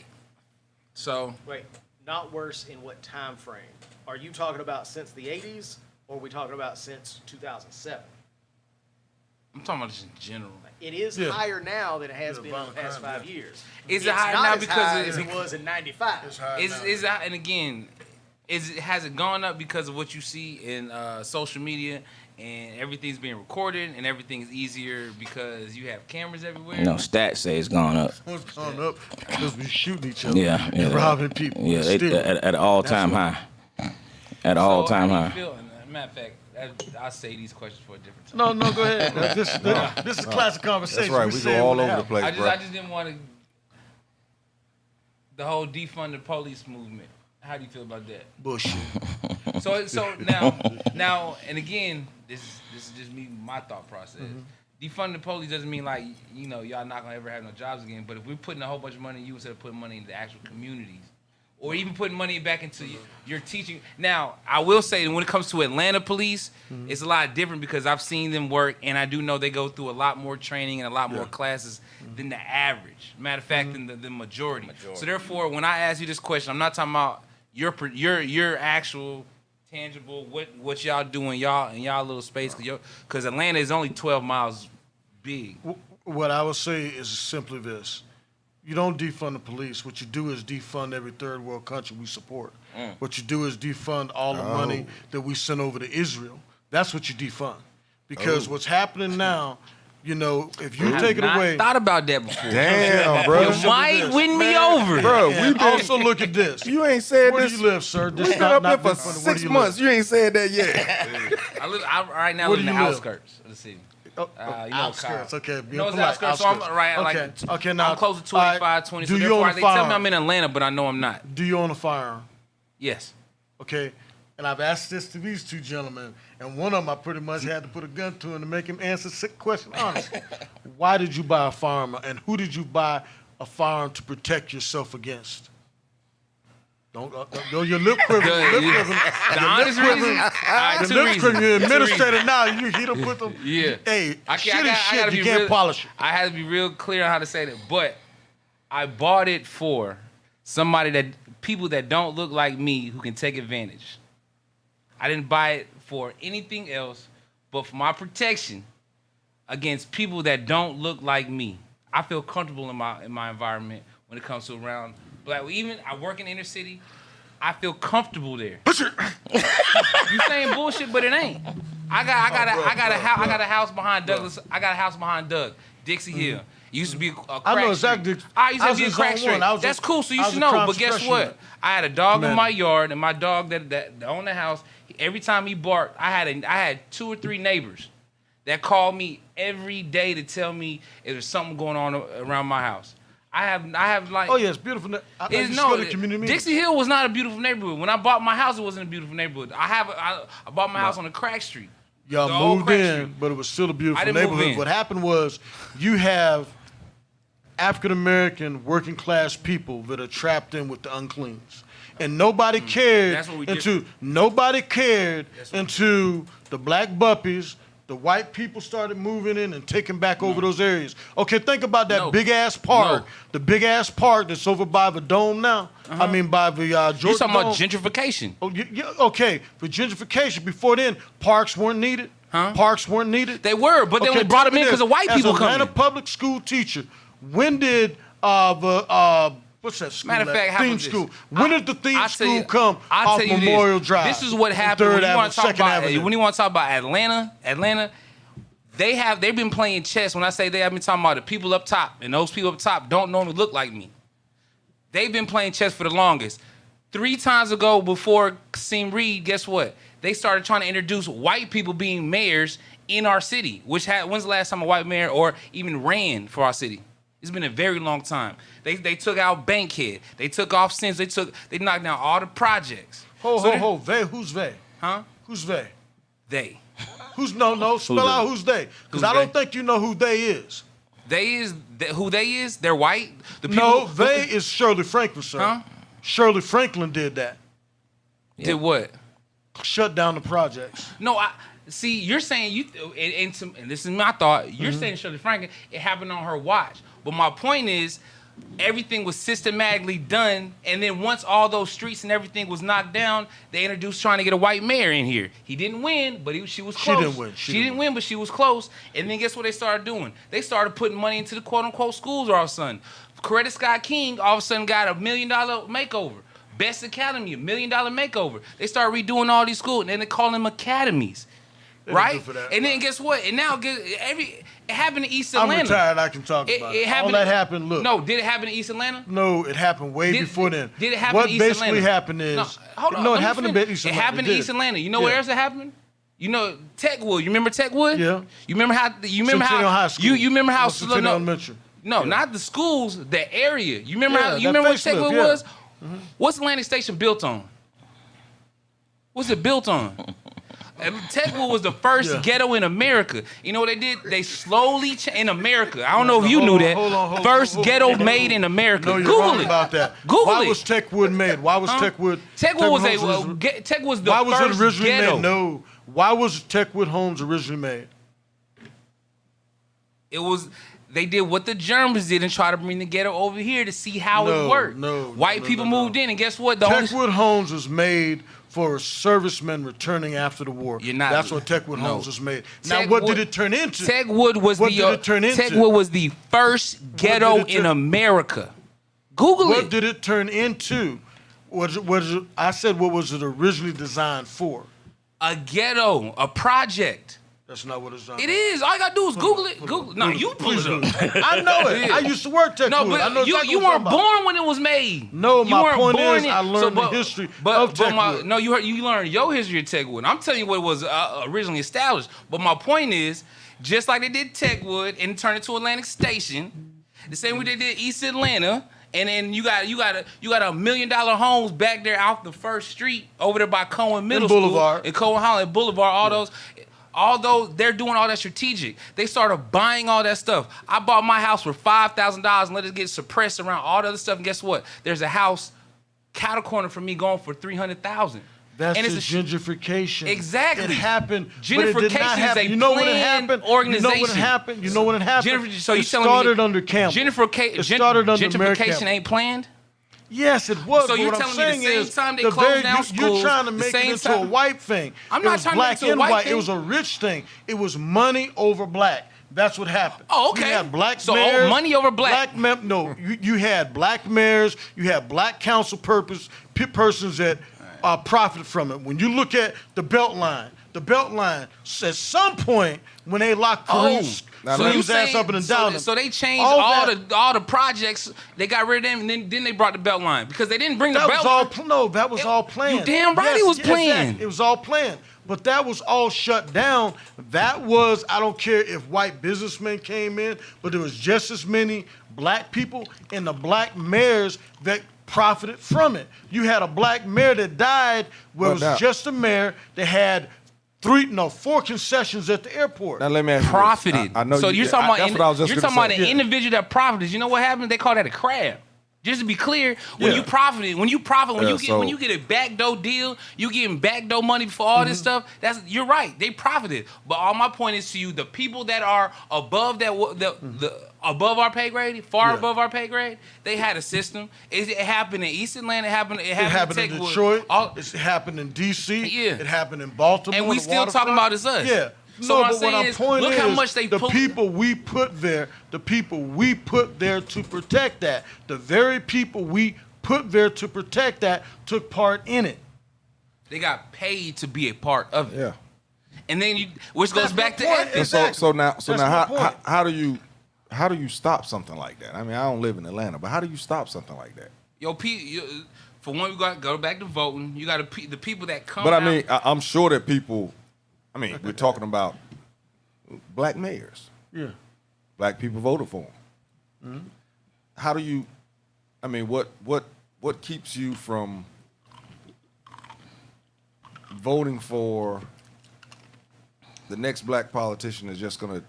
so. Wait, not worse in what time frame? Are you talking about since the 80s, or are we talking about since 2007? I'm talking about just in general. It is higher now than it has been in the past 5 years. Is it higher now because it was in '95? And again, has it gone up because of what you see in social media and everything's being recorded and everything's easier because you have cameras everywhere? No, stats say it's gone up. It's gone up because we shooting each other Yeah, and robbing people. Yeah, at all-time high. At all-time high. Matter of fact, I'll say these questions for a different time. No, go ahead. This is a classic conversation. That's right. We go all over the place, I bro. just didn't want to. The whole defund the police movement. How do you feel about that? Bullshit. So now, and again, this is just me, my thought process. Defund the police doesn't mean like y'all not gonna ever have no jobs again. But if we're putting a whole bunch of money in you instead of putting money into the actual communities, or even putting money back into your teaching. Now, I will say that when it comes to Atlanta police, it's a lot different because I've seen them work, and I do know they go through a lot more training and a lot more classes than the average. Matter of fact, than the majority. So therefore, when I ask you this question, I'm not talking about your actual tangible what y'all doing y'all in y'all little space because Atlanta is only 12 miles big. What I would say is simply this. You don't defund the police. What you do is defund every third world country we support. What you do is defund all the money that we send over to Israel. That's what you defund. Because what's happening now, if you take it away. I thought about that before. Damn, bro. You might win me over. Bro, also look at this. You ain't said Where this. do you live, sir? We've been up here for 6 months. You ain't said that yet. I right now live in the outskirts of the city. Outskirts, okay. No, it's outskirts. So I'm right. Okay, now I'm close to 25, 20. So therefore, they tell me I'm in Atlanta, but I know I'm not. Do you own a firearm? Yes. Okay. And I've asked this to these two gentlemen, and one of them I pretty much had to put a gun to him to make him answer the question honestly. Why did you buy a firearm, and who did you buy a firearm to protect yourself against? Don't your lip quivering. The honest reason. The lip quivering. You're an administrator now. You don't put them. Yeah. Hey, I shit. You can't polish it. I had to be real clear on how to say that, but I bought it for people that don't look like me who can take advantage. I didn't buy it for anything else but for my protection against people that don't look like me. I feel comfortable in my environment when it comes to around black. Even I work in the inner city, I feel comfortable there. You saying bullshit, but it ain't. I got a house behind Douglas. I got a house behind Doug, Dixie Hill. Used to be a crack I know exactly. street. I used to be a crack street. That's cool, so you should know. But guess what? I had a dog in my yard, and my dog that owned the house, every time he barked, I had 2 or 3 neighbors that called me every day to tell me if there's something going on around my house. I have like. Oh yeah, it's beautiful. Dixie Hill was not a beautiful neighborhood. When I bought my house, it wasn't a beautiful neighborhood. I bought my house on a crack street. Y'all moved in, but it was still a beautiful neighborhood. What happened was you have African American working class people that are trapped in with the uncleans. And nobody cared into the black buppies. The white people started moving in and taking back over those areas. Okay, think about that big ass park. The big ass park that's over by the dome now. I mean, by the Georgia You're talking Dome. about gentrification. Oh, yeah, okay. For gentrification, before then, parks weren't needed. Parks weren't needed. They were, but they only brought them in because of white people coming. As Atlanta public school teacher, when did what's that school? Matter of fact, theme school. When did the theme school come I'll off tell you Memorial this. Drive? This is what happened when you want to talk about Atlanta. They've been playing chess. When I say they, I've been talking about the people up top, and those people up top don't normally look like me. They've been playing chess for the longest. 3 times ago, before Kasim Reed, guess what? They started trying to introduce white people being mayors in our city. When's the last time a white mayor or even ran for our city? It's been a very long time. They took out Bankhead. They took off Sims. They knocked down all the projects. Who's they? Huh? Who's they? They. Spell out who's they. Because I don't think you know who they is. Who they is? They're white? They is Shirley Franklin, sir. Huh? Shirley Franklin did that. Did what? Shut down the projects. No, see, you're saying and this is my thought. You're saying Shirley Franklin, it happened on her watch. But my point is, everything was systematically done, and then once all those streets and everything was knocked down, they introduced trying to get a white mayor in here. He didn't win, but she was close. She didn't win. She didn't win, but she was close. And then guess what they started doing? They started putting money into the quote-unquote schools all of a sudden. Coretta Scott King all of a sudden got $1 million makeover. Best Academy, $1 million makeover. They started redoing all these schools, and then they call them academies. Right? And then guess what? And now it happened in East Atlanta. I'm retired. I can talk about it. All that happened. Look. No, did it happen in East Atlanta? No, it happened before then. Did it happen in East Atlanta? What basically happened is it happened in East Atlanta. It happened in East Atlanta. You know where else it happened? You know Techwood. You remember Techwood? Yeah. You remember how? High School. You remember how? Centennial Elementary. No, not the schools. The area. You remember how? You remember what Techwood was? What's Atlantic Station built on? What's it built on? Techwood was the first ghetto in America. You know what they did? They slowly in America. I don't know if you knew that. First ghetto made in America. No, you're Google wrong it. about that. Google Why it. was Techwood made? Why was Techwood? Techwood was the Why was first it originally ghetto. made? No. Why was Techwood Homes originally made? It was. They did what the Germans did and try to bring the ghetto over here to see how it worked. White people moved in, and guess what? Techwood Homes was made for servicemen returning after the war. That's what Techwood Homes was made. Now, what did it turn into? Techwood was the first ghetto in America. Google it. What did it turn into? I said, what was it originally designed for? A ghetto, a project. That's not what it's done. It is. All you gotta do is Google it. No, you pull it up. I know it. I used to work Techwood. No, but I know you weren't born when it was made. No, my point is I learned the history of Techwood. No, you learned your history of Techwood. I'm telling you what was originally established. But my point is, just like they did Techwood and turned it to Atlantic Station, the same way they did East Atlanta. And then you got $1 million homes back there out the first street over there by Cohen Middle School Boulevard. and Cohen Holland Boulevard. Although they're doing all that strategic, they started buying all that stuff. I bought my house for $5,000 and let it get suppressed around all the other stuff. And guess what? There's a house cattle corner for me going for $300,000. That's the gentrification. Exactly. It happened. Gentrification is a you know when it happened? Organization. You know when it happened? You know when it happened? So you it started under Campbell. It started under gentrification ain't planned? Yes, it was. So you're what telling I'm me saying the same time they the closed down schools, you're trying to make it into a white thing. I'm not trying to make it into a white thing. It was a rich thing. It was money over black. That's what happened. Oh, okay. You had black so mayors. Money over black. You had black mayors. You had black council persons that profited from it. When you look at the Beltline at some point when they locked Caruso. So they changed all the projects. They got rid of them, and then they brought the Beltline because they didn't bring the Beltline. That was all planned. You damn right it was planned. Exactly. It was all planned. But that was all shut down. That was, I don't care if white businessmen came in, but there was just as many black people and the black mayors that profited from it. You had a black mayor that died where it was just a mayor that had 4 concessions at the airport. Now let me ask you this. Profited. I know So you're talking about that's what I was just you're gonna talking about say. an individual that profited. You know what happens? They call that a crab. Just to be clear, when Yeah. you profit, when you so- when you get a backdoor deal, you getting backdoor money for all this stuff. You're right. They profited. But all my point is to you, the people that are above the above our pay grade, far above our pay grade, they had a system. It happened in East Atlanta. It happened It happened in Techwood. Detroit. It happened in D.C. Yeah. It happened in Baltimore. And we the still talking waterfront. about it's us. Yeah. So no, what I'm but what saying I'm is, pointing look how is much they the pull- people we put there, the people we put there to protect that, the very people we put there to protect that took part in it. They got paid to be a part of it. Yeah. And then which goes That's back my to point. ethics. Exactly. So now That's my point. how do you stop something like that? I mean, I don't live in Atlanta, but how do you stop something like that? For one, we got to go back to voting. You got to the people that come. But I out, mean, I'm sure that people. I mean, we're talking about black mayors. Yeah. Black people voted for them. How do you? I mean, what keeps you from voting for the next black politician that's just going to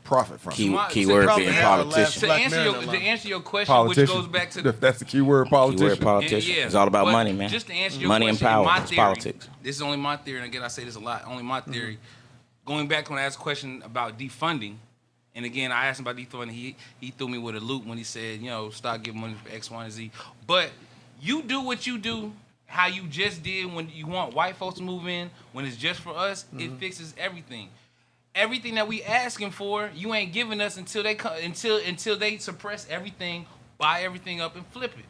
profit from it? Keyword probably being have the politician. to answer your question, which Politician. goes back to If that's the keyword, politician. Keyword politician. Yeah, It's all about but money, man. Just to answer your Money and question, power. my It's theory, politics. This is only my theory, and again, I say this a lot. Only my theory. Going back when I asked a question about defunding, and again, I asked him about defunding. He threw me with a loop when he said, stop giving money for X, Y, and Z. But you do what you do, how you just did when you want white folks to move in. When it's just for us, it fixes everything. Everything that we asking for, you ain't giving us until they suppress everything, buy everything up, and flip it.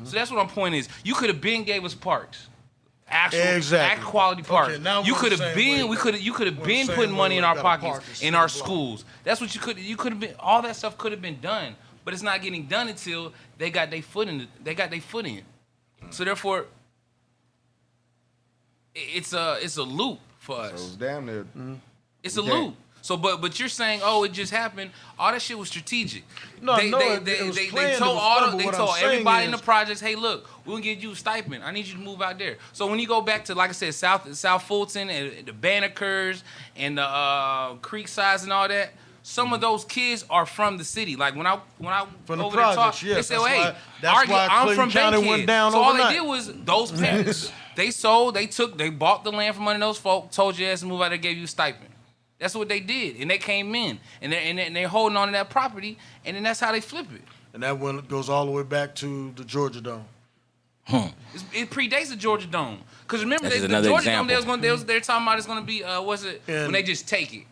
So that's what my point is. You could have been gave us parks. Actual quality parks. Okay, now you we're could the have same been. way. You could have We're been the putting same money way in we our got a park pockets, that's in our still schools. That's what you could have been. All that stuff could have been done, but it's not getting done until they got their foot in. So therefore, it's a loop for So us. it's damn near. It's a You can't- loop. So, but you're saying, oh, it just happened. All that shit was strategic. No, they it was planned, it was fun, but what I'm saying everybody in the is- projects, hey, look, we're gonna give you a stipend. I need you to move out there. So when you go back to, like I said, South Fulton and the Banneker's and the Creek sides and all that, some of those kids are from the city. Like when I From the over there talk, projects, yes, they say, that's oh, hey, why- that's why I'm Clayton from County Bankhead. went down So all overnight. they did was those parents, they sold, they bought the land from under those folk, told your ass to move out there, gave you a stipend. That's what they did, and they came in, and they're holding on to that property, and then that's how they flip it. And that one goes all the way back to the Georgia Dome. It predates the Georgia Dome, because remember That's the another Georgia example. Dome, they're talking about it's going to be when they just take it.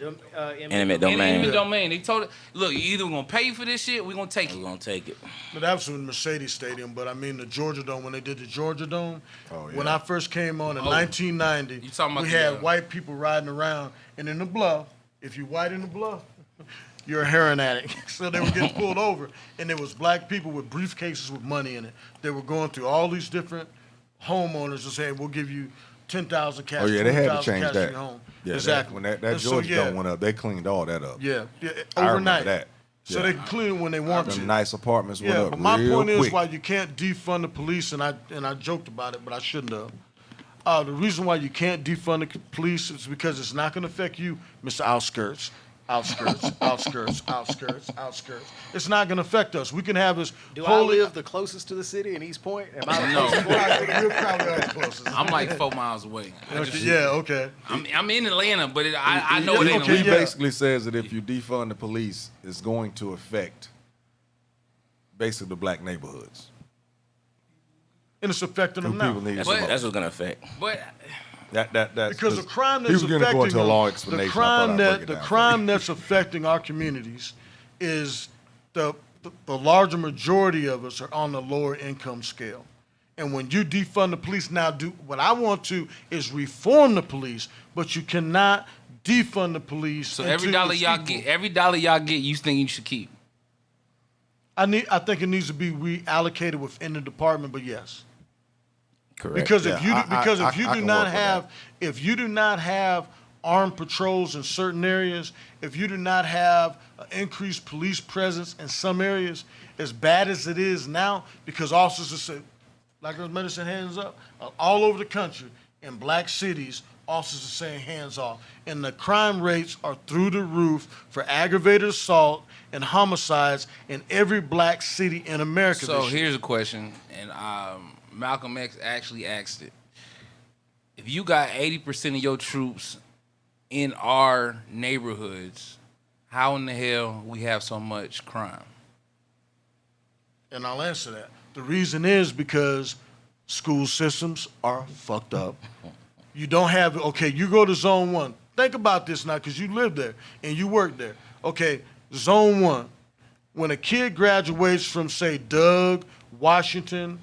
Eminent domain. Eminent domain. They told it, look, you either gonna pay for this shit, or we're gonna take it. We're gonna take it. But that was in Mercedes Stadium. But I mean, the Georgia Dome, when they did the Georgia Dome, when I first came on in 1990, You talking about we the, had white people riding around. And in the bluff, if you white in the bluff, you're a heroin addict. So they were getting pulled over. And there was black people with briefcases with money in it. They were going through all these different homeowners and saying, we'll give you 10,000 cash. Oh yeah, they had to 20,000 change cash for that. your home. Yeah, exactly. when that And so, Georgia yeah. Dome went up, they cleaned all that up. Yeah, I remember overnight. that. So Yeah. they can clean it when they want Them to. nice apartments went Yeah, up but my real point is quick. why you can't defund the police, and I joked about it, but I shouldn't have. The reason why you can't defund the police is because it's not going to affect you, Mr. Outskirts. Outskirts, outskirts, outskirts, outskirts. It's not going to affect us. We can have this Do holy. I live the closest to the city in East Point? Am I the No. closest? You're probably the closest. I'm like 4 miles away. Yeah, okay. I'm in Atlanta, but I know it ain't okay, He yeah. basically says that if you defund the police, it's going to affect basically the black neighborhoods. And it's affecting them Them now. people need That's some- what's gonna affect. But That's Because the crime he that's was going to affecting go into a them- long the explanation. crime I thought I'd break it the down for crime you. that's affecting our communities is the larger majority of us are on the lower income scale. And when you defund the police, now what I want to is reform the police, but you cannot defund the police. so until every dollar it's y'all equal. get, every dollar y'all get, you think you should keep. I think it needs to be reallocated within the department, but yes. Correct. Because if Yeah, if you I do can not work with have armed patrols in certain areas, if you do not have an increased police presence in some areas, as bad as it is now, because officers are saying, like those medicine hands up, all over the country in black cities, officers are saying hands off. And the crime rates are through the roof for aggravated assault and homicides in every black city in America. So here's a question, and Malcolm X actually asked it. If you got 80% of your troops in our neighborhoods, how in the hell we have so much crime? And I'll answer that. The reason is because school systems are fucked up. You don't have, okay, you go to zone 1. Think about this now, because you live there and you work there. Okay, zone 1. When a kid graduates from, say, Doug, Washington,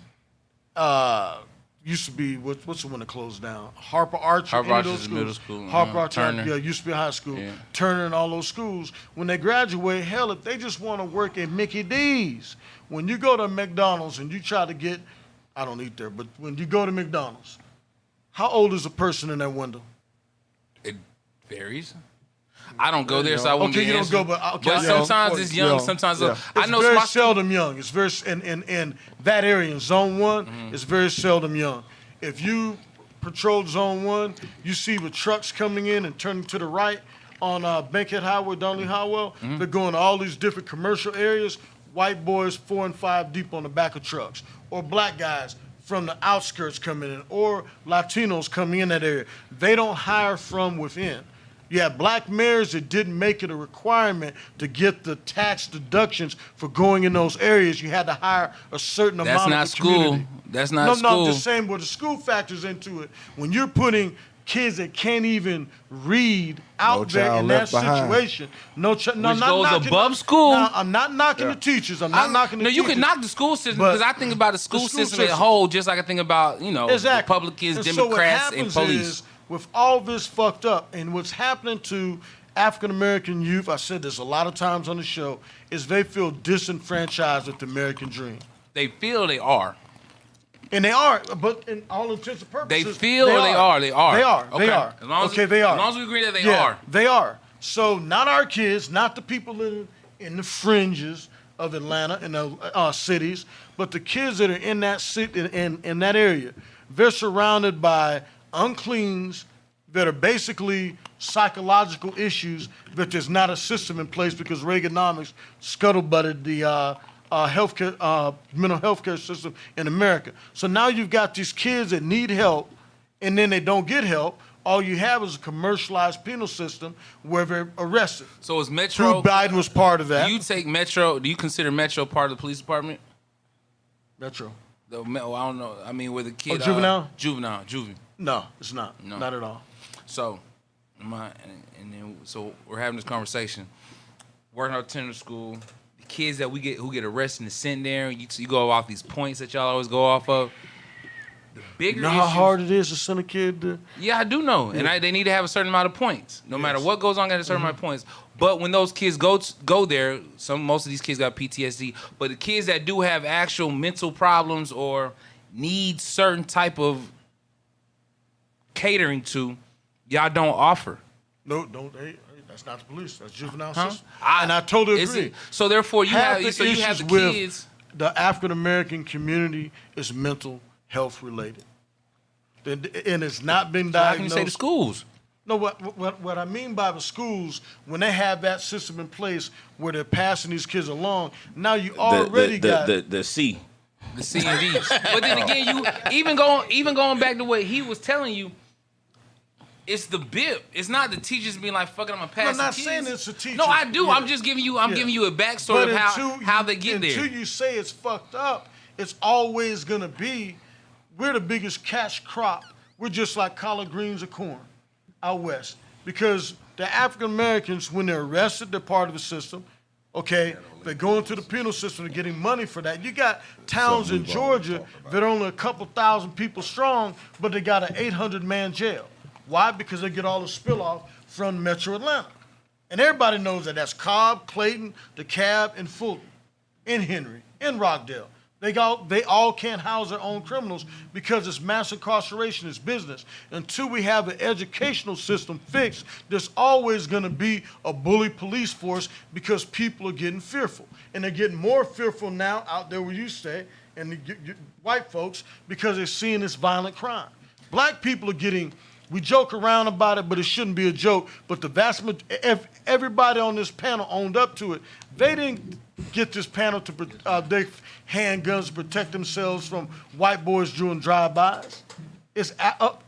used to be, what's the one that closed down? Harper Archer. Harper Archer's middle school. Harper Archer, Turner. yeah, used to be high school. Yeah. Turner and all those schools. When they graduate, hell, if they just want to work at Mickey D's, when you go to McDonald's and you try to get, I don't eat there, but when you go to McDonald's, how old is a person in that window? It varies. I don't go there, so I wouldn't Okay, you don't answer. go, but okay. But sometimes it's young, sometimes I It's know very my seldom young. It's very in that area in Zone 1. It's very seldom young. If you patrol Zone 1, you see the trucks coming in and turning to the right on Bankhead Highway, Donnelly Highway. They're going to all these different commercial areas. White boys 4 and 5 deep on the back of trucks, or black guys from the outskirts coming in, or Latinos coming in that area. They don't hire from within. You have black mayors that didn't make it a requirement to get the tax deductions for going in those areas. You had to hire a certain amount of the community. That's not school. No, I'm just saying where the school factors into it. When you're putting kids that can't even read out there in that situation, Which goes above school. Now, I'm not knocking the teachers. I'm not knocking the teachers. No, you can knock the school system, because I think about the school system as a whole, just like I think about, Republicans, and Democrats, so what happens and police. Is, with all this fucked up, and what's happening to African-American youth, I said this a lot of times on the show, is they feel disenfranchised with the American dream. They feel they are. And they are, but in all intents and purposes, They feel they are. They are. Okay. They are. As long as, they are. As long as we agree that they Yeah, are. They are. So not our kids, not the people in the fringes of Atlanta and the cities, but the kids that are in that city, in that area. They're surrounded by uncleans that are basically psychological issues, that there's not a system in place because Reaganomics scuttlebutted the mental health care system in America. So now you've got these kids that need help, and then they don't get help. All you have is a commercialized penal system where they're arrested. So is Metro... Biden was part of that. Do you take Metro... Do you consider Metro part of the police department? Metro. I don't know. I mean, where the kid... juvenile? Juvenile. No, it's not. No. Not at all. So, so we're having this conversation. Working out tender school, the kids that who get arrested and sent there, you go off these points that y'all always go off of. The bigger You know how hard it is to send a kid to... Yeah, I do know. Yeah. And they need to have a certain amount of points. No matter what goes on, got a certain amount of points. But when those kids go there, most of these kids got PTSD, but the kids that do have actual mental problems or need certain type of catering to, y'all don't offer. No, don't. Hey, that's not the police. That's juvenile system. And I totally agree. So therefore, you have the issues kids. The African American community is mental health related, and it's not been diagnosed. How can you say the schools? No, what I mean by the schools, when they have that system in place where they're passing these kids along, now you already got the C. The C and D. But then again, you even going back to what he was telling you, it's the bip. It's not the teachers being like, "Fuck it, I'm gonna pass." I'm not the kids. saying it's a teacher. No, I do. Yeah. I'm just giving you. I'm giving you a backstory of how they get there. Until you say it's fucked up, it's always gonna be. We're the biggest cash crop. We're just like collard greens or corn out west, because the African Americans, when they're arrested, they're part of the system. Okay, they go into the penal system, they're getting money for that. You got towns in Georgia that are only a couple thousand people strong, but they got an 800-man jail. Why? Because they get all the spill off from Metro Atlanta. And everybody knows that that's Cobb, Clayton, DeKalb, and Fulton, and Henry, and Rockdale. They all can't house their own criminals because it's mass incarceration, it's business. Until we have an educational system fixed, there's always going to be a bully police force because people are getting fearful. And they're getting more fearful now out there where you stay, and the white folks, because they're seeing this violent crime. Black people are getting We joke around about it, but it shouldn't be a joke. But the vast majority, if everybody on this panel owned up to it, they didn't get this panel to their handguns to protect themselves from white boys doing drive-bys. It's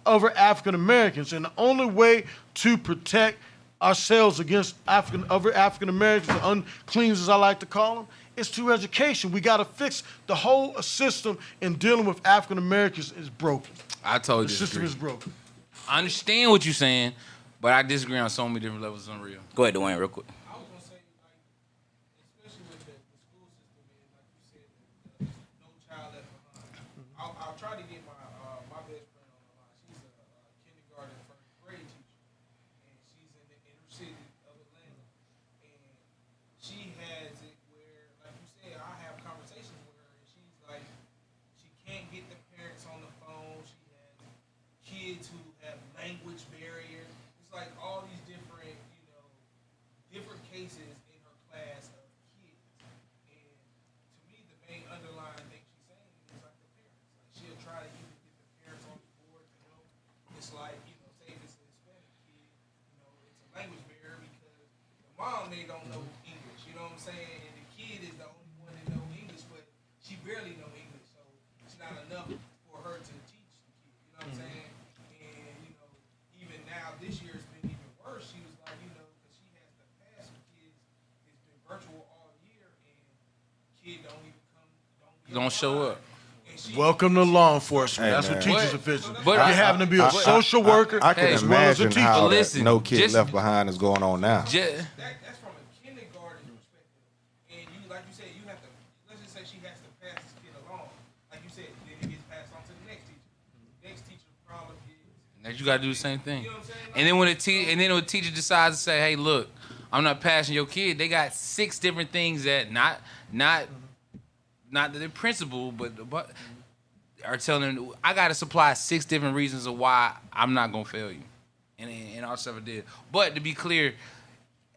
other African Americans, and the only way to protect ourselves against other African Americans, the uncleans as I like to call them, is through education. We got to fix the whole system in dealing with African Americans is broken. I totally The disagree. system is broken. I understand what you're saying, but I disagree on so many different levels. It's unreal. Go ahead, Dwayne, real quick. I was gonna say, like, especially with the school system, is like you said, no child left behind. I'll try to get my best friend on the line. She's a kindergarten first grade teacher, and she's in the inner city of Atlanta. And she has it where, like you said, I have conversations with her, and she's like, she can't get the parents on the phone. She has kids who have language barriers. It's like all these different, different cases in her class of kids. And to me, the main underlying thing she's saying is like the parents. Like she'll try to even get the parents on board to help. It's like, say if it's a Hispanic kid, it's a language barrier because the mom may don't know English, you know what I'm saying? And the kid is the only one that know English, but she barely know English, so it's not enough for her to teach the kid, you know what I'm saying? And, even now, this year it's been even worse. She was like, because she has to pass with kids. It's been virtual all year, and kid don't even come, Don't show up. Welcome to law enforcement. Hey, That's man. what teachers are fixing. But you having to be a social worker I can as well as a imagine teacher. how Listen, no kid just- left behind is going on now. that's from a kindergarten perspective. And like you said, you have to, let's just say she has to pass this kid along. Like you said, then it gets passed on to the next teacher. Next teacher problem is, That you gotta do the same thing. you know what I'm saying? And then when a teacher decides to say, "Hey, look, I'm not passing your kid," they got 6 different things that not the principal, but are telling them, I gotta supply 6 different reasons of why I'm not gonna fail you, and all stuff I did. But to be clear,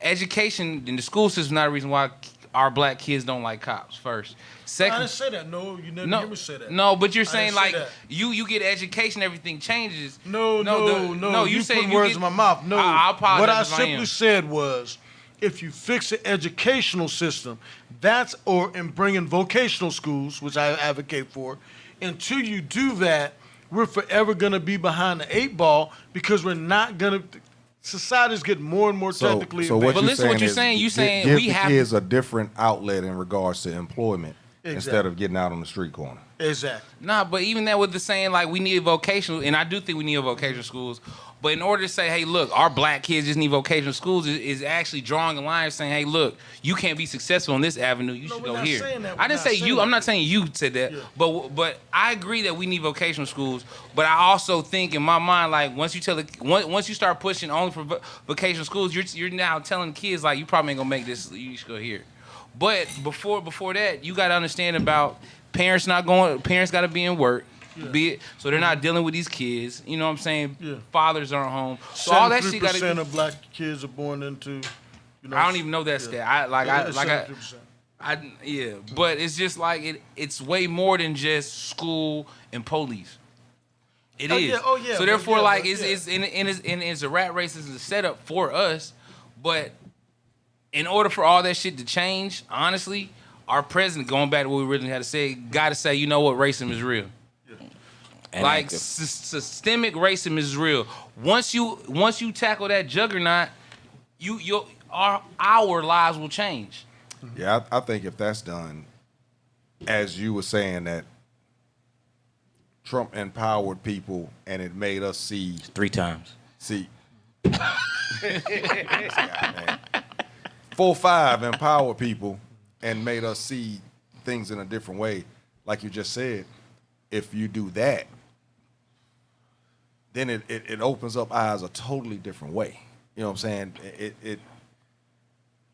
education in the school system is not a reason why our black kids don't like cops. First, second, I didn't say that. No, you never hear me say that. no, but you're I saying didn't say like that. you get education, everything changes. No. You You say put you words get- in my mouth. No. I apologize What I if I simply am. said was, if you fix the educational system, and bring in vocational schools, which I advocate for, until you do that, we're forever going to be behind the 8 ball because we're not going to. Society's getting more and more technically So what advanced. But you're listen saying what you're is saying. You saying give we the have- kids a different outlet in regards to employment instead Exactly. of getting out on the street corner. Exactly. Nah, but even that with the saying like we need vocational, and I do think we need vocational schools. But in order to say, hey, look, our black kids just need vocational schools, is actually drawing a line saying, hey, look, you can't be successful in this avenue. You should we're go not here. saying that. I We're didn't not say saying you. that. I'm not saying you said that. Yeah. But I agree that we need vocational schools. But I also think in my mind, like once you start pushing only for vocational schools, you're now telling kids like you probably ain't gonna make this. You should go here. But before that, you got to understand about parents not going. Parents got to be in work. So they're not dealing with these kids. You know what I'm saying? Yeah. Fathers aren't home. So all that shit got to 73% be. of black kids are born into. I don't even know that stat. It's 73%. Yeah, but it's just like it's way more than just school and police. It is. Yeah. So therefore, it's a rat race. It's a setup for us. But in order for all that shit to change, honestly, our president, going back to what we really had to say, got to say, you know what, racism is real. And Like systemic racism is real. Once you tackle that juggernaut, our lives will change. Yeah, I think if that's done, as you were saying that Trump empowered people and it made us see 3 times. See. This guy, man. 4-5 empowered people and made us see things in a different way. Like you just said, if you do that, then it opens up eyes a totally different way. You know what I'm saying? It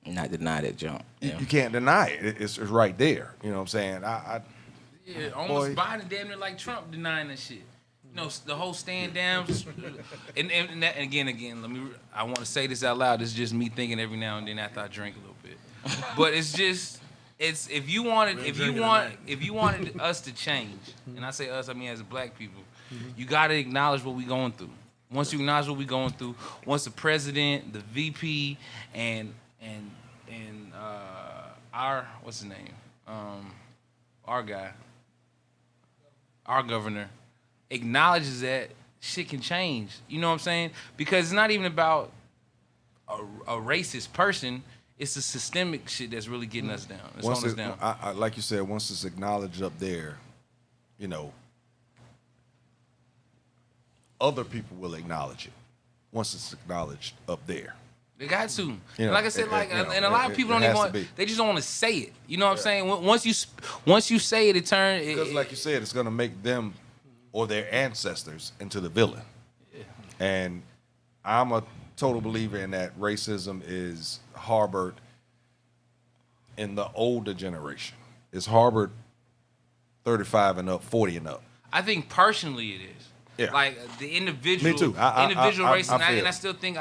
Not deny that jump. Yeah. You can't deny it. It's right there. You know what I'm saying? Yeah, almost Biden damn near like Trump denying that shit. You know, the whole stand down. and again, I want to say this out loud. It's just me thinking every now and then after I drink a little bit. But if you wanted us to change, and I say us, I mean as black people, you got to acknowledge what we going through. Once you acknowledge what we're going through, once the president, the VP, and our what's his name, our guy, our governor, acknowledges that shit can change. You know what I'm saying? Because it's not even about a racist person. It's the systemic shit that's really getting us down. It's Once holding us it, down. like you said, once it's acknowledged up there, you know, other people will acknowledge it. Once it's acknowledged up there. They got to. You know, like I said, and a lot of people don't even want. They just don't want to say it. You know what I'm saying? Once you say it, it turns. Because, like you said, it's going to make them or their ancestors into the villain. Yeah. And I'm a total believer in that racism is harbored in the older generation. It's harbored 35 and up, 40 and up. I think personally it is. Yeah. Like the individual, Me too. Race, I and I still think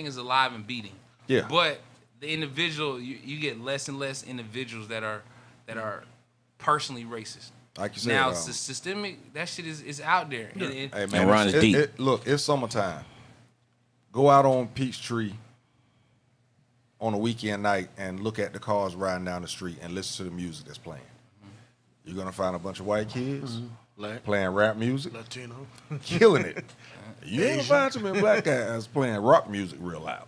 it's alive and beating. Yeah. But the individual, you get less and less individuals that are personally racist. Like you said, now it's systemic. That shit is out there. Yeah. Hey man, Ron is deep. Look, it's summertime. Go out on Peachtree on a weekend night and look at the cars riding down the street and listen to the music that's playing. You're gonna find a bunch of white kids playing rap music, Latino, killing it. You ain't gonna find too many black guys playing rock music real loud.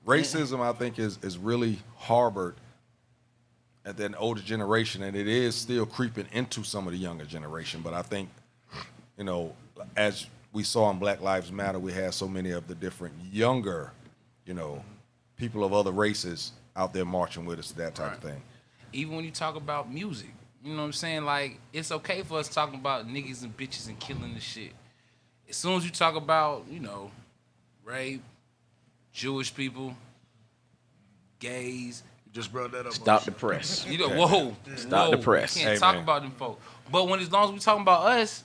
Racism, I think, is really harbored at that older generation, and it is still creeping into some of the younger generation. But I think, you know, as we saw in Black Lives Matter, we had so many of the different younger, you know, people of other races out there marching with us, that type of thing. Even when you talk about music, you know what I'm saying? Like, it's okay for us talking about niggas and bitches and killing the shit. As soon as you talk about, you know, rape, Jewish people, gays. You just brought that up. Stop the press. You know, whoa. Stop the press. You can't talk about them folk. But when as long as we talking about us,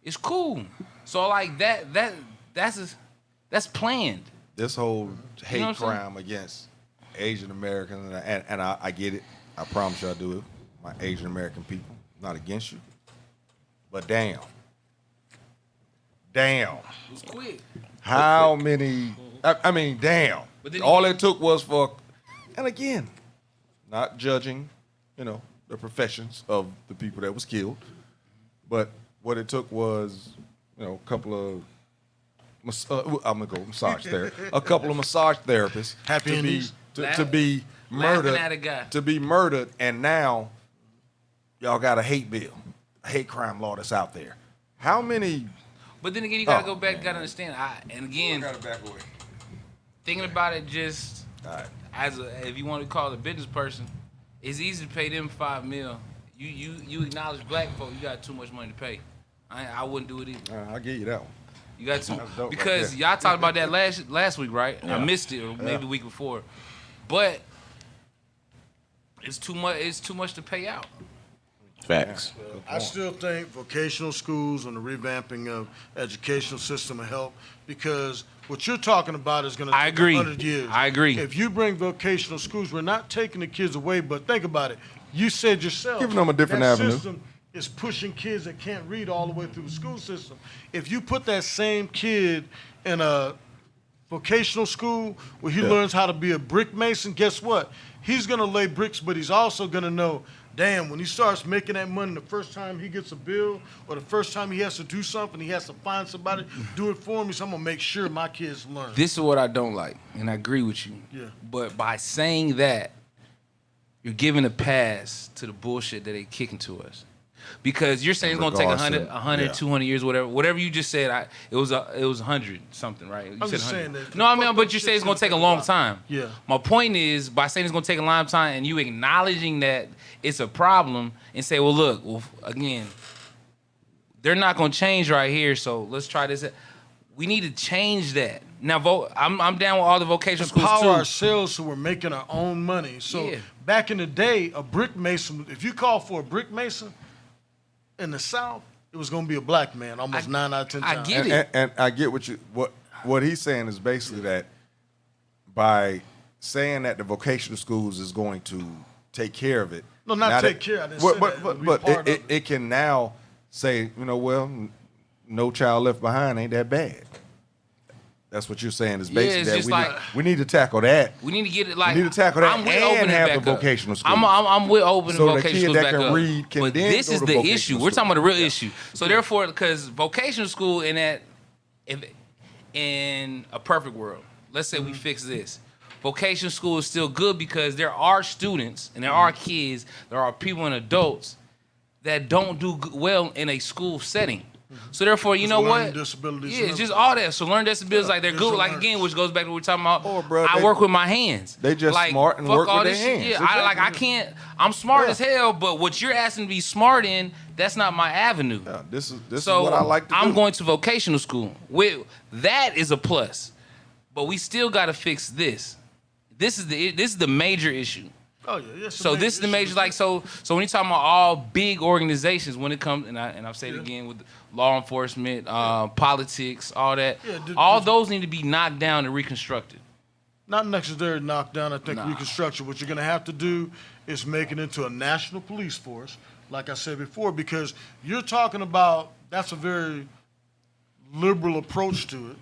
it's cool. So like that's planned. This whole hate saying? crime against Asian Americans, and I get it. I promise you I do it. My Asian American people, not against you. But damn. It was quick. How many, I mean, damn. All it took was for, and again, not judging, you know, the professions of the people that was killed, but what it took was, you know, a couple of, I'm gonna go massage therapy, a couple of massage therapists to be murdered, and now y'all got a hate bill, a hate crime law that's out there. How many? But then again, you gotta go back. You gotta understand. Thinking about it, just if you want to call it a business person, it's easy to pay them $5 million. You acknowledge black folk, you got too much money to pay. I wouldn't do it either. I'll give you that one. You got to because y'all talked about that last week, right? Yeah. I missed it, or maybe the week before. But it's too much. It's too much to pay out. Facts. I still think vocational schools and the revamping of educational system will help because what you're talking about is going to take 100 years. I agree. If you bring vocational schools, we're not taking the kids away, but think about it. You said yourself. Giving them a different avenue. System is pushing kids that can't read all the way through the school system. If you put that same kid in a vocational school where he learns how to be a brick mason, guess what? He's going to lay bricks, but he's also going to know, damn, when he starts making that money the first time he gets a bill or the first time he has to do something, he has to find somebody to do it for me, so I'm going to make sure my kids learn. This is what I don't like, and I agree with you. Yeah. But by saying that, you're giving a pass to the bullshit that they kicking to us. Because you're saying it's going to take 100, 200 years, whatever you just said. It was 100 something, right? You I'm said just 100. saying that. No, I mean, but you say it's going to take a long time. Yeah. My point is, by saying it's going to take a long time and you acknowledging that it's a problem and say, well, look, again, they're not going to change right here, so let's try this. We need to change that. Now, I'm down with all the vocational schools too. Empower ourselves so we're making our own money. So back in the day, a brick mason, if you call for a brick mason, in the South, it was going to be a black man almost 9 out of 10 times. I get it. And I get what he's saying is basically that by saying that the vocational schools is going to take care of it. No, not take care. I didn't say that. But it can now say, you know, well, No Child Left Behind ain't that bad. That's what you're saying is Yeah, basically it's that just like- we need to tackle that. We need to get it like We need to tackle that I'm with and opening have it the back up. vocational schools. I'm with opening So the vocational kid schools that back can up. read can but then this go is to the vocational issue. We're school. talking about the real issue. So therefore, because vocational school in a perfect world, let's say we fix this. Vocational school is still good because there are students and there are kids, there are people and adults that don't do well in a school setting. So therefore, you know learning what? disabilities Yeah, and it's just all that. So learning disabilities, like they're good. Like again, which goes back to what we're talking about. I work with my hands. They just like, smart and fuck work all with this their shit. hands. Yeah, I can't. I'm smart as hell, but what you're asking to be smart in, that's not my avenue. Yeah, this is So what I like to do. I'm going to vocational school. That is a plus, but we still got to fix this. This is the major issue. Oh yeah, yes. So this is the major, like, so when you talking about all big organizations, when it comes, and I've said it again with law enforcement, politics, all that, all those need to be knocked down and reconstructed. Not necessarily knocked down. I think reconstruction. What you're going to have to do is make it into a national police force, like I said before, because you're talking about that's a very liberal approach to it.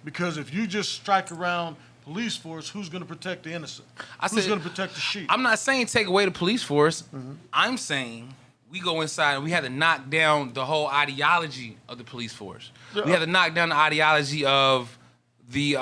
Because if you just strike around police force, who's going to protect the innocent? Who's going to protect the sheep? I'm not saying take away the police force. I'm saying we go inside and we have to knock down the whole ideology of the police force. We have to knock down the ideology of the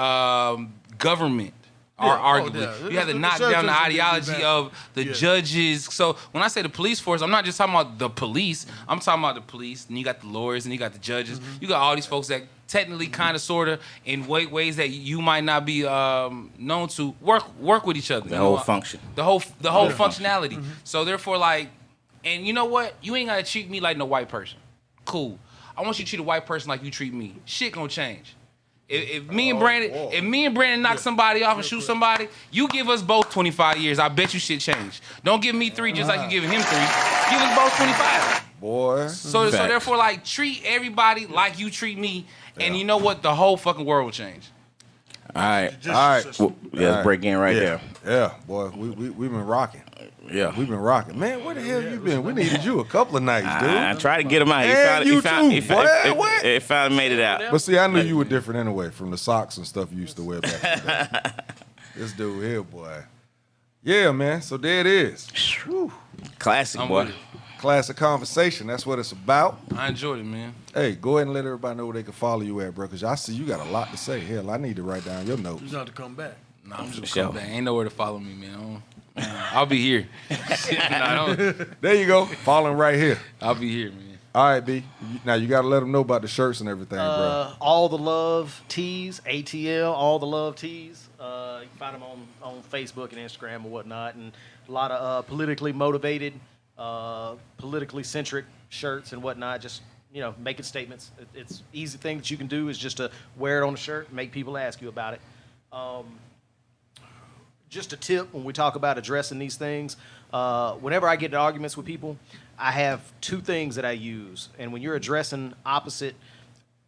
government. Arguably, you have to knock down the ideology of the judges. So when I say the police force, I'm not just talking about the police. I'm talking about the police, and you got the lawyers, and you got the judges. You got all these folks that technically, kind of, sort of, in ways that you might not be known to work with each other. The whole function. The whole functionality. So therefore, like, and you know what? You ain't gotta treat me like no white person. Cool. I want you to treat a white person like you treat me. Shit gonna change. If me and Brandon knock somebody off and shoot somebody, you give us both 25 years. I bet you shit change. Don't give me 3 just like you giving him 3. Give us both 25. Boy. So therefore, like, treat everybody like you treet me, and you know what? The whole fucking world will change. All right. Well, let's break in right there. Yeah, boy, we've been rocking. Yeah, we've been rocking. Man, where the hell you been? We needed you a couple of nights, dude. I tried to get him out. He finally made it out. But see, I knew you were different anyway from the socks and stuff you used to wear back in the day. This dude here, boy. Yeah, man. So there it is. Whew. Classic, boy. Classic conversation. That's what it's about. I enjoyed it, man. Hey, go ahead and let everybody know where they can follow you at, bro, because I see you got a lot to say. Hell, I need to write down your notes. You got to come back. No, I'm just coming back. Ain't nowhere to follow me, man. I'll be here. There you go. Following right here. I'll be here, man. All right, B. Now, you got to let them know about the shirts and everything, bro. All the Love tees, ATL, All the Love tees. You can find them on Facebook and Instagram or whatnot. And a lot of politically motivated, politically centric shirts and whatnot. Just, making statements. It's easy thing that you can do is just to wear it on a shirt and make people ask you about it. Just a tip when we talk about addressing these things, whenever I get into arguments with people, I have 2 things that I use. And when you're addressing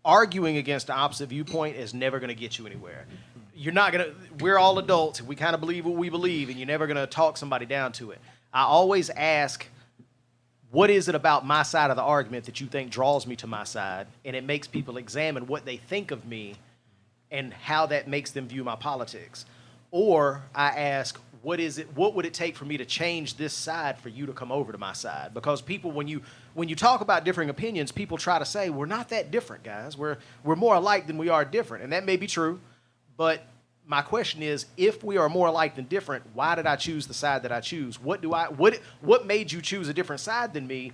arguing against the opposite viewpoint is never going to get you anywhere. We're all adults, and we kind of believe what we believe, and you're never going to talk somebody down to it. I always ask, what is it about my side of the argument that you think draws me to my side? And it makes people examine what they think of me and how that makes them view my politics. Or I ask, what would it take for me to change this side for you to come over to my side? Because people, when you talk about differing opinions, people try to say, we're not that different, guys. We're more alike than we are different. And that may be true. But my question is, if we are more alike than different, why did I choose the side that I choose? What made you choose a different side than me?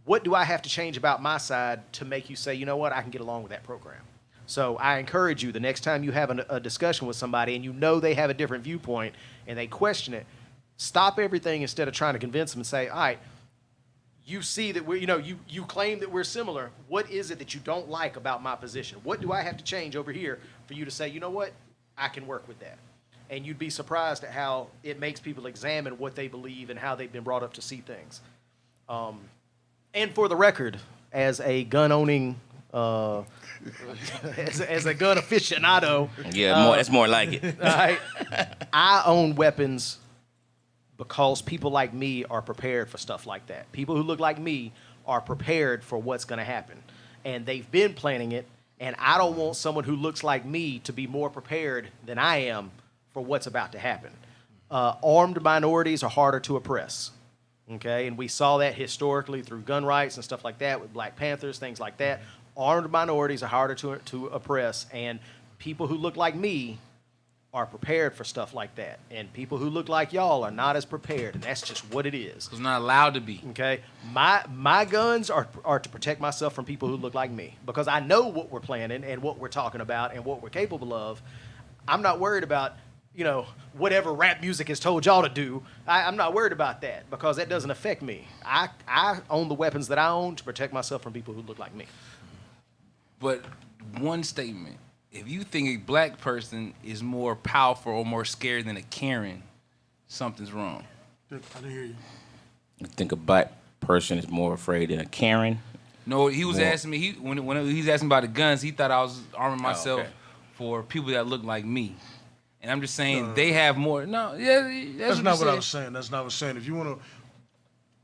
What do I have to change about my side to make you say, you know what, I can get along with that program? So I encourage you, the next time you have a discussion with somebody and you know they have a different viewpoint and they question it, stop everything instead of trying to convince them and say, all right, you see that you claim that we're similar. What is it that you don't like about my position? What do I have to change over here for you to say, you know what, I can work with that? And you'd be surprised at how it makes people examine what they believe and how they've been brought up to see things. And for the record, as a gun-owning as a gun aficionado. Yeah, that's more like it. I own weapons because people like me are prepared for stuff like that. People who look like me are prepared for what's going to happen. And they've been planning it, And I don't want someone who looks like me to be more prepared than I am for what's about to happen. Armed minorities are harder to oppress. Okay, and we saw that historically through gun rights and stuff like that with Black Panthers, things like that. Armed minorities are harder to oppress, and people who look like me are prepared for stuff like that. And people who look like y'all are not as prepared, and that's just what it is. It's not allowed to be. Okay, my guns are to protect myself from people who look like me, because I know what we're planning and what we're talking about and what we're capable of. I'm not worried about, whatever rap music has told y'all to do. I'm not worried about that, because that doesn't affect me. I own the weapons that I own to protect myself from people who look like me. But one statement: if you think a black person is more powerful or more scary than a Karen, something's wrong. I didn't hear you. You think a black person is more afraid than a Karen? No, he was asking me. When he was asking about the guns, he thought I was arming myself for people that look like me. And I'm just saying they have more. No, that's not what I was saying. That's not what I was saying. If you want to,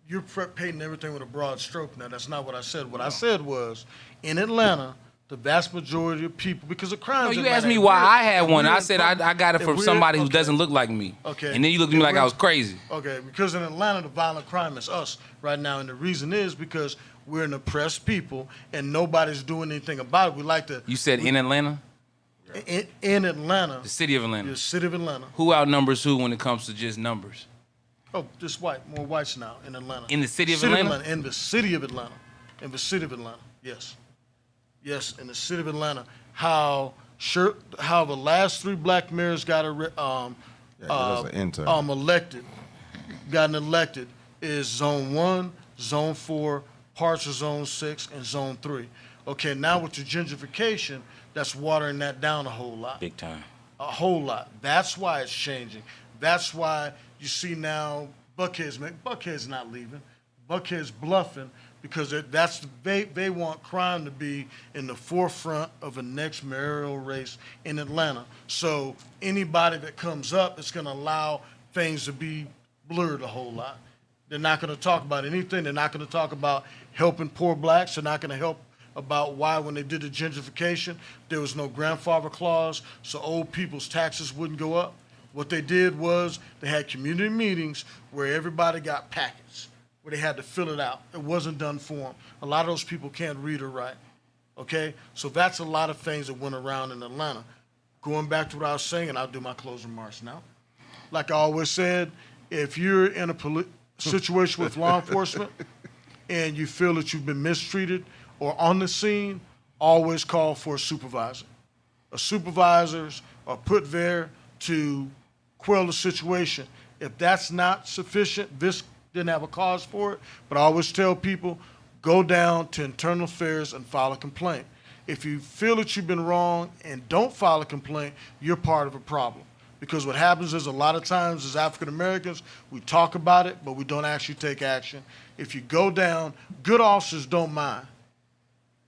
you're painting everything with a broad stroke. Now, that's not what I said. What I said was, in Atlanta, the vast majority of people, because of crimes. No, you asked me why I had one. I said I got it from somebody who doesn't look like me. Okay. And then you looked at me like I was crazy. Okay, because in Atlanta, the violent crime is us right now. And the reason is because we're an oppressed people and nobody's doing anything about it. We like to. You said in Atlanta? In Atlanta. The city of Atlanta. The city of Atlanta. Who outnumbers who when it comes to just numbers? Oh, just more whites now in Atlanta. In the city of Atlanta? In the city of Atlanta. In the city of Atlanta, yes. Yes, in the city of Atlanta. How the last 3 black mayors got gotten elected is Zone 1, Zone 4, parts of Zone 6, and Zone 3. Okay, now with the gentrification, that's watering that down a whole lot. Big time. A whole lot. That's why it's changing. That's why you see now Buckhead's not leaving. Buckhead's bluffing because they want crime to be in the forefront of a next mayoral race in Atlanta. So anybody that comes up is going to allow things to be blurred a whole lot. They're not going to talk about anything. They're not going to talk about helping poor blacks. They're not going to help about why when they did the gentrification, there was no grandfather clause, so old people's taxes wouldn't go up. What they did was they had community meetings where everybody got packets, where they had to fill it out. It wasn't done for them. A lot of those people can't read or write, okay? So that's a lot of things that went around in Atlanta. Going back to what I was saying, and I'll do my closing remarks now. Like I always said, if you're in a situation with law enforcement and you feel that you've been mistreated or on the scene, always call for a supervisor. Supervisors are put there to quell the situation. If that's not sufficient, this didn't have a cause for it, but I always tell people, go down to internal affairs and file a complaint. If you feel that you've been wrong and don't file a complaint, you're part of a problem. Because what happens is a lot of times as African Americans, we talk about it, but we don't actually take action. If you go down, good officers don't mind.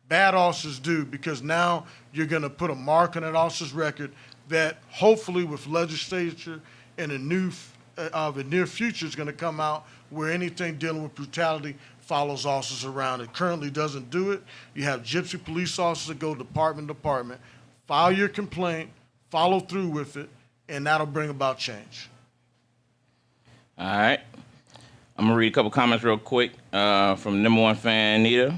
Bad officers do, because now you're going to put a mark on that officer's record that hopefully with legislature in the near future is going to come out where anything dealing with brutality follows officers around. It currently doesn't do it. You have gypsy police officers that go department to department, file your complaint, follow through with it, and that'll bring about change. All right. I'm going to read a couple comments real quick from number one fan, Anita.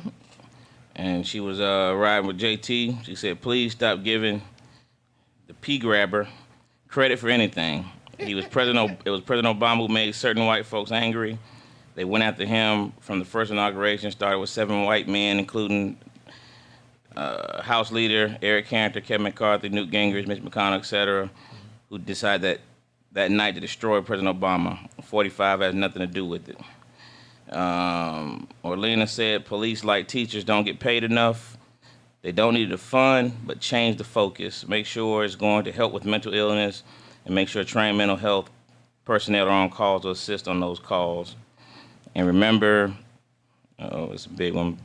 And she was riding with JT. She said, please stop giving the P grabber credit for anything. It was President Obama who made certain white folks angry. They went after him from the first inauguration, started with 7 white men, including House Leader Eric Cantor, Kevin McCarthy, Newt Gingrich, Mitch McConnell, etc., who decided that night to destroy President Obama. 45 has nothing to do with it. Orlena said, police, like teachers, don't get paid enough. They don't need to fund, but change the focus. Make sure it's going to help with mental illness, and make sure trained mental health personnel are on call to assist on those calls. And remember, it's a big one.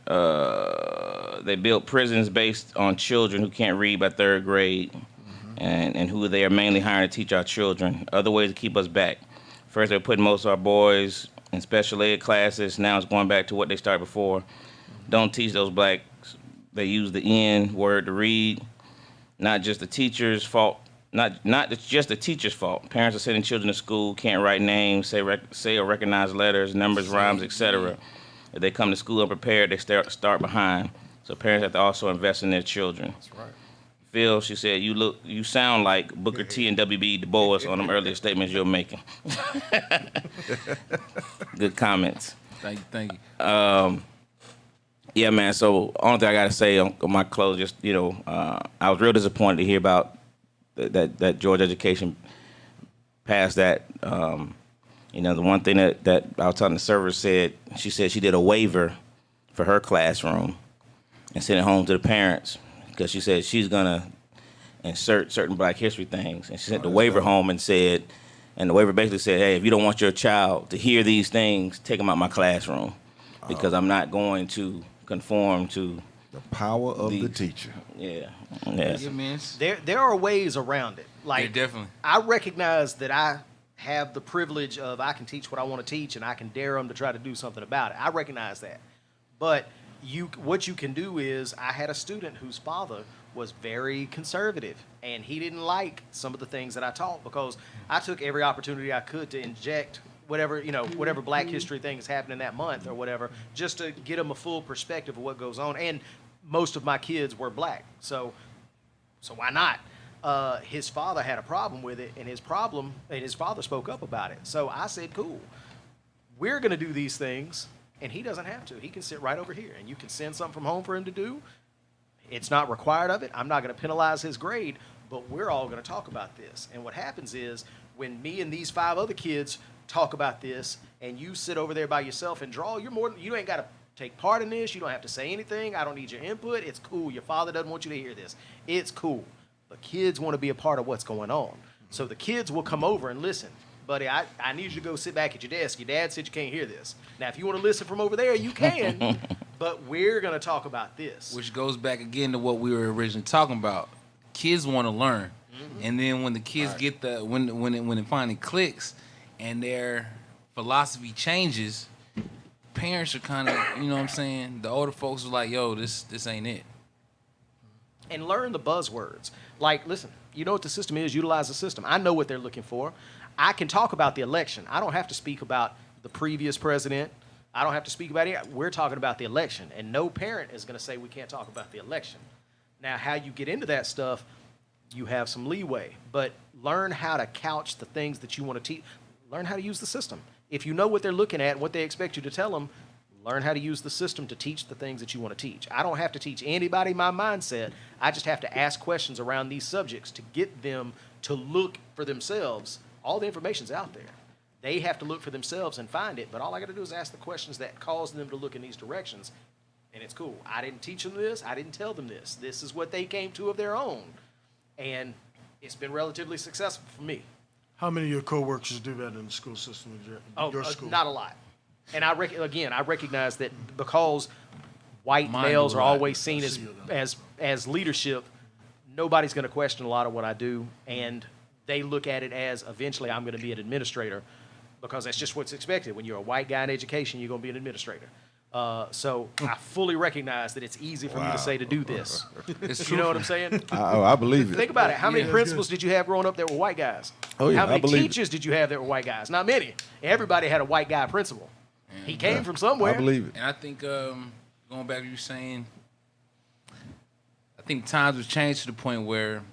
They built prisons based on children who can't read by 3rd grade, and who they are mainly hiring to teach our children. Other ways to keep us back. First, they put most of our boys in special ed classes. Now it's going back to what they started before. Don't teach those black they use the N word to read. Not just the teacher's fault. Not just the teacher's fault. Parents are sending children to school, can't write names, say or recognize letters, numbers, rhymes, etc. If they come to school unprepared, they start behind. So parents have to also invest in their children. That's right. Phil, she said, you sound like Booker T and W.B. Du Bois on them earlier statements you're making. Good comments. Thank you. Yeah, man. So, only thing I gotta say on my close, just I was real disappointed to hear about that Georgia education passed that. The one thing that I was telling the server said she did a waiver for her classroom and sent it home to the parents because she said she's gonna insert certain Black History things, and she sent the waiver home and said, and the waiver basically said, hey, if you don't want your child to hear these things, take them out my classroom because I'm not going to conform to the power of the teacher. Yeah. There are ways around it. Like, yeah, definitely. I recognize that I have the privilege of I can teach what I want to teach, and I can dare them to try to do something about it. I recognize that. But what you can do is, I had a student whose father was very conservative, and he didn't like some of the things that I taught because I took every opportunity I could to inject whatever Black History thing is happening that month or whatever, just to get them a full perspective of what goes on. And most of my kids were Black, so why not? His father had a problem with it, and his father spoke up about it. So I said, cool, we're going to do these things, and he doesn't have to. He can sit right over here, and you can send something from home for him to do. It's not required of it. I'm not going to penalize his grade, but we're all going to talk about this. And what happens is, when me and these 5 other kids talk about this, and you sit over there by yourself and draw, you ain't got to take part in this. You don't have to say anything. I don't need your input. It's cool. Your father doesn't want you to hear this. It's cool. The kids want to be a part of what's going on. So the kids will come over and listen. Buddy, I need you to go sit back at your desk. Your dad said you can't hear this. Now, if you want to listen from over there, you can, but we're going to talk about this. Which goes back again to what we were originally talking about. Kids want to learn. Mm-hmm. And then when the kids get when it finally clicks and their philosophy changes, parents are kind of, you know what I'm saying? The older folks are like, yo, this ain't it. And learn the buzzwords. Like, listen, you know what the system is, utilize the system. I know what they're looking for. I can talk about the election. I don't have to speak about the previous president. I don't have to speak about it. We're talking about the election. And no parent is going to say we can't talk about the election. Now, how you get into that stuff, you have some leeway. But learn how to couch the things that you want to teach. Learn how to use the system. If you know what they're looking at and what they expect you to tell them, learn how to use the system to teach the things that you want to teach. I don't have to teach anybody my mindset. I just have to ask questions around these subjects to get them to look for themselves. All the information's out there. They have to look for themselves and find it, but all I got to do is ask the questions that cause them to look in these directions, and it's cool. I didn't teach them this. I didn't tell them this. This is what they came to of their own, and it's been relatively successful for me. How many of your coworkers do that in the school system? Your school? Not a lot. And I recognize that because white males are always seen as leadership, nobody's going to question a lot of what I do, and they look at it as eventually I'm going to be an administrator because that's just what's expected. When you're a white guy in education, you're going to be an administrator. So I fully recognize that it's easy for me to say to do this. You know what I'm saying? I believe it. Think about it. How many principals did you have growing up that were white guys? Oh, yeah, How many teachers did you have that were white guys? Not many. Everybody had a white guy principal. He came from somewhere. I believe it. And I think, going back to you saying, I think times have changed to the point where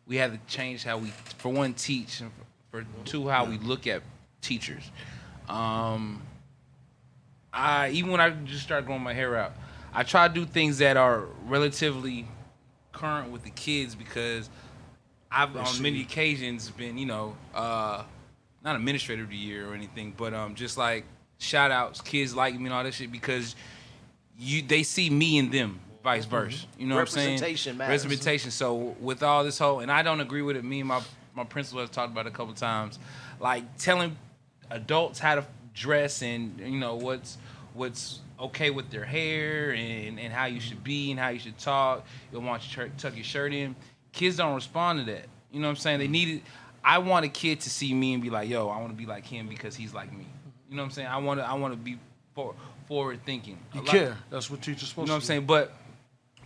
we have to change how we, for one, teach, and for two, how we look at teachers. Even when I just started growing my hair out, I try to do things that are relatively current with the kids because I've on many occasions been, not administrator of the year or anything, but just like shout outs, kids like me and all that shit because they see me and them, vice versa. You know what I'm saying? Representation matters. Representation. So with all this whole, and I don't agree with it. Me and my principal has talked about it a couple times, like telling adults how to dress and what's okay with their hair and how you should be and how you should talk. You'll want you to tuck your shirt in. Kids don't respond to that. You know what I'm saying? They need it. I want a kid to see me and be like, yo, I want to be like him because he's like me. You know what I'm saying? I want to be forward thinking. You care. That's what teachers supposed to do. You know what I'm saying? But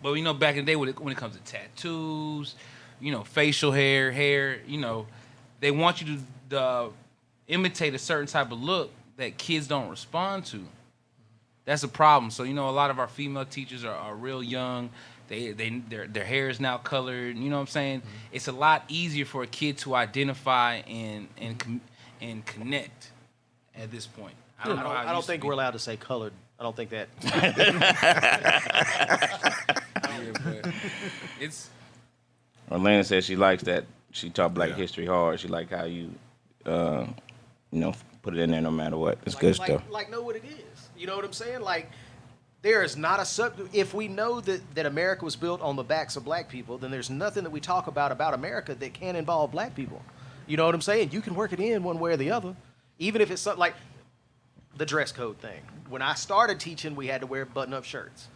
you know, back in the day when it comes to tattoos, you know, facial hair, you know, they want you to imitate a certain type of look that kids don't respond to. That's a problem. So, you know, a lot of our female teachers are real young. Their hair is now colored. You know what I'm saying? Mm-hmm. It's a lot easier for a kid to identify and connect at this point. I don't think we're allowed to say colored. I don't think that. But it's. Orlando says she likes that. She taught Black history hard. She like how you, you know, put it in there no matter what. It's good stuff. Like know what it is. You know what I'm saying? Like, there is not a if we know that America was built on the backs of black people, then there's nothing that we talk about America that can involve black people. You know what I'm saying? You can work it in one way or the other, even if it's something like the dress code thing. When I started teaching, we had to wear button-up shirts.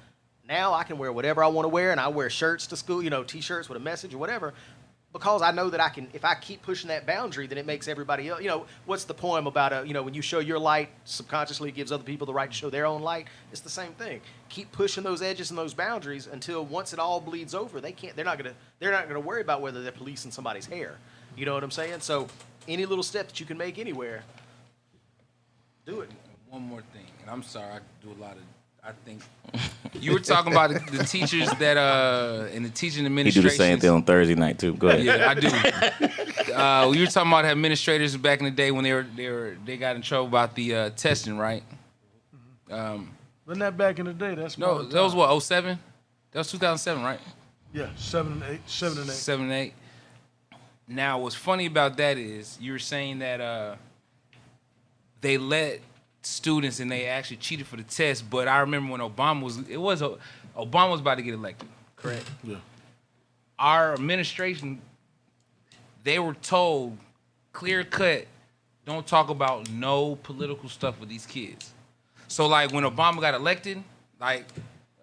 Now I can wear whatever I want to wear, and I wear shirts to school, you know, T-shirts with a message or whatever, because I know that I can, if I keep pushing that boundary, then it makes everybody else, you know, what's the poem about, you know, when you show your light, subconsciously it gives other people the right to show their own light. It's the same thing. Keep pushing those edges and those boundaries until once it all bleeds over, they're not gonna worry about whether they're policing somebody's hair. You know what I'm saying? So any little step that you can make anywhere, do it. One more thing, and I'm sorry, I do a lot of. I think you were talking about the teachers that in the teaching administration. He do the same thing on Thursday night too. Go ahead. Yeah, I do. We were talking about administrators back in the day when they got in trouble about the testing, right? Wasn't that back in the day? That's no. That was what 07. That was 2007, right? Yeah, 7 and 8. 7 and 8. Now, what's funny about that is you were saying that they let students and they actually cheated for the test, but I remember when Obama was about to get elected, correct? Yeah. Our administration, they were told, clear cut, don't talk about no political stuff with these kids. So like when Obama got elected, like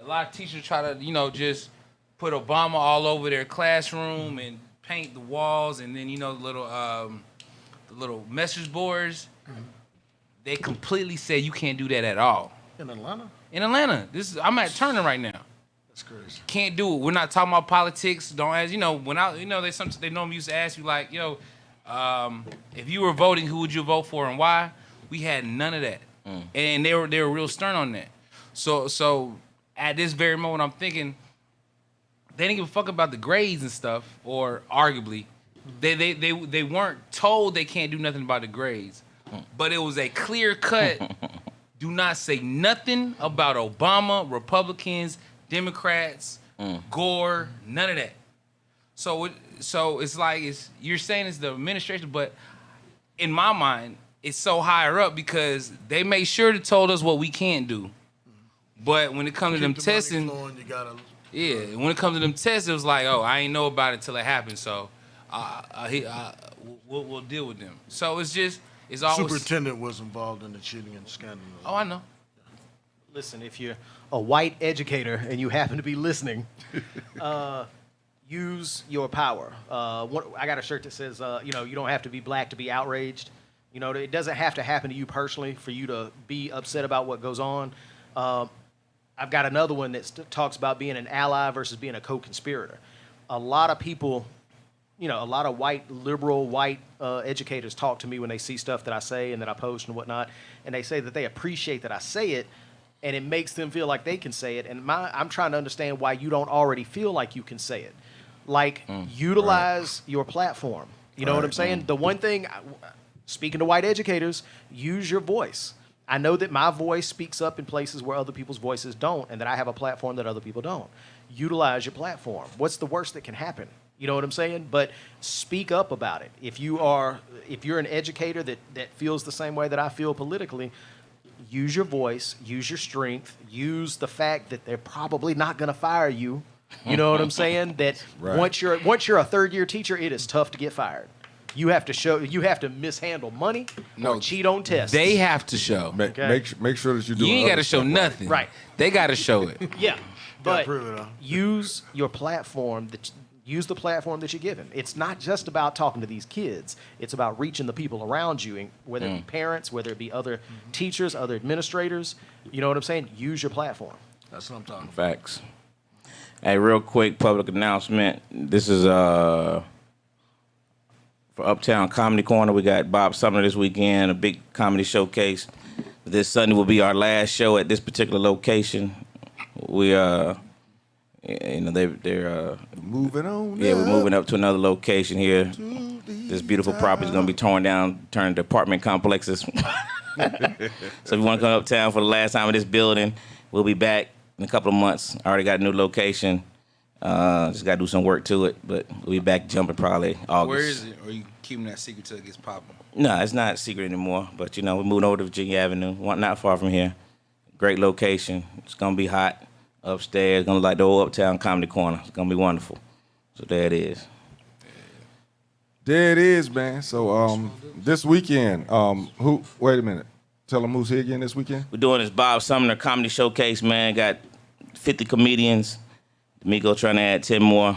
a lot of teachers try to, you know, just put Obama all over their classroom and paint the walls and then, you know, the little message boards. Mm-hmm. They completely said you can't do that at all. In Atlanta? In Atlanta. I'm at Turner right now. That's crazy. Can't do it. We're not talking about politics. Don't ask. You know, they normally used to ask you like, yo, if you were voting, who would you vote for and why? We had none of that, and they were real stern on that. So at this very moment, I'm thinking they didn't give a fuck about the grades and stuff, or arguably, they weren't told they can't do nothing about the grades. But it was a clear cut, do not say nothing about Obama, Republicans, Democrats, Gore, none of that. So it's like you're saying it's the administration, but in my mind, it's so higher up because they made sure to told us what we can't do. But when it comes to them testing, when it comes to them tests, it was like, oh, I ain't know about it till it happened, so we'll deal with them. So it's just. It's always, superintendent was involved in the cheating and scandal. Oh, I know. Listen, if you're a white educator and you happen to be listening, use your power. I got a shirt that says, you know, you don't have to be black to be outraged. You know, it doesn't have to happen to you personally for you to be upset about what goes on. I've got another one that talks about being an ally versus being a co-conspirator. A lot of people, you know, a lot of liberal white educators talk to me when they see stuff that I say and that I post and whatnot, and they say that they appreciate that I say it, and it makes them feel like they can say it. And I'm trying to understand why you don't already feel like you can say it. Like, utilize your platform. You know what I'm saying? The one thing, speaking to white educators, use your voice. I know that my voice speaks up in places where other people's voices don't, and that I have a platform that other people don't. Utilize your platform. What's the worst that can happen? You know what I'm saying? But speak up about it. If you're an educator that feels the same way that I feel politically, use your voice, use your strength, use the fact that they're probably not going to fire you. You know what I'm saying? That once you're a third-year teacher, it is tough to get fired. You have to mishandle money or cheat on tests. They have to show. Make sure that you do. You ain't got to show nothing. Right. They got to show it. Yeah. But use your platform use the platform that you're given. It's not just about talking to these kids. It's about reaching the people around you, and whether it be parents, whether it be other teachers, other administrators. You know what I'm saying? Use your platform. That's what I'm talking about. Facts. Hey, real quick public announcement. This is for Uptown Comedy Corner. We got Bob Sumner this weekend, a big comedy showcase. This Sunday will be our last show at this particular location. We they're moving on. Yeah, we're moving up to another location here. This beautiful property is gonna be torn down, turned into apartment complexes. So if you want to come uptown for the last time in this building, we'll be back in a couple of months. I already got a new location. Just got to do some work to it, but we'll be back jumping probably August. Where is it? Or are you keeping that secret till it gets popping? No, it's not secret anymore. But, we're moving over to Virginia Avenue, not far from here. Great location. It's going to be hot upstairs. It's going to look like the old Uptown Comedy Corner. It's going to be wonderful. So there it is. There it is, man. So this weekend, wait a minute. Tell them who's here again this weekend. We're doing this Bob Sumner Comedy Showcase, man. Got 50 comedians. D'Amico trying to add 10 more.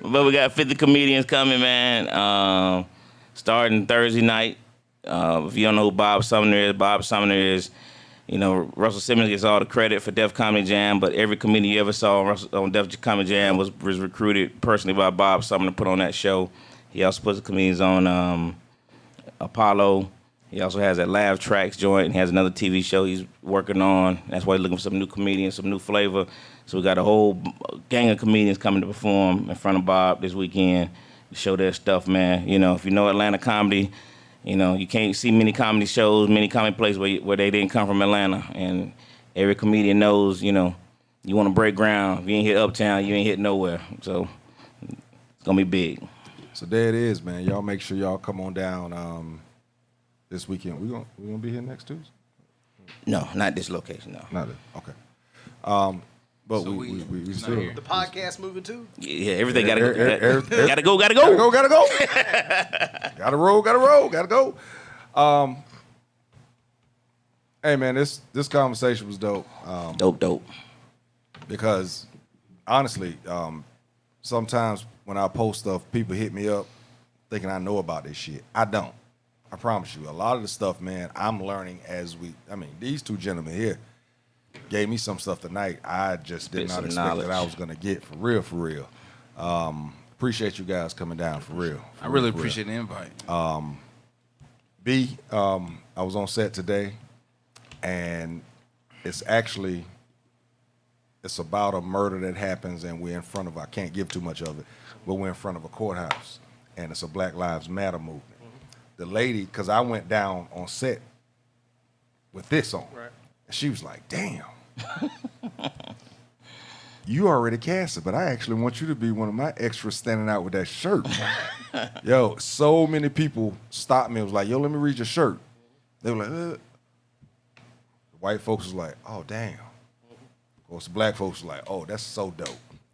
But we got 50 comedians coming, man. Starting Thursday night. If you don't know who Bob Sumner is, Russell Simmons gets all the credit for Def Comedy Jam, but every comedian you ever saw on Def Comedy Jam was recruited personally by Bob Sumner to put on that show. He also puts the comedians on Apollo. He also has that Laugh Tracks joint, and he has another TV show he's working on. That's why he's looking for some new comedians, some new flavor. So we got a whole gang of comedians coming to perform in front of Bob this weekend to show their stuff, man. If you know Atlanta comedy, you can't see many comedy shows, many comedy places where they didn't come from Atlanta. And every comedian knows, you want to break ground. If you ain't hit Uptown, you ain't hit nowhere. So it's going to be big. So there it is, man. Y'all make sure y'all come on down this weekend. We gonna be here next Tuesday? No, not this location, no. Not it. Okay. But so we still. The podcast moving too? Yeah, everything gotta go. Gotta go. Gotta go. Hey man, this conversation was dope. Dope. Because honestly, sometimes when I post stuff, people hit me up thinking I know about this shit. I don't. I promise you. A lot of the stuff, man, I'm learning as these two gentlemen here gave me some stuff tonight I just did not expect that I was going to get, for real. Appreciate you guys coming down, for real. I really appreciate the invite. I was on set today, and it's about a murder that happens, and we're in front of, I can't give too much of it, but we're in front of a courthouse, and it's a Black Lives Matter movement. The lady, because I went down on set with this on, right. And she was like, damn, you already casted, but I actually want you to be one of my extras standing out with that shirt. Yo, so many people stopped me and was like, yo, let me read your shirt. They were like, The white folks was like, oh, damn. Of course, the black folks was like, oh, that's so dope.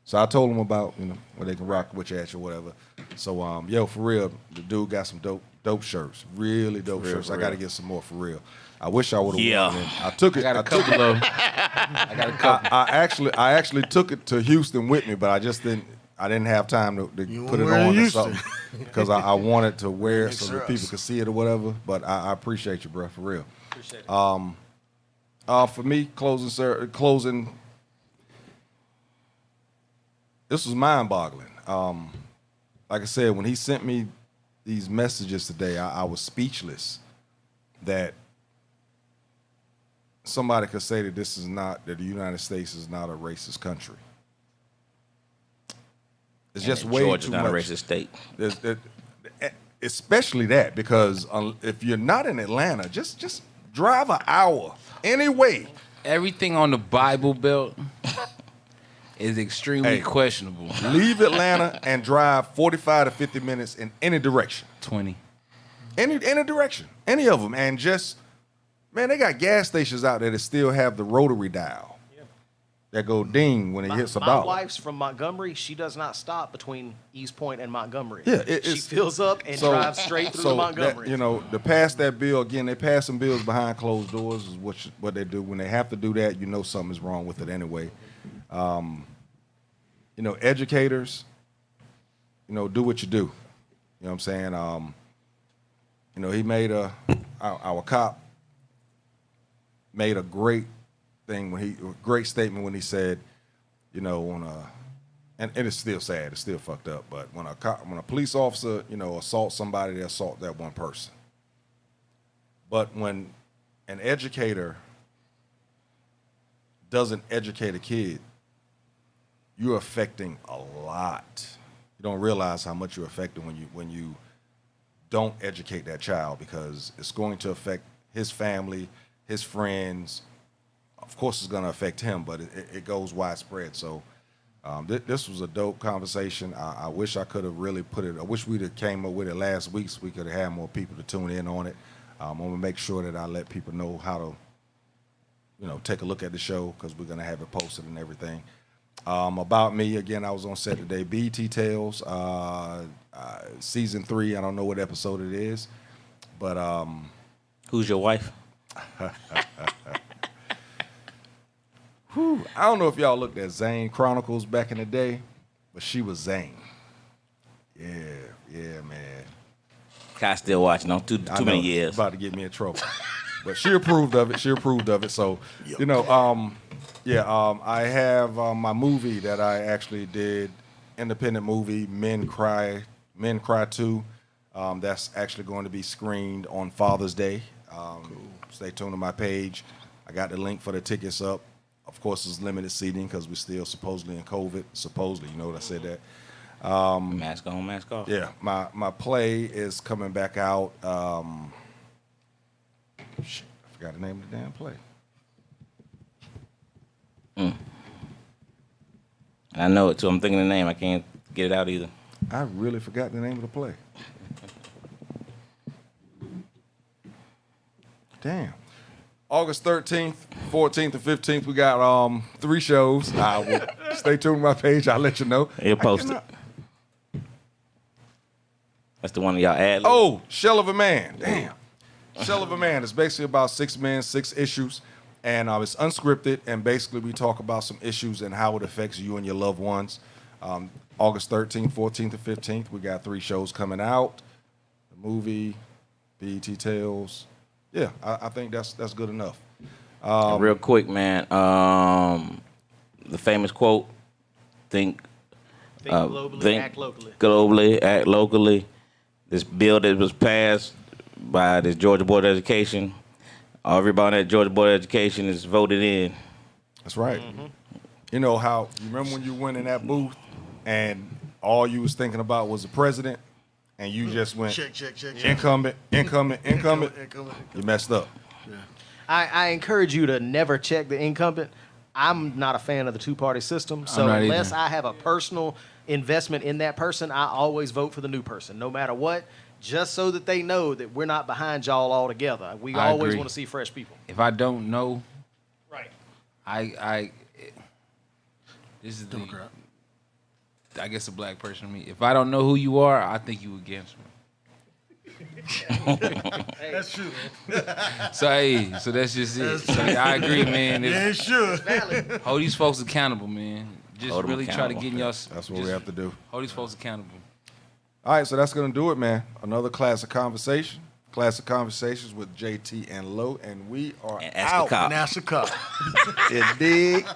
So I told them about, where they can rock with you at or whatever. So, yo, for real, the dude got some dope shirts, really dope shirts. I got to get some more, for real. I wish I would have worn it. I took it. I got a couple of them. I got a couple. I actually took it to Houston with me, but I didn't have time to put it on or something because I wanted to wear it so that people could see it or whatever. But I appreciate you, bro, for real. Appreciate it. For me, closing. This was mind-boggling. Like I said, when he sent me these messages today, I was speechless that somebody could say that that the United States is not a racist country. It's just way Georgia's too not much. a racist state. Especially that, because if you're not in Atlanta, just drive an hour anyway. Everything on the Bible Belt is extremely questionable. Leave Atlanta and drive 45 to 50 minutes in any direction. 20. Any direction. Any of them. And just, man, they got gas stations out there that still have the rotary dial. Yeah. That go ding when it hits a dollar. My wife's from Montgomery. She does not stop between East Point and Montgomery. Yeah, she fills up and drives straight through to Montgomery. To pass that bill, again, they pass some bills behind closed doors is what they do. When they have to do that, something's wrong with it anyway. You know, educators, you know, do what you do. You know what I'm saying? You know, he made our cop made a great thing great statement when he said, you know, and it's still sad, it's still fucked up, but when a police officer, you know, assaults somebody, they assault that one person. But when an educator doesn't educate a kid, you're affecting a lot. You don't realize how much you're affecting when you don't educate that child, because it's going to affect his family, his friends. Of course, it's going to affect him, but it goes widespread. So this was a dope conversation. I wish I could have really put it. I wish we'd have came up with it last week so we could have had more people to tune in on it. I'm going to make sure that I let people know how to, you know, take a look at the show, because we're going to have it posted and everything. About me, again, I was on set today. BET Tales, season 3. I don't know what episode it is, but who's your wife? Whew, I don't know if y'all looked at Zane Chronicles back in the day, but she was Zane. Yeah, man. I still watching on too many years. About to get me in trouble, but she approved of it. So, you know, I have my movie that I actually did, independent movie, Men Cry 2. That's actually going to be screened on Father's Day. Stay tuned to my page. I got the link for the tickets up. Of course, it's limited seating because we're still supposedly in COVID. Supposedly, you know what I said that. Mask on, mask off. Yeah, my play is coming back out. Shit, I forgot the name of the damn play. I know it too. I'm thinking the name. I can't get it out either. I really forgot the name of the play. Damn. August 13th, 14th, and 15th, we got 3 shows. I will stay tuned to my page. I'll let you know. You'll post it. That's the one y'all ad. Oh, Shell of a Man. Damn. Shell of a Man is basically about 6 men, 6 issues, and it's unscripted, and basically we talk about some issues and how it affects you and your loved ones. August 13th, 14th, and 15th, we got 3 shows coming out. The movie, BET Tales. Yeah, I think that's good enough. Real quick, man. The famous quote: "Think globally, act locally." Globally, act locally. This bill that was passed by the Georgia Board of Education, everybody at Georgia Board of Education is voted in. That's right. Mm-hmm. You know how you remember when you went in that booth and all you was thinking about was the president? And you just went check. Incumbent. You messed up. Yeah. I encourage you to never check the incumbent. I'm not a fan of the two-party system, so unless I have a personal investment in that person, I always vote for the new person, no matter what, just so that they know that we're not behind y'all all together. We always want to see fresh people. If I don't know, right? This is Democrat. I guess a black person to me. If I don't know who you are, I think you against me. That's true. So that's just it. So I agree, man. Yeah, sure. Hold these folks accountable, man. Just Hold them really try to get in your. That's what we have to do. Hold these folks accountable. All right, so that's gonna do it, man. Another Classic Conversation. Classic Conversations with JT and Lo, and we are and ask out. the cop. And ask the cop. You dig?